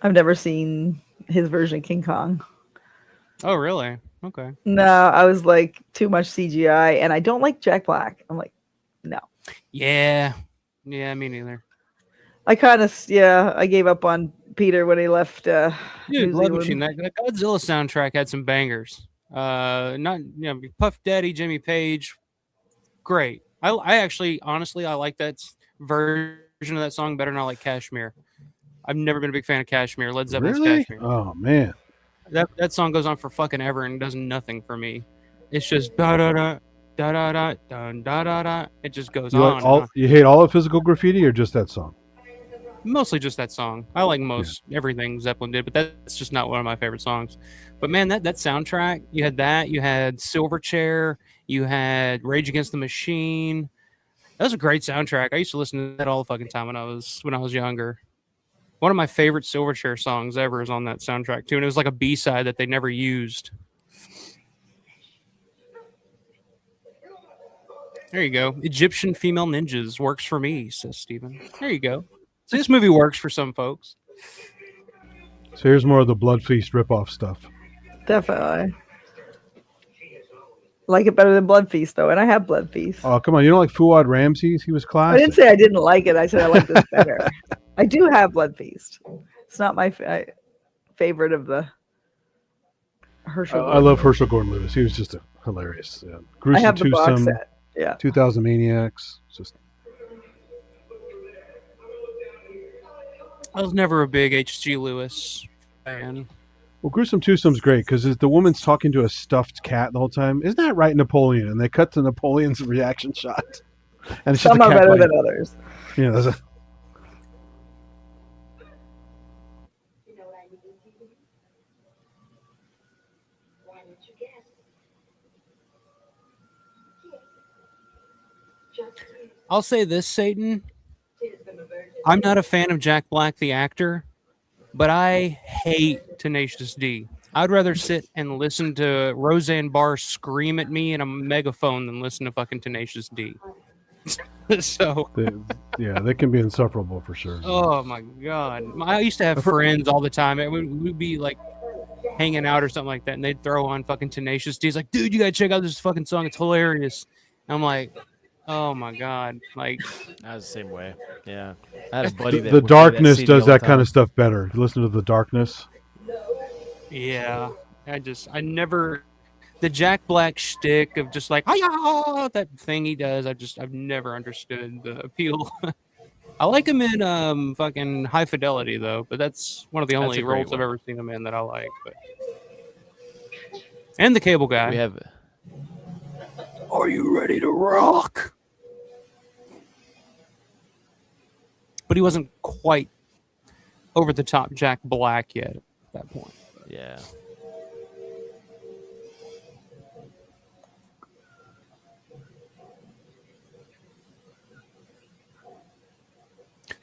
I've never seen his version of King Kong. Oh, really? Okay. No, I was like too much CGI, and I don't like Jack Black. I'm like, no. Yeah, me neither. I kind of, I gave up on Peter when he left. Dude, New Blood Zealand. Machine. That Godzilla soundtrack had some bangers. Puff Daddy, Jimmy Page, great. I actually, honestly, I like that version of that song better than I like Kashmir. I've never been a big fan of Kashmir. Led Zeppelin's Really? Kashmir. Oh man. That song goes on for fucking ever and does nothing for me. It's just da da da da da da da da da da. It just goes You on like and all? on. You hate all of Physical Graffiti or just that song? Mostly just that song. I like everything Zeppelin did, but that's just not one of my favorite songs. But man, that soundtrack, you had that, you had Silverchair, you had Rage Against the Machine. That was a great soundtrack. I used to listen to that all the fucking time when I was younger. One of my favorite Silverchair songs ever is on that soundtrack too, and it was like a B-side that they never used. There you go. Egyptian female ninjas works for me, says Steven. There you go. So this movie works for some folks. So here's more of the Blood Feast ripoff stuff. Definitely. Like it better than Blood Feast, though, and I have Blood Feast. Oh, come on. You don't like Fuad Ramses? He was classic. I didn't say I didn't like it. I said I like this better. I do have Blood Feast. It's not my favorite of the Herschel. I love Herschel Gordon Lewis. He was just hilarious. Yeah. Gruesome I have the box Twosome, set. Yeah. 2000 Maniacs. Just. I was never a big H.G. Lewis fan. Well, Gruesome Twosome's great because the woman's talking to a stuffed cat the whole time. Isn't that right, Napoleon? And they cut to Napoleon's reaction shot. And it's Some just are better than others. Yeah, there's a. You know what I mean? Why don't you guess? Just I'll say this, Satan. I'm not a fan of Jack Black, the actor, but I hate Tenacious D. I'd rather sit and listen to Roseanne Barr scream at me in a megaphone than listen to fucking Tenacious D. So, they can be insufferable for sure. oh my god, I used to have friends all the time. We'd be like hanging out or something like that, and they'd throw on fucking Tenacious D. He's like, dude, you gotta check out this fucking song. It's hilarious. And I'm like, oh my god, like I was the same way. Yeah, I had a buddy that The would play Darkness CD does all the that kind time. of stuff better. You listen to The Darkness. yeah, I never the Jack Black shtick of just like hi-ya, that thing he does. I've never understood the appeal. I like him in fucking High Fidelity though, but that's one of the only a great roles I've one. ever seen him in that I like. But and the Cable Guy. We have. Are you ready to rock? But he wasn't quite over the top Jack Black yet at that point. Yeah.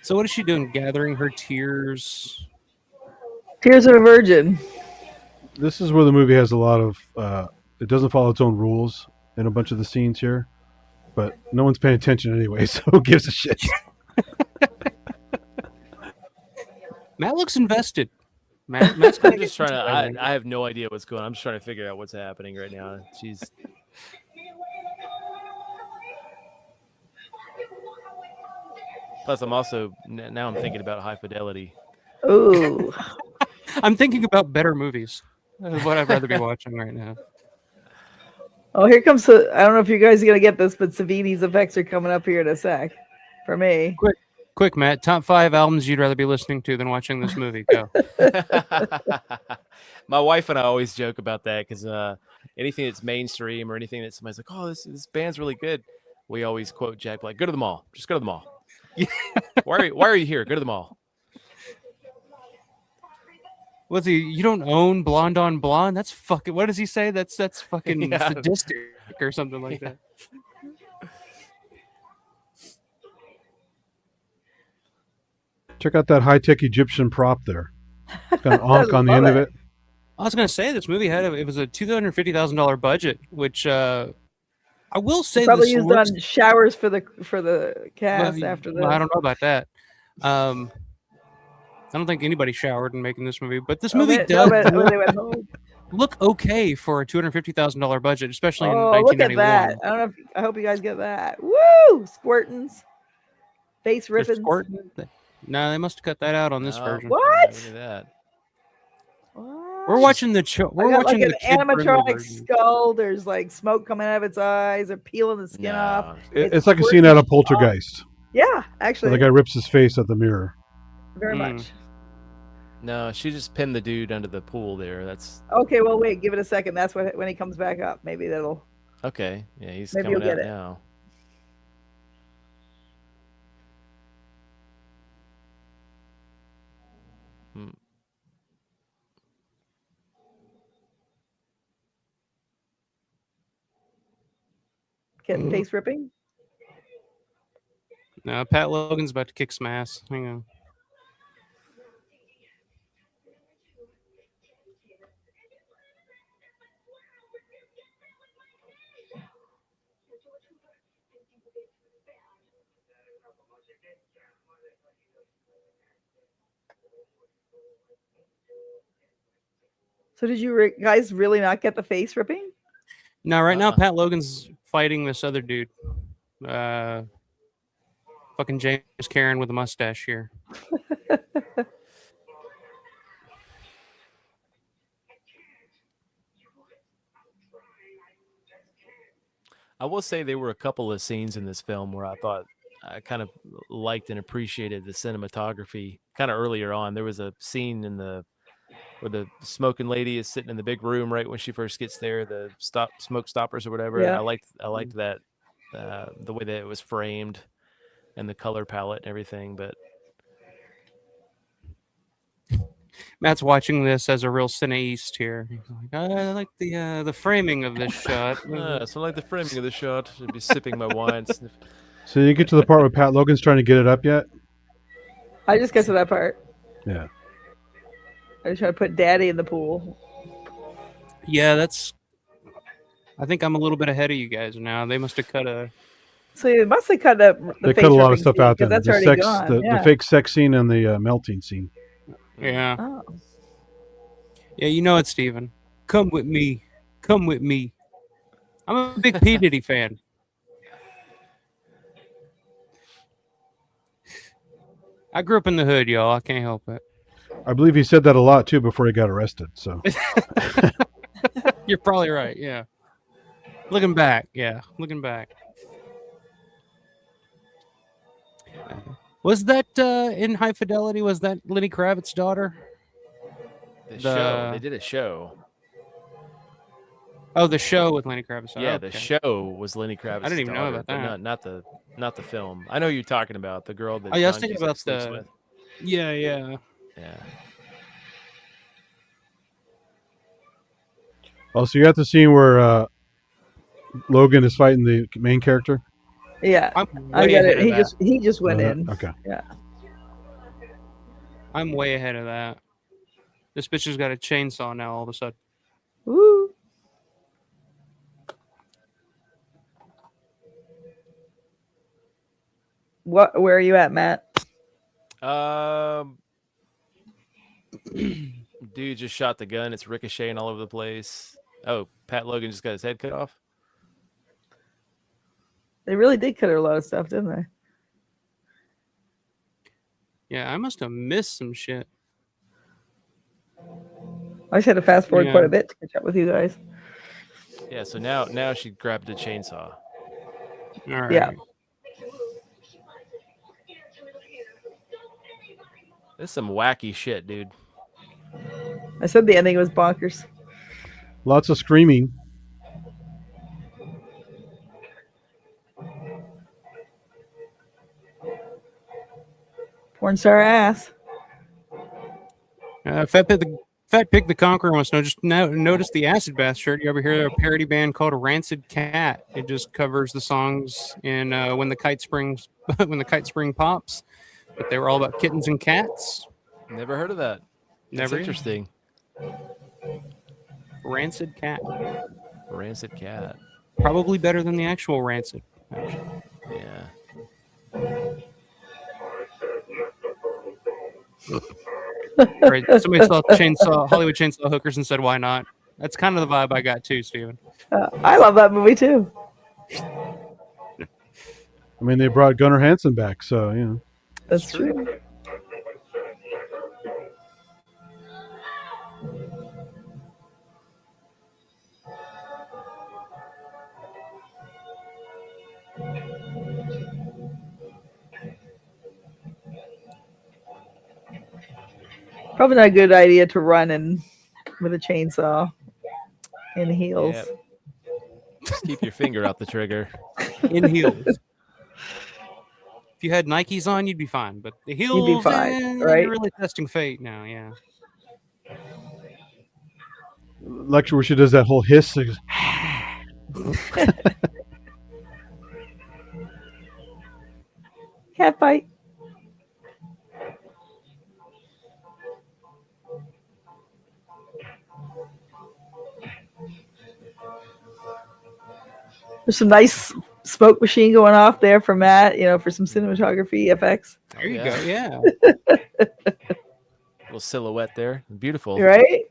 So what is she doing? Gathering her tears. Tears of a Virgin. This is where the movie has a lot of. It doesn't follow its own rules in a bunch of the scenes here, but no one's paying attention anyway, so who gives a shit? Matt looks invested. Matt's I'm just trying to. I have no idea what's going on. I'm just trying to figure out what's happening right now. She's. Plus, I'm also now I'm thinking about High Fidelity. Ooh. I'm thinking about better movies. That's what I'd rather be watching right now. Oh, here comes. I don't know if you guys are gonna get this, but Savini's effects are coming up here in a sec. For me. Quick, Matt. Top 5 albums you'd rather be listening to than watching this movie. Go. My wife and I always joke about that because anything that's mainstream or anything that somebody's like, "Oh, this band's really good," we always quote Jack Black. Go to the mall. Just go to the mall. Why are you here? Go to the mall. What's he? You don't own Blonde on Blonde? That's fucking. What does he say? That's fucking sadistic or something like that. Check out that high-tech Egyptian prop there. It's got an ankh on the end of it. I was gonna say this movie it was a $250,000 budget, which I will say Probably this used looks, on showers for the cast after the. I don't know about that. I don't think anybody showered in making this movie, but this movie does they went home. look okay for a $250,000 budget, especially in Oh, look at 1991. that! I don't know. I hope you guys get that. Woo! Squirtins, face They're ribbons. squirting. No, they must have cut that out on this version. What? Look at that. What? We're watching the we're watching like the an kid animatronic skull. There's like smoke coming out of its eyes. They're peeling the skin off. It's like a scene out of Poltergeist. Yeah, actually. Where the guy rips his face at the mirror. Very much. No, she just pinned the dude under the pool there. That's okay. Well, wait. Give it a second. That's when he comes back up. Maybe that'll. Okay. Yeah, he's maybe coming you'll out get it. now. Getting face ripping. No, Pat Logan's about to kick some ass. Hang on. So did you guys really not get the face ripping? No, right now Pat Logan's fighting this other dude. Fucking James Karen with a mustache here. I will say there were a couple of scenes in this film where I thought I kind of liked and appreciated the cinematography. Kind of earlier on, there was a scene where the smoking lady is sitting in the big room right when she first gets there, the smoke stoppers or whatever. Yeah. I liked that the way that it was framed and the color palette and everything. But Matt's watching this as a real cineast here. He's like, I like the framing of this shot. So I like the framing of the shot. I'd be sipping my wine. So you get to the part where Pat Logan's trying to get it up yet? I just get to that part. Yeah. I just try to put Daddy in the pool. Yeah, I think I'm a little bit ahead of you guys now. They must have cut a. So you must have cut up. They cut a lot of stuff out there. That's The already gone. the fake sex scene and the melting scene. Yeah. Oh. Yeah, you know it, Steven. Come with me. Come with me. I'm a big P. Diddy fan. I grew up in the hood, y'all. I can't help it. I believe he said that a lot, too, before he got arrested. So You're probably right, yeah. Looking back, yeah. Looking back. Was that in High Fidelity? Was that Lenny Kravitz's daughter? The show. They did a show. Oh, the show with Lenny Kravitz. Yeah, okay. The show was Lenny Kravitz's I didn't even know daughter, about that. not the film. I know who you're talking about, the girl that. Oh, yeah, I was John thinking Cusack about sleeps with. Yeah. Yeah. Oh, so you got the scene where Logan is fighting the main character? Yeah, I get it. He just went in. Okay. Yeah. I'm way ahead of that. This bitch has got a chainsaw now all of a sudden. Woo. Where are you at, Matt? Dude just shot the gun. It's ricocheting all over the place. Oh, Pat Logan just got his head cut off. They really did cut a lot of stuff, didn't they? Yeah, I must have missed some shit. I just had to fast forward quite a bit to catch up with you guys. Yeah, so now she grabbed a chainsaw. All right. Yeah. This is some wacky shit, dude. I said the ending was bonkers. Lots of screaming. Porn star ass. Fat Pig the Conqueror wants to know, notice the Acid Bath shirt. You ever hear of a parody band called Rancid Cat? It just covers the songs in When the Kite Spring Pops, but they were all about kittens and cats. Never heard of that. That's Never. Interesting. Rancid Cat. Rancid Cat. Probably better than the actual Rancid. Actually. Yeah. Right. Somebody saw Hollywood Chainsaw Hookers and said, "Why not?" That's kind of the vibe I got too, Steven. I love that movie too. I mean, they brought Gunnar Hansen back, so you know. That's true. Probably not a good idea to run with a chainsaw in heels. Yeah. Just keep your finger out the trigger. In heels. If you had Nikes on, you'd be fine. But the heels, You'd be fine, right? You're really testing fate now, yeah. Lecture where she does that whole hiss. Goes, Cat fight. There's some nice smoke machine going off there for Matt, for some cinematography effects. There you go, yeah. Little silhouette there. Beautiful. Right?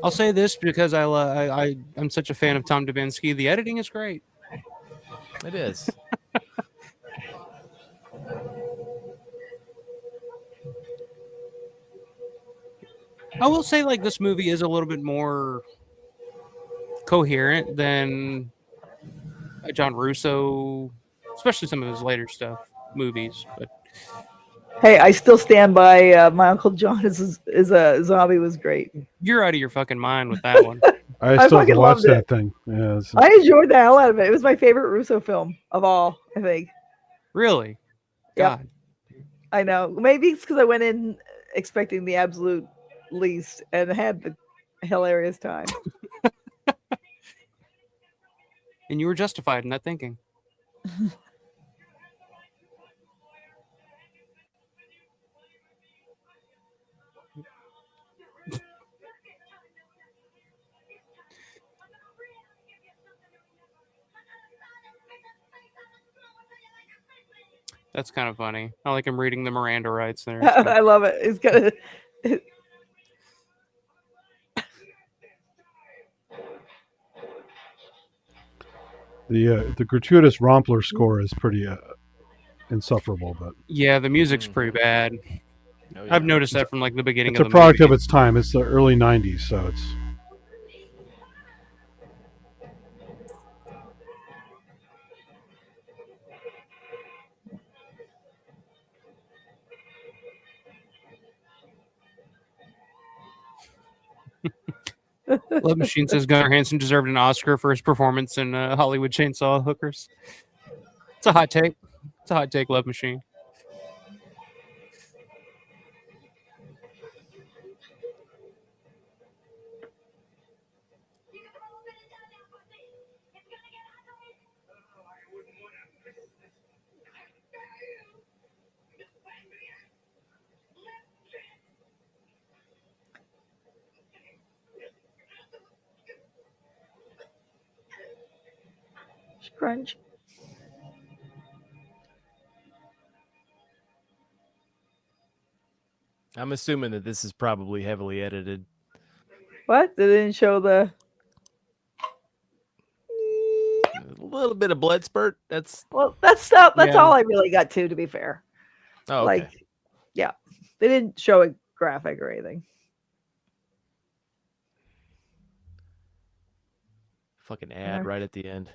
I'll say this because I'm such a fan of Tom Dubinsky. The editing is great. It is. I will say, like, this movie is a little bit more coherent than John Russo, especially some of his later movies. But hey, I still stand by my Uncle John is a zombie was great. You're out of your fucking mind with that one. I still have to watch that it. thing. Yeah, I enjoyed the hell out of it. It was my favorite Russo film of all, I think. Really? Yep. God. I know. Maybe it's because I went in expecting the absolute least and had the hilarious time. And you were justified in that thinking. That's kind of funny. I like him reading the Miranda rights there. I love it. It's got the gratuitous Rompler score is pretty insufferable, but yeah, the music's pretty bad. Oh, yeah. I've noticed that from like the beginning. It's a product of its time. It's the early '90s, so it's. Love Machine says Gunnar Hansen deserved an Oscar for his performance in Hollywood Chainsaw Hookers. It's a hot take. It's a hot take, Love Machine. Crunch. I'm assuming that this is probably heavily edited. What? They didn't show the a little bit of blood spurt. That's stuff. That's all I really got to be fair. Oh, okay. Like, yeah, they didn't show it graphic or anything. Fucking ad right at the end.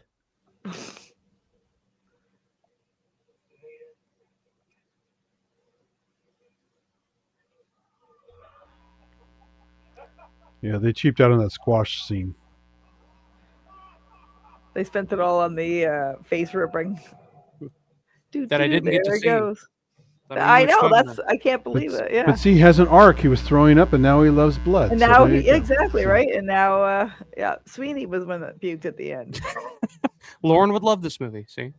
Yeah, they cheaped out on that squash scene. They spent it all on the face ripping. That I didn't get to see. Goes. I know. I can't believe it. Yeah. But see, he has an arc. He was throwing up, and now he loves blood. And now exactly right. And now, Sweeney was one that puked at the end. Lauren would love this movie. See,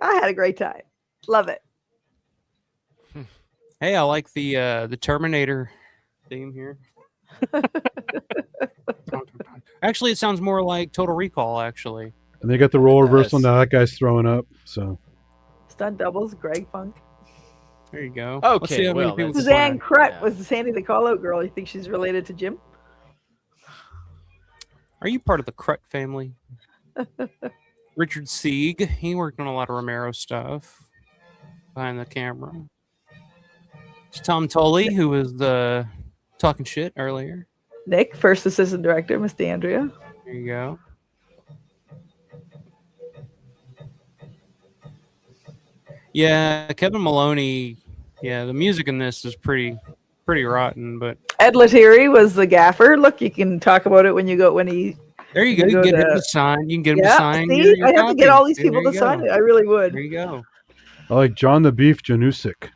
I had a great time. Love it. Hey, I like the Terminator theme here. Actually, it sounds more like Total Recall. Actually, and they got the role reversal. Now that guy's throwing up. So stunt doubles, Greg Funk. There you go. Okay, Suzanne Crett was the Sandy the Call Out girl. You think she's related to Jim? Are you part of the Crett family? Richard Sieg, he worked on a lot of Romero stuff behind the camera. It's Tom Tully, who was the talking shit earlier. Nick, first assistant director, Miss DeAndrea. There you go. Yeah, Kevin Maloney. Yeah, the music in this is pretty rotten. But Ed Lettieri was the gaffer. Look, you can talk about it when you go There you go. You can get him to sign. You can get him to sign. See, your I have to get copy. all these people to sign it. I really would. There you go. I like John the Beef Janusik.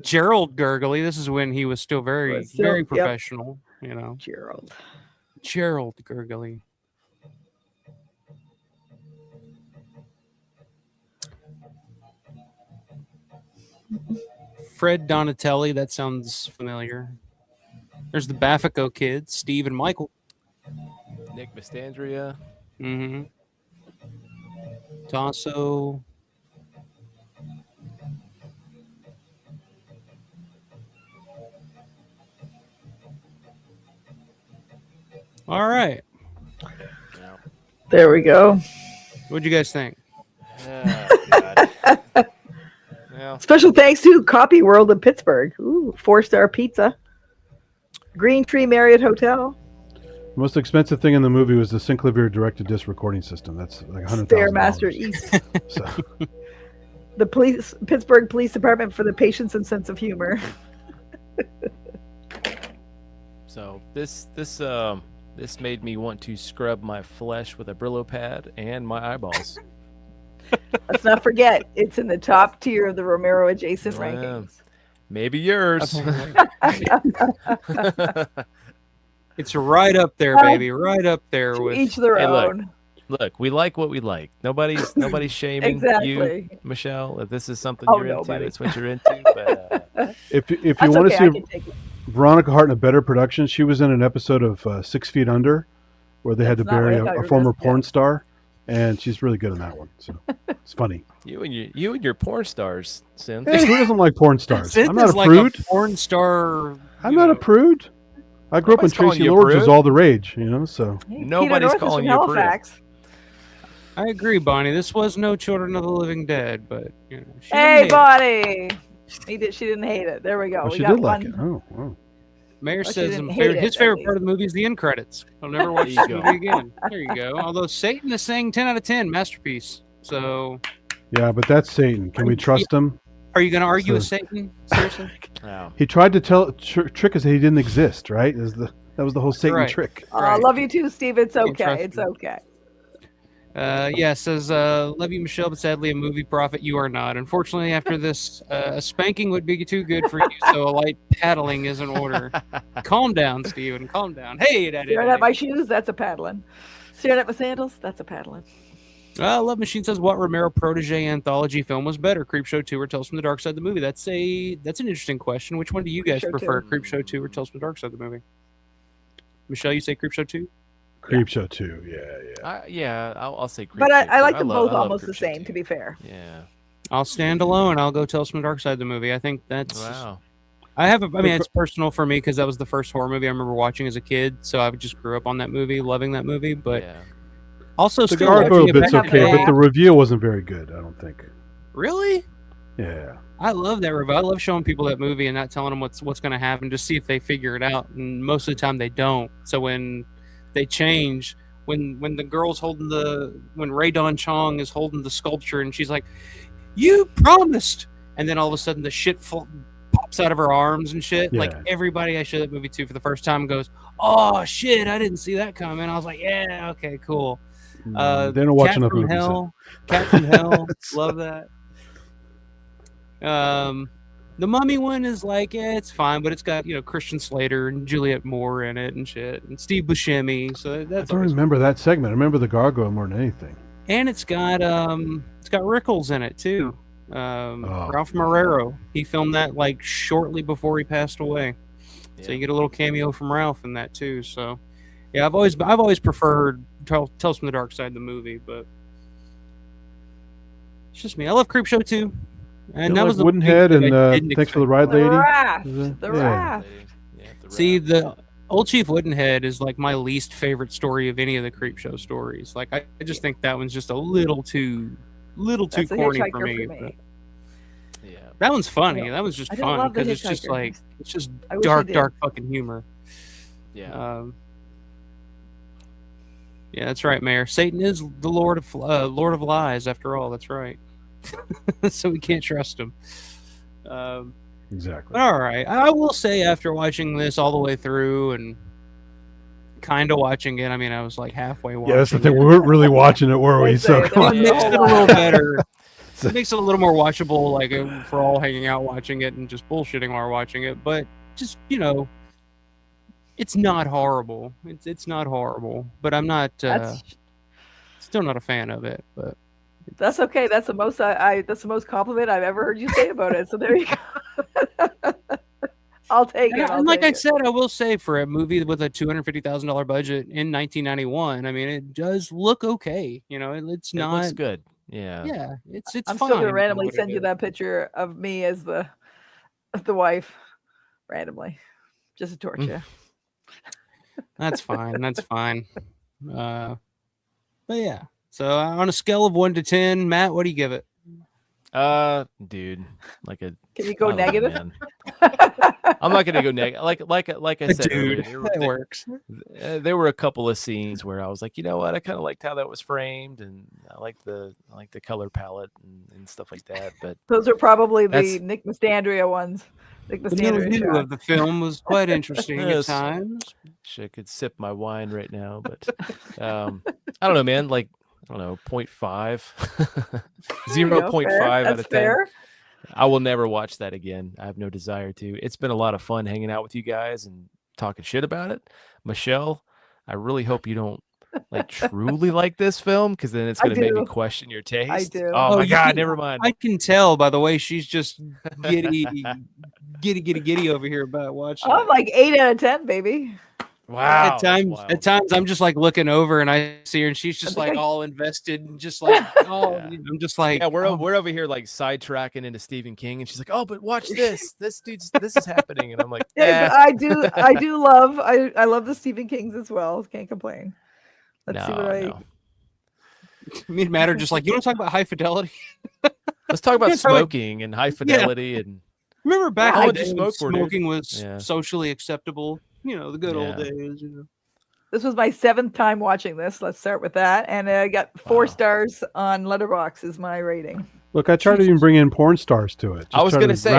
Gerald Gurgley. This is when he was still very professional. You know, Gerald Gurgley. Fred Donatelli. That sounds familiar. There's the Baffico kids, Steve and Michael. Nick Vestandria. Mm-hmm. Tasso. All right. There we go. What'd you guys think? Well, special thanks to Copy World of Pittsburgh. Ooh, 4-star pizza. Green Tree Marriott Hotel. The most expensive thing in the movie was the Synclavier direct-to-disc recording system. That's like $100,000. Stairmaster East. So. The Pittsburgh Police Department for the patience and sense of humor. So this made me want to scrub my flesh with a Brillo pad and my eyeballs. Let's not forget, it's in the top tier of the Romero adjacent rankings. Maybe yours. It's right up there, baby. Right up there with each their own. Look, we like what we like. Nobody's shaming you, Michelle. If this is something you're into, it's what you're into. But if you want to see Veronica Hart in a better production, she was in an episode of 6 Feet Under, where they had to bury a former porn star, and she's really good in that one. So it's funny. You and your porn stars, Synth. Hey, who doesn't like porn stars? Synth I'm not is a prude. Like a porn star. I'm not a prude. I grew up when Tracy Lords was all the rage, so. Nobody's calling you a prude. I agree, Bonnie. This was no Children of the Living Dead, but hey, Bonnie. She didn't hate it. There we go. She did like it. Oh, wow. Mayor says his favorite part of the movie is the end credits. I'll never watch this movie again. There you go. Although Satan is saying 10 out of 10, masterpiece. So. Yeah, but that's Satan. Can we trust him? Are you going to argue with Satan? Seriously? Wow. He tried to trick us that he didn't exist, right? That was the whole Satan trick. I love you too, Steve. It's okay. It's okay. Says, love you, Michelle, but sadly a movie prophet you are not. Unfortunately, after this, a spanking would be too good for you, so a light paddling is in order. Calm down, Steven. Calm down. Hey, Daddy. Staring at my shoes, that's a paddling. Staring at my sandals, that's a paddling. Love Machine says, what Romero protege anthology film was better, Creepshow 2 or Tales from the Dark Side of the Movie? That's an interesting question. Which one do you guys prefer, Creepshow 2 or Tales from the Dark Side of the Movie? Michelle, you say Creepshow 2? Creepshow 2, yeah. I'll say Creepshow. But I like them both almost the same, to be fair. Yeah. I'll stand alone. I'll go Tales from the Dark Side of the Movie. I think that's... Wow. It's personal for me because that was the first horror movie I remember watching as a kid, so I just grew up on that movie, loving that movie, but... Yeah. Also, the gargoyle bit's okay, but the reveal wasn't very good, I don't think. Really? Yeah. I love that reveal. I love showing people that movie and not telling them what's going to happen, just see if they figure it out. And most of the time they don't. So when they change, when the girl's when Ray Dawn Chong is holding the sculpture and she's like, "You promised," and then all of a sudden the shit pops out of her arms and shit. Yeah. Like everybody I showed that movie to for the first time goes, "Oh shit, I didn't see that coming." I was like, "Yeah, okay, cool." They don't watch enough movies. Cat from Hell, love that. The Mummy one is like, it's fine, but it's got Christian Slater and Juliette Moore in it and shit, and Steve Buscemi. So that's. I don't remember that segment. I remember the gargoyle more than anything. And it's got Rickles in it too. Ralph Marrero. He filmed that like shortly before he passed away. Yeah. So you get a little cameo from Ralph in that too. So. Yeah, I've always preferred Tales from the Dark Side of the movie, but it's just me. I love Creepshow 2. And that was the Woodenhead and Thanks for the Ride, Lady. The Raft. See, the Old Chief Woodenhead is like my least favorite story of any of the Creepshow stories. Like I just think that one's just a little too corny for me. Yeah, that one's funny. That was just fun because it's just dark fucking humor. Yeah. Yeah, that's right, Mayor. Satan is the Lord of lies, after all. That's right. So we can't trust him. Exactly. All right. I will say, after watching this all the way through and kind of watching it, I mean, I was like halfway watching. Yeah, that's the thing. We weren't really watching it, were we? So come on. It makes it a little better. It makes it a little more watchable, like if we're all hanging out watching it and just bullshitting while we're watching it. But just, it's not horrible. It's not horrible. But I'm not still not a fan of it. But that's okay. That's the most that's the most compliment I've ever heard you say about it. So there you go. I'll take it. And like I said, I will say, for a movie with a $250,000 budget in 1991, I mean, it does look okay. It's not. It looks good. Yeah. Yeah. It's I'm fine. still gonna randomly send you that picture of me as the wife, randomly, just to torture. That's fine. That's fine. But yeah. So on a scale of 1 to 10, Matt, what do you give it? Dude, like a. Can you go negative? I'm not gonna go negative. Like I said, dude, earlier, that works. There were a couple of scenes where I was like, you know what, I kind of liked how that was framed, and I like the color palette and stuff like that. But those are probably the Nick Mastandrea ones. Nick Mastandrea view of the film was quite interesting at times. I could sip my wine right now, but I don't know, man. Like, I don't know, 0.5, 0.5 out of 10. Fair. I will never watch that again. I have no desire to. It's been a lot of fun hanging out with you guys and talking shit about it. Michelle, I really hope you don't truly like this film, because then it's going to make me question your taste. I do. Oh my God, never mind. I can tell by the way she's just giddy over here about watching. I'm like 8 out of 10, baby. Wow. At times I'm just like looking over and I see her and she's just like all invested and just like, I'm just like, we're over here like sidetracking into Stephen King, and she's like, oh, but watch this. This is happening. And I'm like, I love the Stephen Kings as well. Can't complain. Let's see what Me and Matt are just like, you want to talk about High Fidelity? Let's talk about smoking and High Fidelity. And remember back when smoking was socially acceptable. The good old days. This was my 7th time watching this. Let's start with that. And I got 4 stars on Letterboxd is my rating. Look, I tried to even bring in porn stars to it. I was going to say,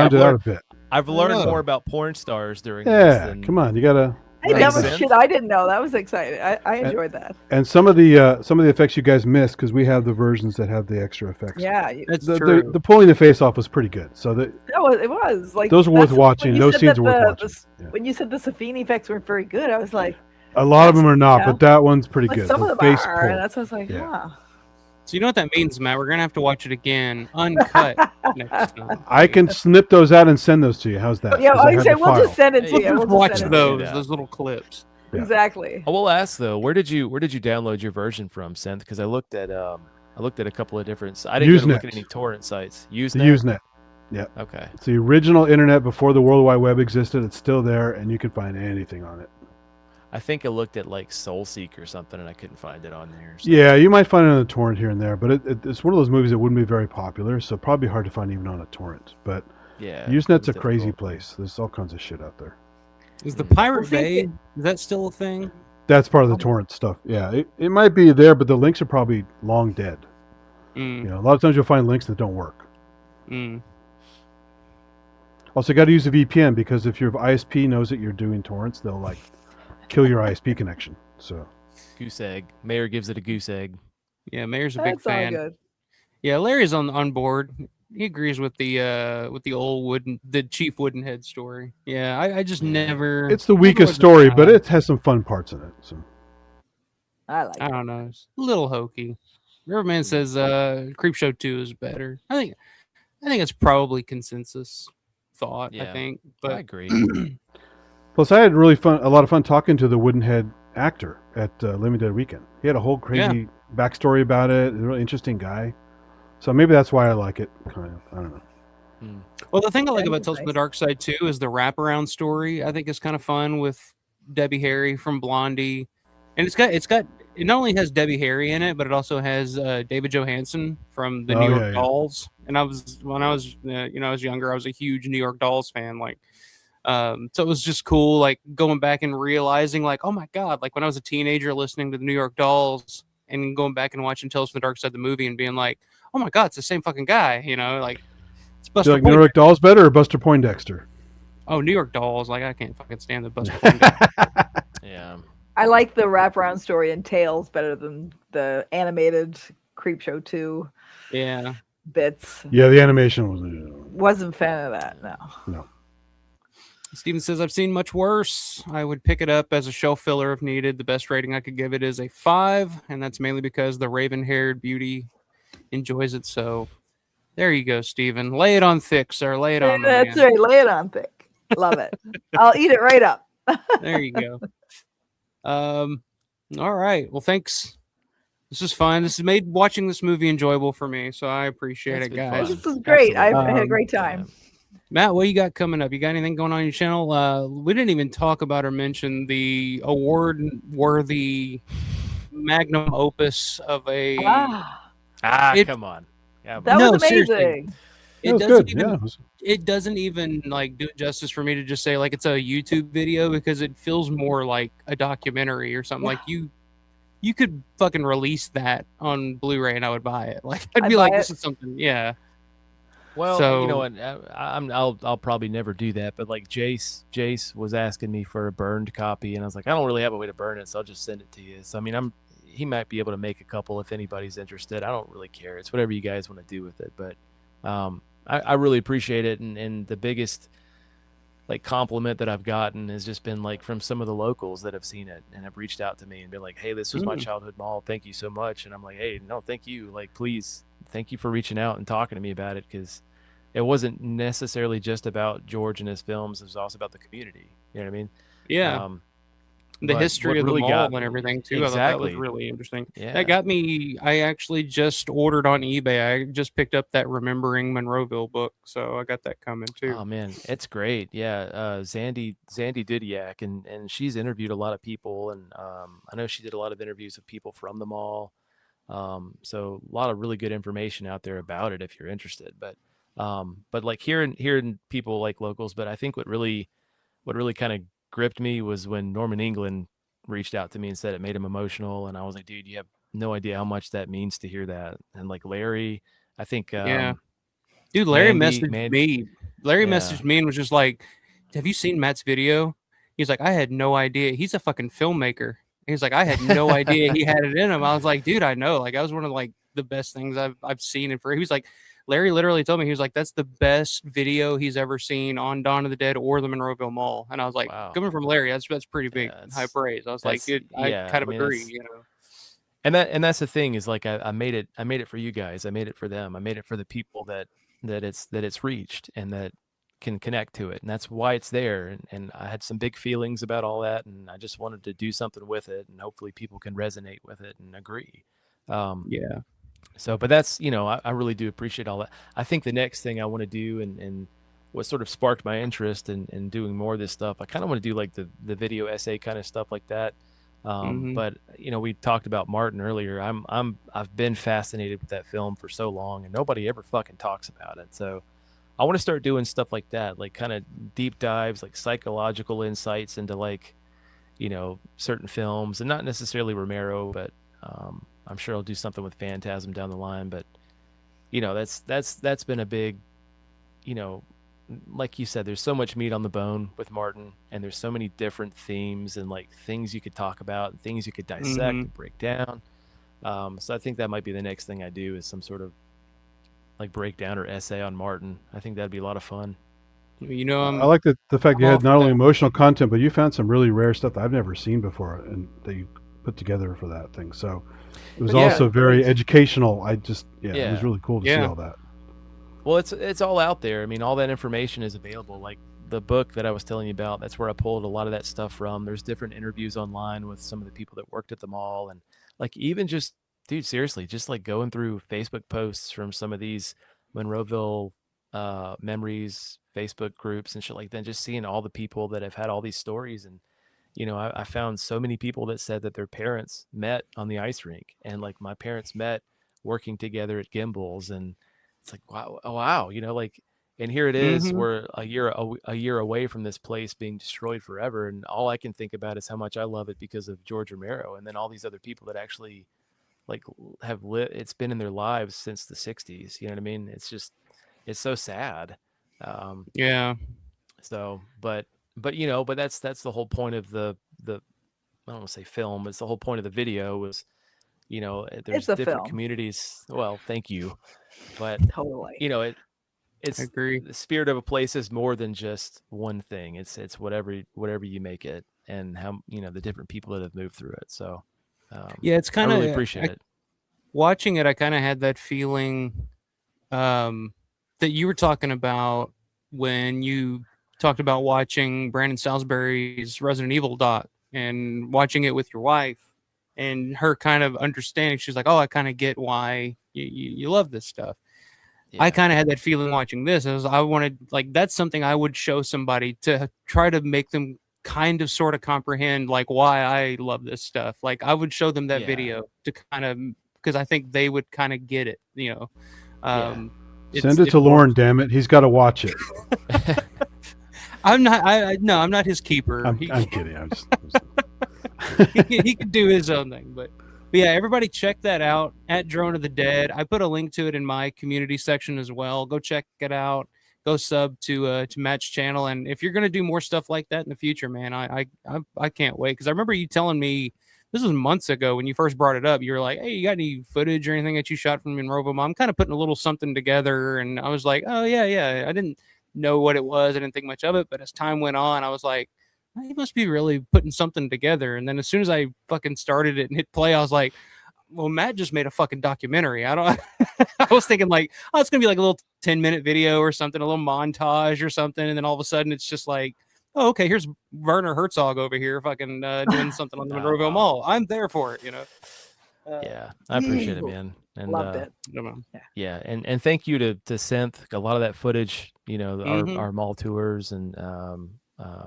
I've learned more about porn stars during this. Yeah, come on, you gotta. Hey, that was shit I didn't know. That was exciting. I enjoyed that. And some of the effects you guys missed, because we have the versions that have the extra effects. Yeah, that's true. The pulling the face off was pretty good. So it was like those were worth watching. Those scenes were worth watching. When you said the Safini effects weren't very good, I was like, a lot of them are not, but that one's pretty good. Some of them are, and that's what I was like, wow. So you know what that means, Matt? We're gonna have to watch it again, uncut next time. I can snip those out and send those to you. How's that? Yeah, I say we'll just send it to you. We'll watch those little clips. Yeah. Exactly. I will ask though, where did you download your version from, Synth? Because I looked at a couple of different. I didn't look at any torrent sites. Usenet. Yeah. Okay. It's the original internet before the World Wide Web existed. It's still there, and you can find anything on it. I think I looked at like SoulSeek or something, and I couldn't find it on there. So. Yeah, you might find it on a torrent here and there, but it's one of those movies that wouldn't be very popular, so probably hard to find even on a torrent. But yeah, Usenet's a crazy place. There's all kinds of shit out there. Is the Pirate Bay, is that still a thing? That's part of the torrent stuff. Yeah, it might be there, but the links are probably long dead. A lot of times you'll find links that don't work. Also, you got to use a VPN, because if your ISP knows that you're doing torrents, they'll kill your ISP connection. So goose egg. Mayor gives it a goose egg. Yeah, Mayor's a big fan. All good. Yeah, Larry's on board. He agrees with the old the Chief Woodenhead story. Yeah, I just never. It's the weakest story, but it has some fun parts in it. So I don't know. It's a little hokey. Riverman says Creepshow 2 is better. I think it's probably consensus thought. Yeah, I think, but I agree. Plus, I had a lot of fun talking to the Woodenhead actor at Living Dead Weekend. He had a whole crazy backstory about it. He's a really interesting guy. So maybe that's why I like it. Kind of, I don't know. Well, the thing I like about Tales from the Dark Side too is the wraparound story. I think it's kind of fun with Debbie Harry from Blondie, and it not only has Debbie Harry in it, but it also has David Johansen from the New York Dolls. And when I was younger, I was a huge New York Dolls fan. Like So it was just cool, like going back and realizing, like, oh my god, like when I was a teenager listening to the New York Dolls and going back and watching Tales from the Dark Side the movie and being like, oh my god, it's the same fucking guy, you know, like it's Do Buster you like New York Dolls better or Buster Poindexter? Oh, New York Dolls, like I can't fucking stand the Buster Poindexter. Yeah. I like the wraparound story in Tales better than the animated Creepshow 2 Yeah. bits. Yeah, the animation was. Wasn't a fan of that. No. Steven says, I've seen much worse. I would pick it up as a shelf filler if needed. The best rating I could give it is a 5, and that's mainly because the raven-haired beauty enjoys it. So there you go, Steven. Lay it on thick, sir. Lay it on me. That's right. Lay it on thick. Love it. I'll eat it right up. There you go. All right. Well, thanks. This is fun. This has made watching this movie enjoyable for me, so I appreciate it, guys. This was great. I had a great time. Matt, what you got coming up? You got anything going on your channel? We didn't even talk about or mention the award-worthy magnum opus of a. Come on. Yeah, that was amazing. Seriously. It was good. Yeah, it doesn't even like do it justice for me to just say like it's a YouTube video because it feels more like a documentary or something. Like you could fucking release that on Blu-ray and I would buy it. Like I'd be like, this is something. Yeah. Well, so, you know what? I'll probably never do that. But like Jace was asking me for a burned copy, and I was like, I don't really have a way to burn it, so I'll just send it to you. So I mean, he might be able to make a couple if anybody's interested. I don't really care. It's whatever you guys want to do with it. But I really appreciate it, and the biggest like compliment that I've gotten has just been like from some of the locals that have seen it and have reached out to me and been like, hey, this was my childhood mall. Thank you so much. And I'm like, hey, no, thank you. Like, please, thank you for reaching out and talking to me about it, because it wasn't necessarily just about George and his films. It was also about the community. You know what I mean? Yeah. The history of the mall and everything too. Exactly. I thought that was really interesting. Yeah. That got me. I actually just ordered on eBay. I just picked up that Remembering Monroeville book, so I got that coming too. Oh man, it's great. Yeah, Zandy Didiak, and she's interviewed a lot of people, and I know she did a lot of interviews with people from the mall. So a lot of really good information out there about it if you're interested. But like hearing people like locals. But I think what really kind of gripped me was when Norman England reached out to me and said it made him emotional, and I was like, dude, you have no idea how much that means to hear that. And like Larry, I think dude, Larry messaged me. Larry messaged me and was just like, have you seen Matt's video? He's like, I had no idea. He's a fucking filmmaker. He's like, I had no idea he had it in him. I was like, dude, I know. Like, that was one of like the best things I've seen. And he was like, Larry literally told me, he was like, that's the best video he's ever seen on Dawn of the Dead or the Monroeville Mall. And I was like, coming from Larry, that's pretty big, high praise. I was like, dude, I kind of agree, you know. And that's the thing is like I made it for you guys. I made it for them. I made it for the people that it's reached and that can connect to it, and that's why it's there. And I had some big feelings about all that, and I just wanted to do something with it, and hopefully people can resonate with it and agree. So, but that's, you know, I really do appreciate all that. I think the next thing I want to do and what sort of sparked my interest in doing more of this stuff, I kind of want to do like the video essay kind of stuff like that. But you know, we talked about Martin earlier. I've been fascinated with that film for so long, and nobody ever fucking talks about it. So I want to start doing stuff like that, like kind of deep dives, like psychological insights into like, you know, certain films, and not necessarily Romero, but I'm sure I'll do something with Phantasm down the line. But you know, that's been a big, you know, like you said, there's so much meat on the bone with Martin, and there's so many different themes and like things you could talk about and things you could dissect and break down. So I think that might be the next thing I do, is some sort of like breakdown or essay on Martin. I think that'd be a lot of fun. You know, I like the fact you had not only emotional content, but you found some really rare stuff that I've never seen before, and that you put together for that thing. So it was also very educational. It was really cool to see all that. Well, it's all out there. I mean, all that information is available. Like the book that I was telling you about, that's where I pulled a lot of that stuff from. There's different interviews online with some of the people that worked at the mall, and like even just, dude, seriously, just like going through Facebook posts from some of these Monroeville memories, Facebook groups and shit like that, just seeing all the people that have had all these stories. And you know, I found so many people that said that their parents met on the ice rink, and like my parents met working together at Gimbals, and it's like, wow, you know, like And here it is, Mhm. we're a year away from this place being destroyed forever, and all I can think about is how much I love it because of George Romero, and then all these other people that actually like have it's been in their lives since the 60s. You know what I mean? It's so sad. Yeah. So, but that's the whole point of the I don't want to say film, but it's the whole point of the video was, there's It's a different film. communities. Well, thank you, but Totally. I I agree. the spirit of a place is more than just one thing. It's whatever you make it, and how the different people that have moved through it. So, Yeah, it's I kind really of appreciate it. watching it. I kind of had that feeling that you were talking about when you talked about watching Brandon Salisbury's Resident Evil doc and watching it with your wife and her kind of understanding. She's like, "Oh, I kind of get why you love this stuff." Yeah. I kind of had that feeling watching this. I wanted, like, that's something I would show somebody to try to make them kind of sort of comprehend like why I love this stuff. Like I would show them that Yeah. video to kind of, because I think they would kind of get it, Send it to Lauren, damn it. He's got to watch it. I'm not. No, I'm not his keeper. I'm kidding. I'm just he could do his own thing, but yeah, everybody check that out at Drone of the Dead. I put a link to it in my community section as well. Go check it out. Go sub to Matt's channel, and if you're gonna do more stuff like that in the future, man, I can't wait, because I remember you telling me this was months ago when you first brought it up. You were like, "Hey, you got any footage or anything that you shot from Monroe? I'm kind of putting a little something together," and I was like, "Oh yeah." I didn't know what it was. I didn't think much of it, but as time went on, I was like, he must be really putting something together. And then as soon as I fucking started it and hit play, I was like, well, Matt just made a fucking documentary. I was thinking like, oh, it's gonna be like a little 10-minute video or something, a little montage or something, and then all of a sudden it's just like, oh, okay, here's Werner Herzog over here fucking doing something on the Monroeville Mall. I'm there for it, Yeah, I appreciate it, man. And loved it. Yeah, and thank you to Synth. A lot of that footage, our mall tours, and a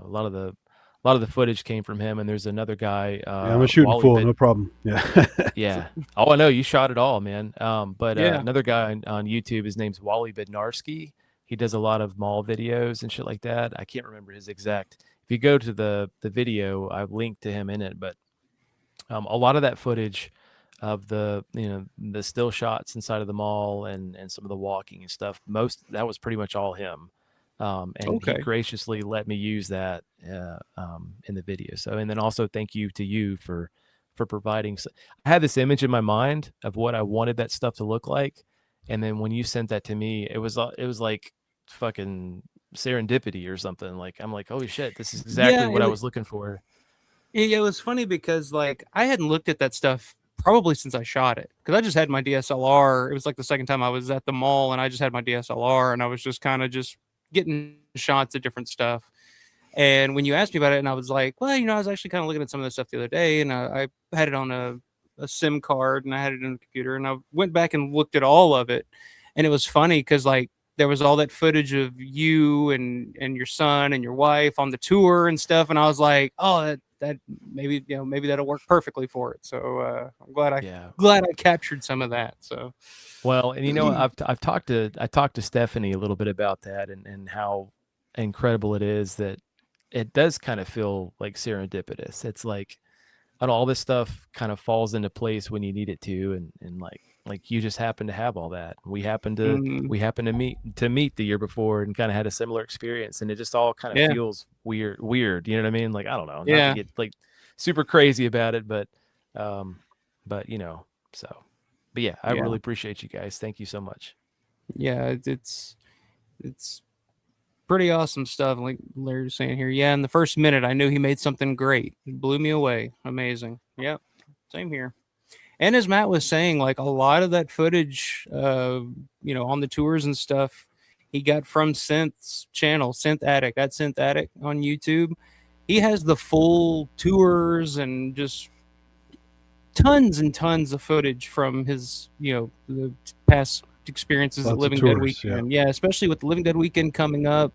lot of the footage came from him. And there's another guy. I'm a shooting fool, no problem. Yeah. Yeah. Oh, I know you shot it all, man. But another guy on YouTube, his name's Wally Bednarski. He does a lot of mall videos and shit like that. I can't remember his exact. If you go to the video, I've linked to him in it. But a lot of that footage of the still shots inside of the mall and some of the walking and stuff, that was pretty much all him. And he graciously let me use that in the video. So, and then also thank you to you for providing. I had this image in my mind of what I wanted that stuff to look like, and then when you sent that to me, it was like fucking serendipity or something. Like I'm like, holy shit, this is exactly what I was looking for. Yeah, it was funny because like I hadn't looked at that stuff probably since I shot it, because I just had my DSLR. It was like the second time I was at the mall, and I just had my DSLR, and I was just kind of just getting shots of different stuff. And when you asked me about it, and I was like, well, I was actually kind of looking at some of this stuff the other day, and I had it on a SIM card, and I had it in the computer, and I went back and looked at all of it. And it was funny because like there was all that footage of you and your son and your wife on the tour and stuff, and I was like, oh, that maybe that'll work perfectly for it. So I'm glad I captured some of that. So well, and I've talked to Stephanie a little bit about that, and how incredible it is that it does kind of feel like serendipitous. It's like all this stuff kind of falls into place when you need it to, and like you just happen to have all that. We happened to meet the year before and kind of had a similar experience, and it just all kind of feels weird. You know what I mean? Like I don't know, not to get like super crazy about it, but so. But yeah, I really appreciate you guys. Thank you so much. Yeah, it's pretty awesome stuff. Like Larry's saying here, in the first minute, I knew he made something great. It blew me away. Amazing. Yep, same here. And as Matt was saying, like a lot of that footage, on the tours and stuff, he got from Synth's channel, Synth Attic, at Synth Attic on YouTube. He has the full tours and just tons and tons of footage from his, the past experiences at Living Dead Weekend. Yeah, especially with the Living Dead Weekend coming up.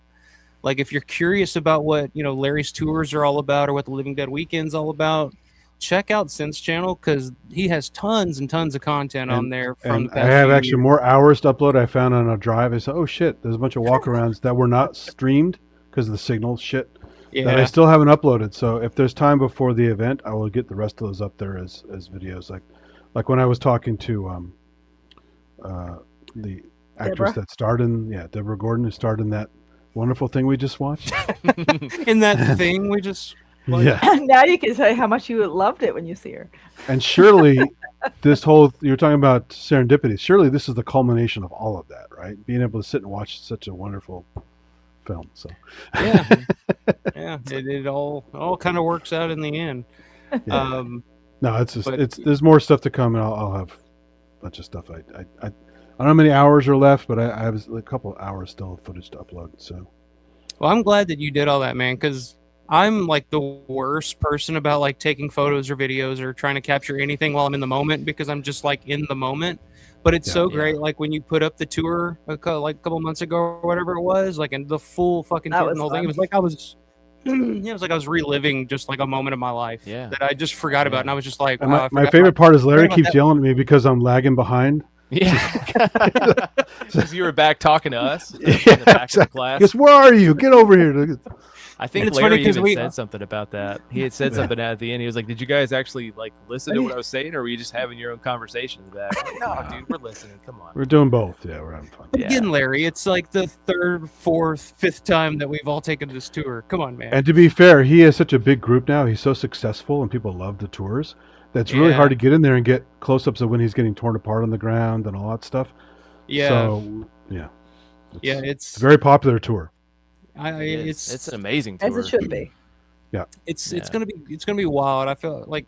Like if you're curious about what, Larry's tours are all about or what the Living Dead Weekend's all about, check out Synth's channel because he has tons and tons of content on there from the I past have few actually years. more hours to upload. I found on a drive. I said, oh shit, there's a bunch of walkarounds that were not streamed because of the signal shit that I still haven't uploaded. So if there's time before the event, I will get the rest of those up there as videos. Like when I was talking to the actress that starred in Deborah Gordon, who starred in that wonderful thing we just watched. In that thing we just Now you can say how much you loved it when you see her. And surely this whole, you're talking about serendipity, surely this is the culmination of all of that, right? Being able to sit and watch such a wonderful film. So it all kind of works out in the end. No, it's just there's more stuff to come, and I'll have a bunch of stuff. I don't know how many hours are left, but I have a couple of hours still of footage to upload. So, well, I'm glad that you did all that, man, because I'm like the worst person about like taking photos or videos or trying to capture anything while I'm in the moment because I'm just like in the moment. But it's so great, like when you put up the tour like a couple months ago or whatever it was, like and the full fucking tour and the whole thing. It was like I was reliving just like a moment of my life that I just forgot about, and I was just like, wow, my favorite part is Larry keeps yelling at me because I'm lagging behind. Yeah, because you were back talking to us. In the back of the class. Because where are you? Get over here. I think Larry even said something about that. He had said something at the end. He was like, "Did you guys actually like listen to what I was saying, or were you just having your own conversations back?" No, dude, we're listening. Come on. We're doing both. Yeah, we're having fun. Again, Larry, it's like the third, fourth, fifth time that we've all taken this tour. Come on, man. And to be fair, he has such a big group now. He's so successful, and people love the tours. That's really hard to get in there and get close-ups of when he's getting torn apart on the ground and all that stuff. Yeah. So it's a very popular tour. It's an amazing tour. As it should be. Yeah. It's gonna be wild. I feel like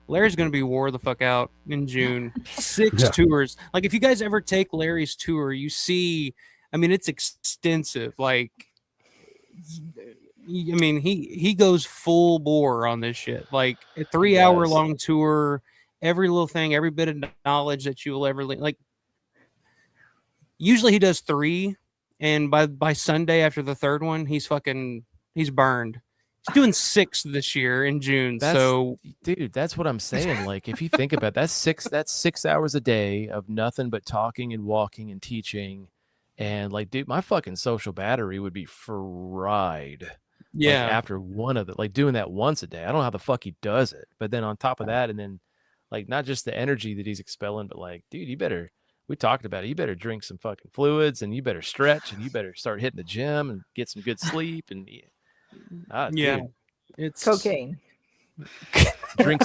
Larry's gonna be wore the fuck out in June. 6 tours. Like if you guys ever take Larry's tour, you see, I mean, it's extensive. Like, I mean, he goes full bore on this shit. Like a 3-hour long tour, every little thing, every bit of knowledge that you will ever like. Usually he does 3. And by Sunday after the third one, he's burned. He's doing 6 this year in June. Dude, that's what I'm saying. Like, if you think about it, that's 6 hours a day of nothing but talking and walking and teaching. And like, dude, my fucking social battery would be fried. Yeah. Like, after one of it, like doing that once a day. I don't know how the fuck he does it. But then on top of that, and then like not just the energy that he's expelling, but like, dude, we talked about it. You better drink some fucking fluids, and you better stretch, and you better start hitting the gym and get some good sleep. And dude, it's cocaine. Drink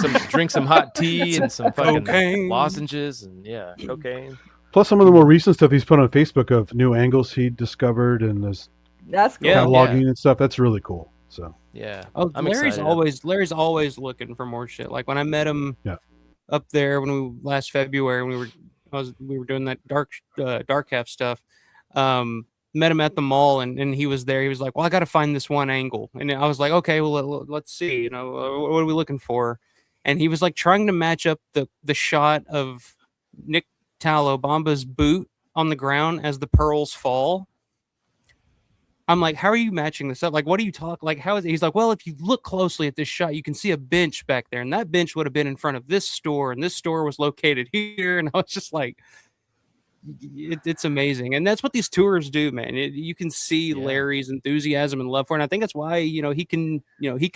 some hot tea and some fucking lozenges and cocaine. Plus some of the more recent stuff he's put on Facebook of new angles he discovered and that's cool. cataloging and stuff. That's really cool. So Larry's always looking for more shit. Like when I met him up there last February when we were doing that dark half stuff. Met him at the mall and he was there. He was like, well, I got to find this one angle. And I was like, okay, well, let's see, you know, what are we looking for? And he was like trying to match up the shot of Nick Tallo Bomba's boot on the ground as the pearls fall. I'm like, how are you matching this up? Like, what do you talk? Like, how is it? He's like, well, if you look closely at this shot, you can see a bench back there. And that bench would have been in front of this store. And this store was located here. And I was just like, it's amazing. And that's what these tours do, man. You can see Larry's enthusiasm and love for it. And I think that's why, he can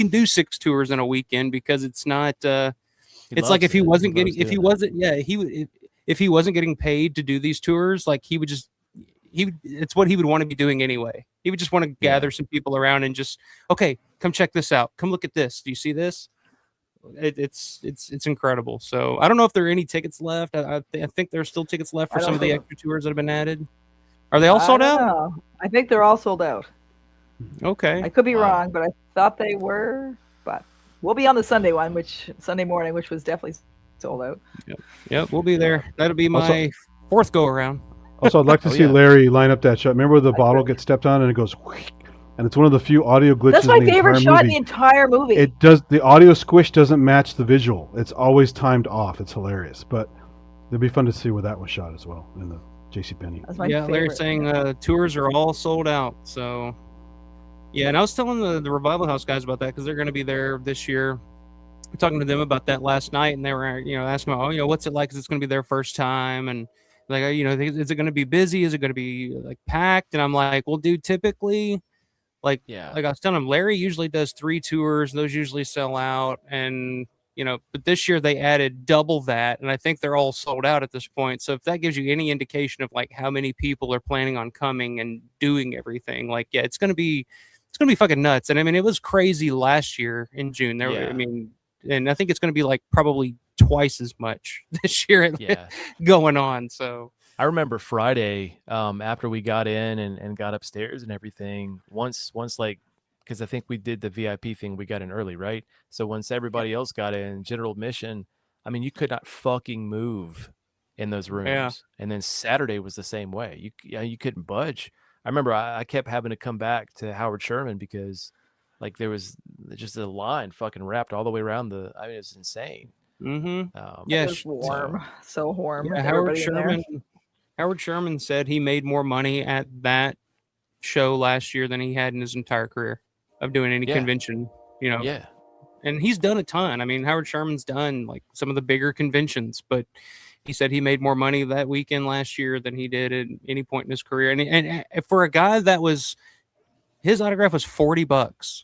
do 6 tours in a weekend because it's not, it's like if he wasn't getting paid to do these tours, like he would just, it's what he would want to be doing anyway. He would just want to gather some people around and just, okay, come check this out. Come look at this. Do you see this? It's incredible. So I don't know if there are any tickets left. I think there's still tickets left for some of the extra tours that have been added. Are they all sold out? I think they're all sold out. Okay. I could be wrong, but I thought they were. But we'll be on the Sunday one, Sunday morning, which was definitely sold out. Yep, we'll be there. That'll be my 4th go around. Also, I'd like to see Larry line up that shot. Remember where the bottle gets stepped on and it goes, and it's one of the few audio glitches. That's my in the favorite shot in the movie. entire movie. It does. The audio squish doesn't match the visual. It's always timed off. It's hilarious. But it'd be fun to see where that was shot as well in the JCPenney. Larry's saying tours are all sold out. So, and I was telling the Revival House guys about that because they're going to be there this year. talking to them about that last night, and they were, asking about, what's it like? 'Cause it's going to be their first time, and like, is it going to be busy? Is it going to be like packed? And I'm like, well, dude, typically, like I was telling him, Larry usually does 3 tours. Those usually sell out, and but this year they added double that, and I think they're all sold out at this point. So if that gives you any indication of like how many people are planning on coming and doing everything, like, yeah, it's gonna be fucking nuts. And I mean, it was crazy last year in June. I mean, and I think it's gonna be like probably twice as much this year going on. So I remember Friday, after we got in and got upstairs and everything, once like, because I think we did the VIP thing, we got in early, right? So once everybody else got in general admission, I mean, you could not fucking move in those rooms. Yeah. And then Saturday was the same way. You couldn't budge. I remember I kept having to come back to Howard Sherman because like there was just a line fucking wrapped all the way around I mean, it's insane. Mm-hmm. It was warm. So warm. Yeah, Howard Sherman said he made more money at that show last year than he had in his entire career of doing any convention, Yeah. And he's done a ton. I mean, Howard Sherman's done like some of the bigger conventions, but he said he made more money that weekend last year than he did at any point in his career. And for a guy that his autograph was $40.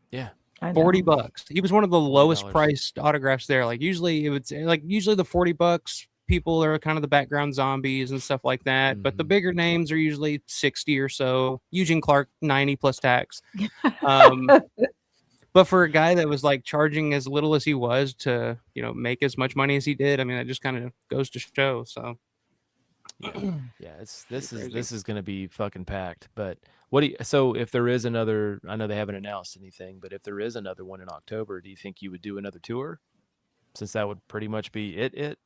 Yeah. $40. He was one of the lowest priced autographs there. Like usually the $40 people are kind of the background zombies and stuff like that. But the bigger names are usually 60 or so. Eugene Clark, 90 plus tax. But for a guy that was like charging as little as he was to, make as much money as he did, I mean, that just kind of goes to show. So yeah, this is going to be fucking packed. But so if there is another, I know they haven't announced anything, but if there is another one in October, do you think you would do another tour? Since that would pretty much be it.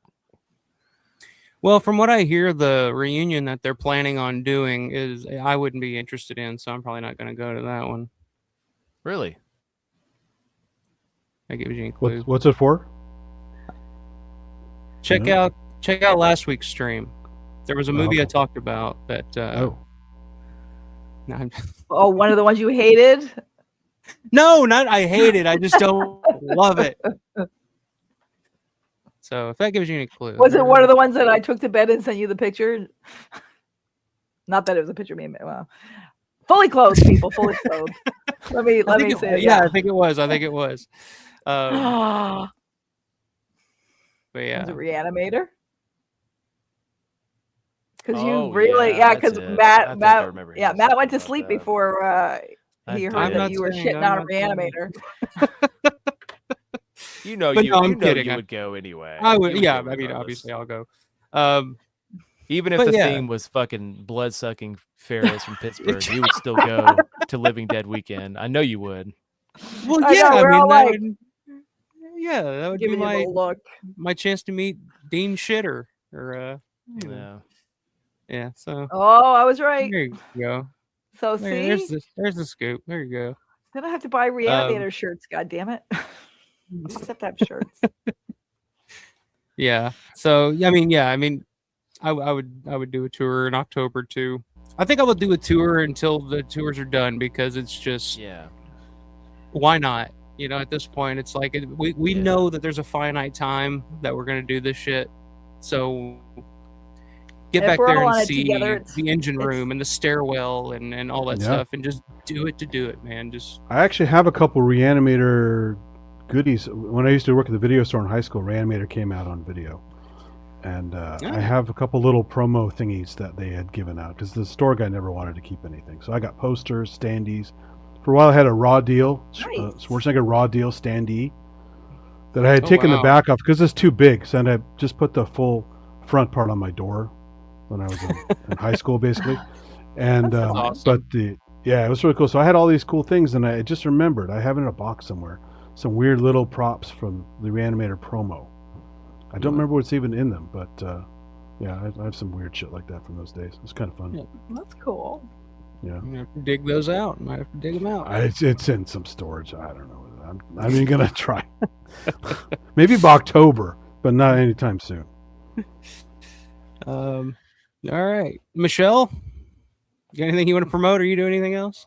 Well, from what I hear, the reunion that they're planning on doing I wouldn't be interested in, so I'm probably not going to go to that one. Really? That gives you a clue. What's it for? Check out last week's stream. There was a movie I talked about that. One of the ones you hated? No, not I hate it. I just don't love it. So if that gives you any clue. Was it one of the ones that I took to bed and sent you the picture? Not that it was a picture of me. Well, fully clothed, people, fully clothed. Let me say it. Yeah, I think it was. But yeah. Was it Reanimator? Because you really, because Matt went to sleep before he heard that you were shitting on a Reanimator. You would go anyway. I would, yeah. I mean, obviously, I'll go. Even if the theme was fucking blood-sucking Pharaohs from Pittsburgh, you would still go to Living Dead Weekend. I know you would. Well, yeah, that would be my chance to meet Dean Shitter or yeah. So. Oh, I was right. There you go. So see, there's the scoop. There you go. Then I have to buy Reanimator shirts. God damn it! Except I have shirts. Yeah. So I mean, I would do a tour in October too. I think I will do a tour until the tours are done because it's just why not? At this point, it's like we know that there's a finite time that we're gonna do this shit. So get back there and see the engine room and the stairwell and all that stuff, and just do it, man. I actually have a couple Reanimator goodies. When I used to work at the video store in high school, Reanimator came out on video. And I have a couple little promo thingies that they had given out because the store guy never wanted to keep anything. So I got posters, standees. For a while I had a raw deal, Schwarzenegger raw deal standee that I had taken the back off because it's too big. So I just put the full front part on my door when I was in high school, basically. And awesome. it was really cool. So I had all these cool things, and I just remembered I have it in a box somewhere some weird little props from the Reanimator promo. I don't remember what's even in them, but I have some weird shit like that from those days. It's kind of fun. Yeah, that's cool. Yeah, might have to dig those out. Might have to dig them out. It's in some storage. I don't know. I'm even gonna try. Maybe by October, but not anytime soon. All right, Michelle. You got anything you want to promote, or you do anything else?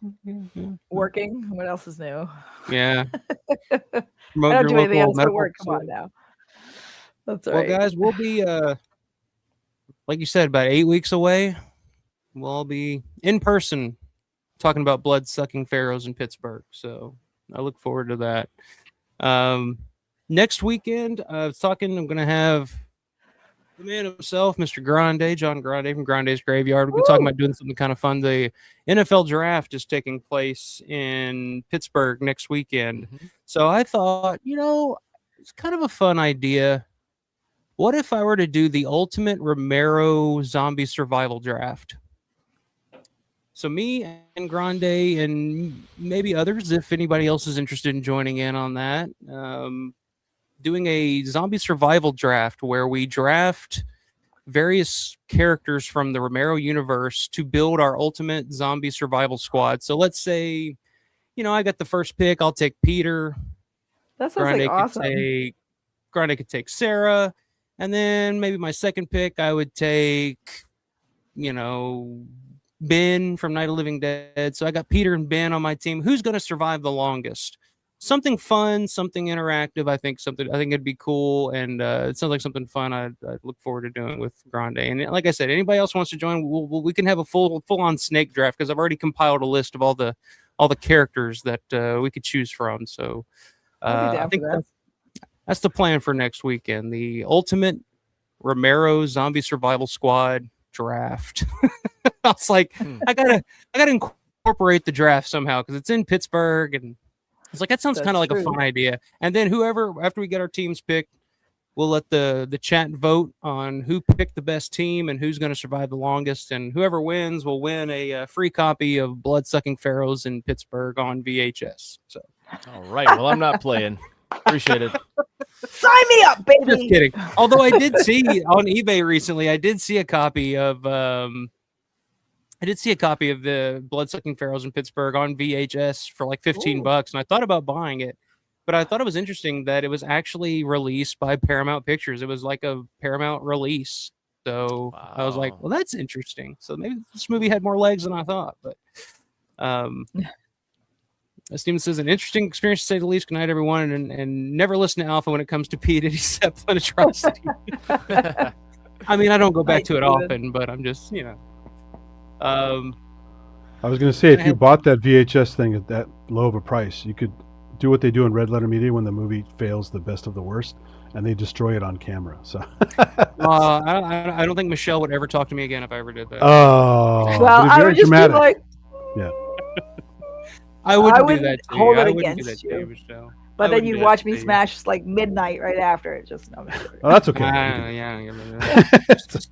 Working. What else is new? Yeah. I Promote don't your do anything local else but medical work. Come on facility. now. That's Well, right. guys, we'll be like you said, about 8 weeks away. We'll be in person talking about blood-sucking pharaohs in Pittsburgh. So I look forward to that. Next weekend, I'm going to have the man himself, Mr. Grande, John Grande from Grande's Graveyard. We'll be talking about doing something kind of fun. The NFL draft is taking place in Pittsburgh next weekend. So I thought, it's kind of a fun idea. What if I were to do the ultimate Romero zombie survival draft? So me and Grande and maybe others, if anybody else is interested in joining in on that, doing a zombie survival draft where we draft various characters from the Romero universe to build our ultimate zombie survival squad. So let's say, I got the first pick. I'll take Peter. That sounds like awesome. Grande could take Sarah. And then maybe my second pick, I would take, Ben from Night of the Living Dead. So I got Peter and Ben on my team. Who's going to survive the longest? Something fun, something interactive. I think it'd be cool, and it sounds like something fun. I'd look forward to doing with Grande. And like I said, anybody else wants to join, we can have a full on snake draft because I've already compiled a list of all the characters that we could choose from. So I think that's the plan for next weekend. The ultimate Romero zombie survival squad draft. I was like, I gotta incorporate the draft somehow because it's in Pittsburgh, and it's like that sounds kind of like a fun idea. And then after we get our teams picked, we'll let the chat vote on who picked the best team and who's going to survive the longest, and whoever wins will win a free copy of Bloodsucking Pharaohs in Pittsburgh on VHS. So, all right. Well, I'm not playing. Appreciate it. Sign me up, baby. Just kidding. Although I did see on eBay recently, I did see a copy of the Bloodsucking Pharaohs in Pittsburgh on VHS for like $15, and I thought about buying it, but I thought it was interesting that it was actually released by Paramount Pictures. It was like a Paramount release, so wow. I was like, well, that's interesting. So maybe this movie had more legs than I thought. But Steven says, an interesting experience to say the least. Good night, everyone, and never listen to Alpha when it comes to P. Diddy Zeppelin atrocity. I mean, I don't go back to it often, but I'm just, I was going to say, if you bought that VHS thing at that low of a price, you could do what they do in Red Letter Media when the movie fails the best of the worst, and they destroy it on camera. So, I don't think Michelle would ever talk to me again if I ever did that. Oh, well, I would just dramatic. Be like, yeah. I wouldn't do that to hold you. it I wouldn't against do that to you. Michelle. But then you watch me smash like midnight right after it. Just no. Oh, that's okay.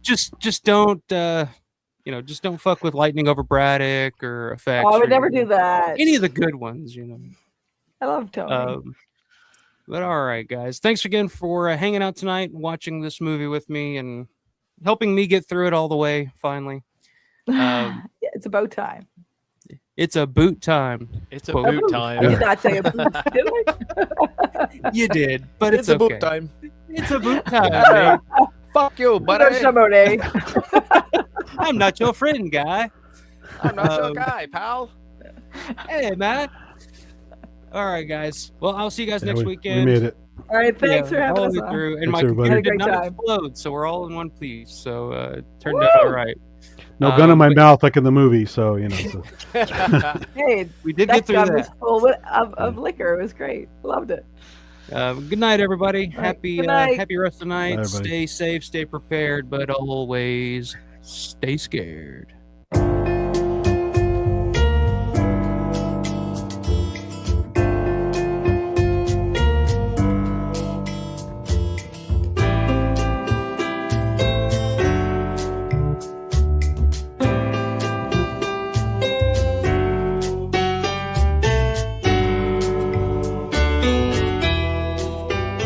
Just don't. Just don't fuck with Lightning Over Braddock or Effects. Oh, I would never do that. Any of the good ones, I love Tony. But all right, guys. Thanks again for hanging out tonight and watching this movie with me and helping me get through it all the way, finally. Yeah, it's about time. It's a boot time. It's a boot time. I did not say a boot, did I? You did, but it's a okay. boot time. It's a boot time, man. Fuck you, buddy. I'm not your friend, guy. I'm not your guy, pal. Hey, man. All right, guys. Well, I'll see you guys next weekend. We made it. All right, thanks for having us on. Through. And thanks, my everybody. computer did not explode, so we're all in one piece. So turned out all right. No gun in my mouth like in the movie, so So. Hey, we did get through that. Was full of liquor. It was great. Loved it. Good night, everybody. Happy rest of the night. Bye, stay safe, stay prepared, but always stay scared.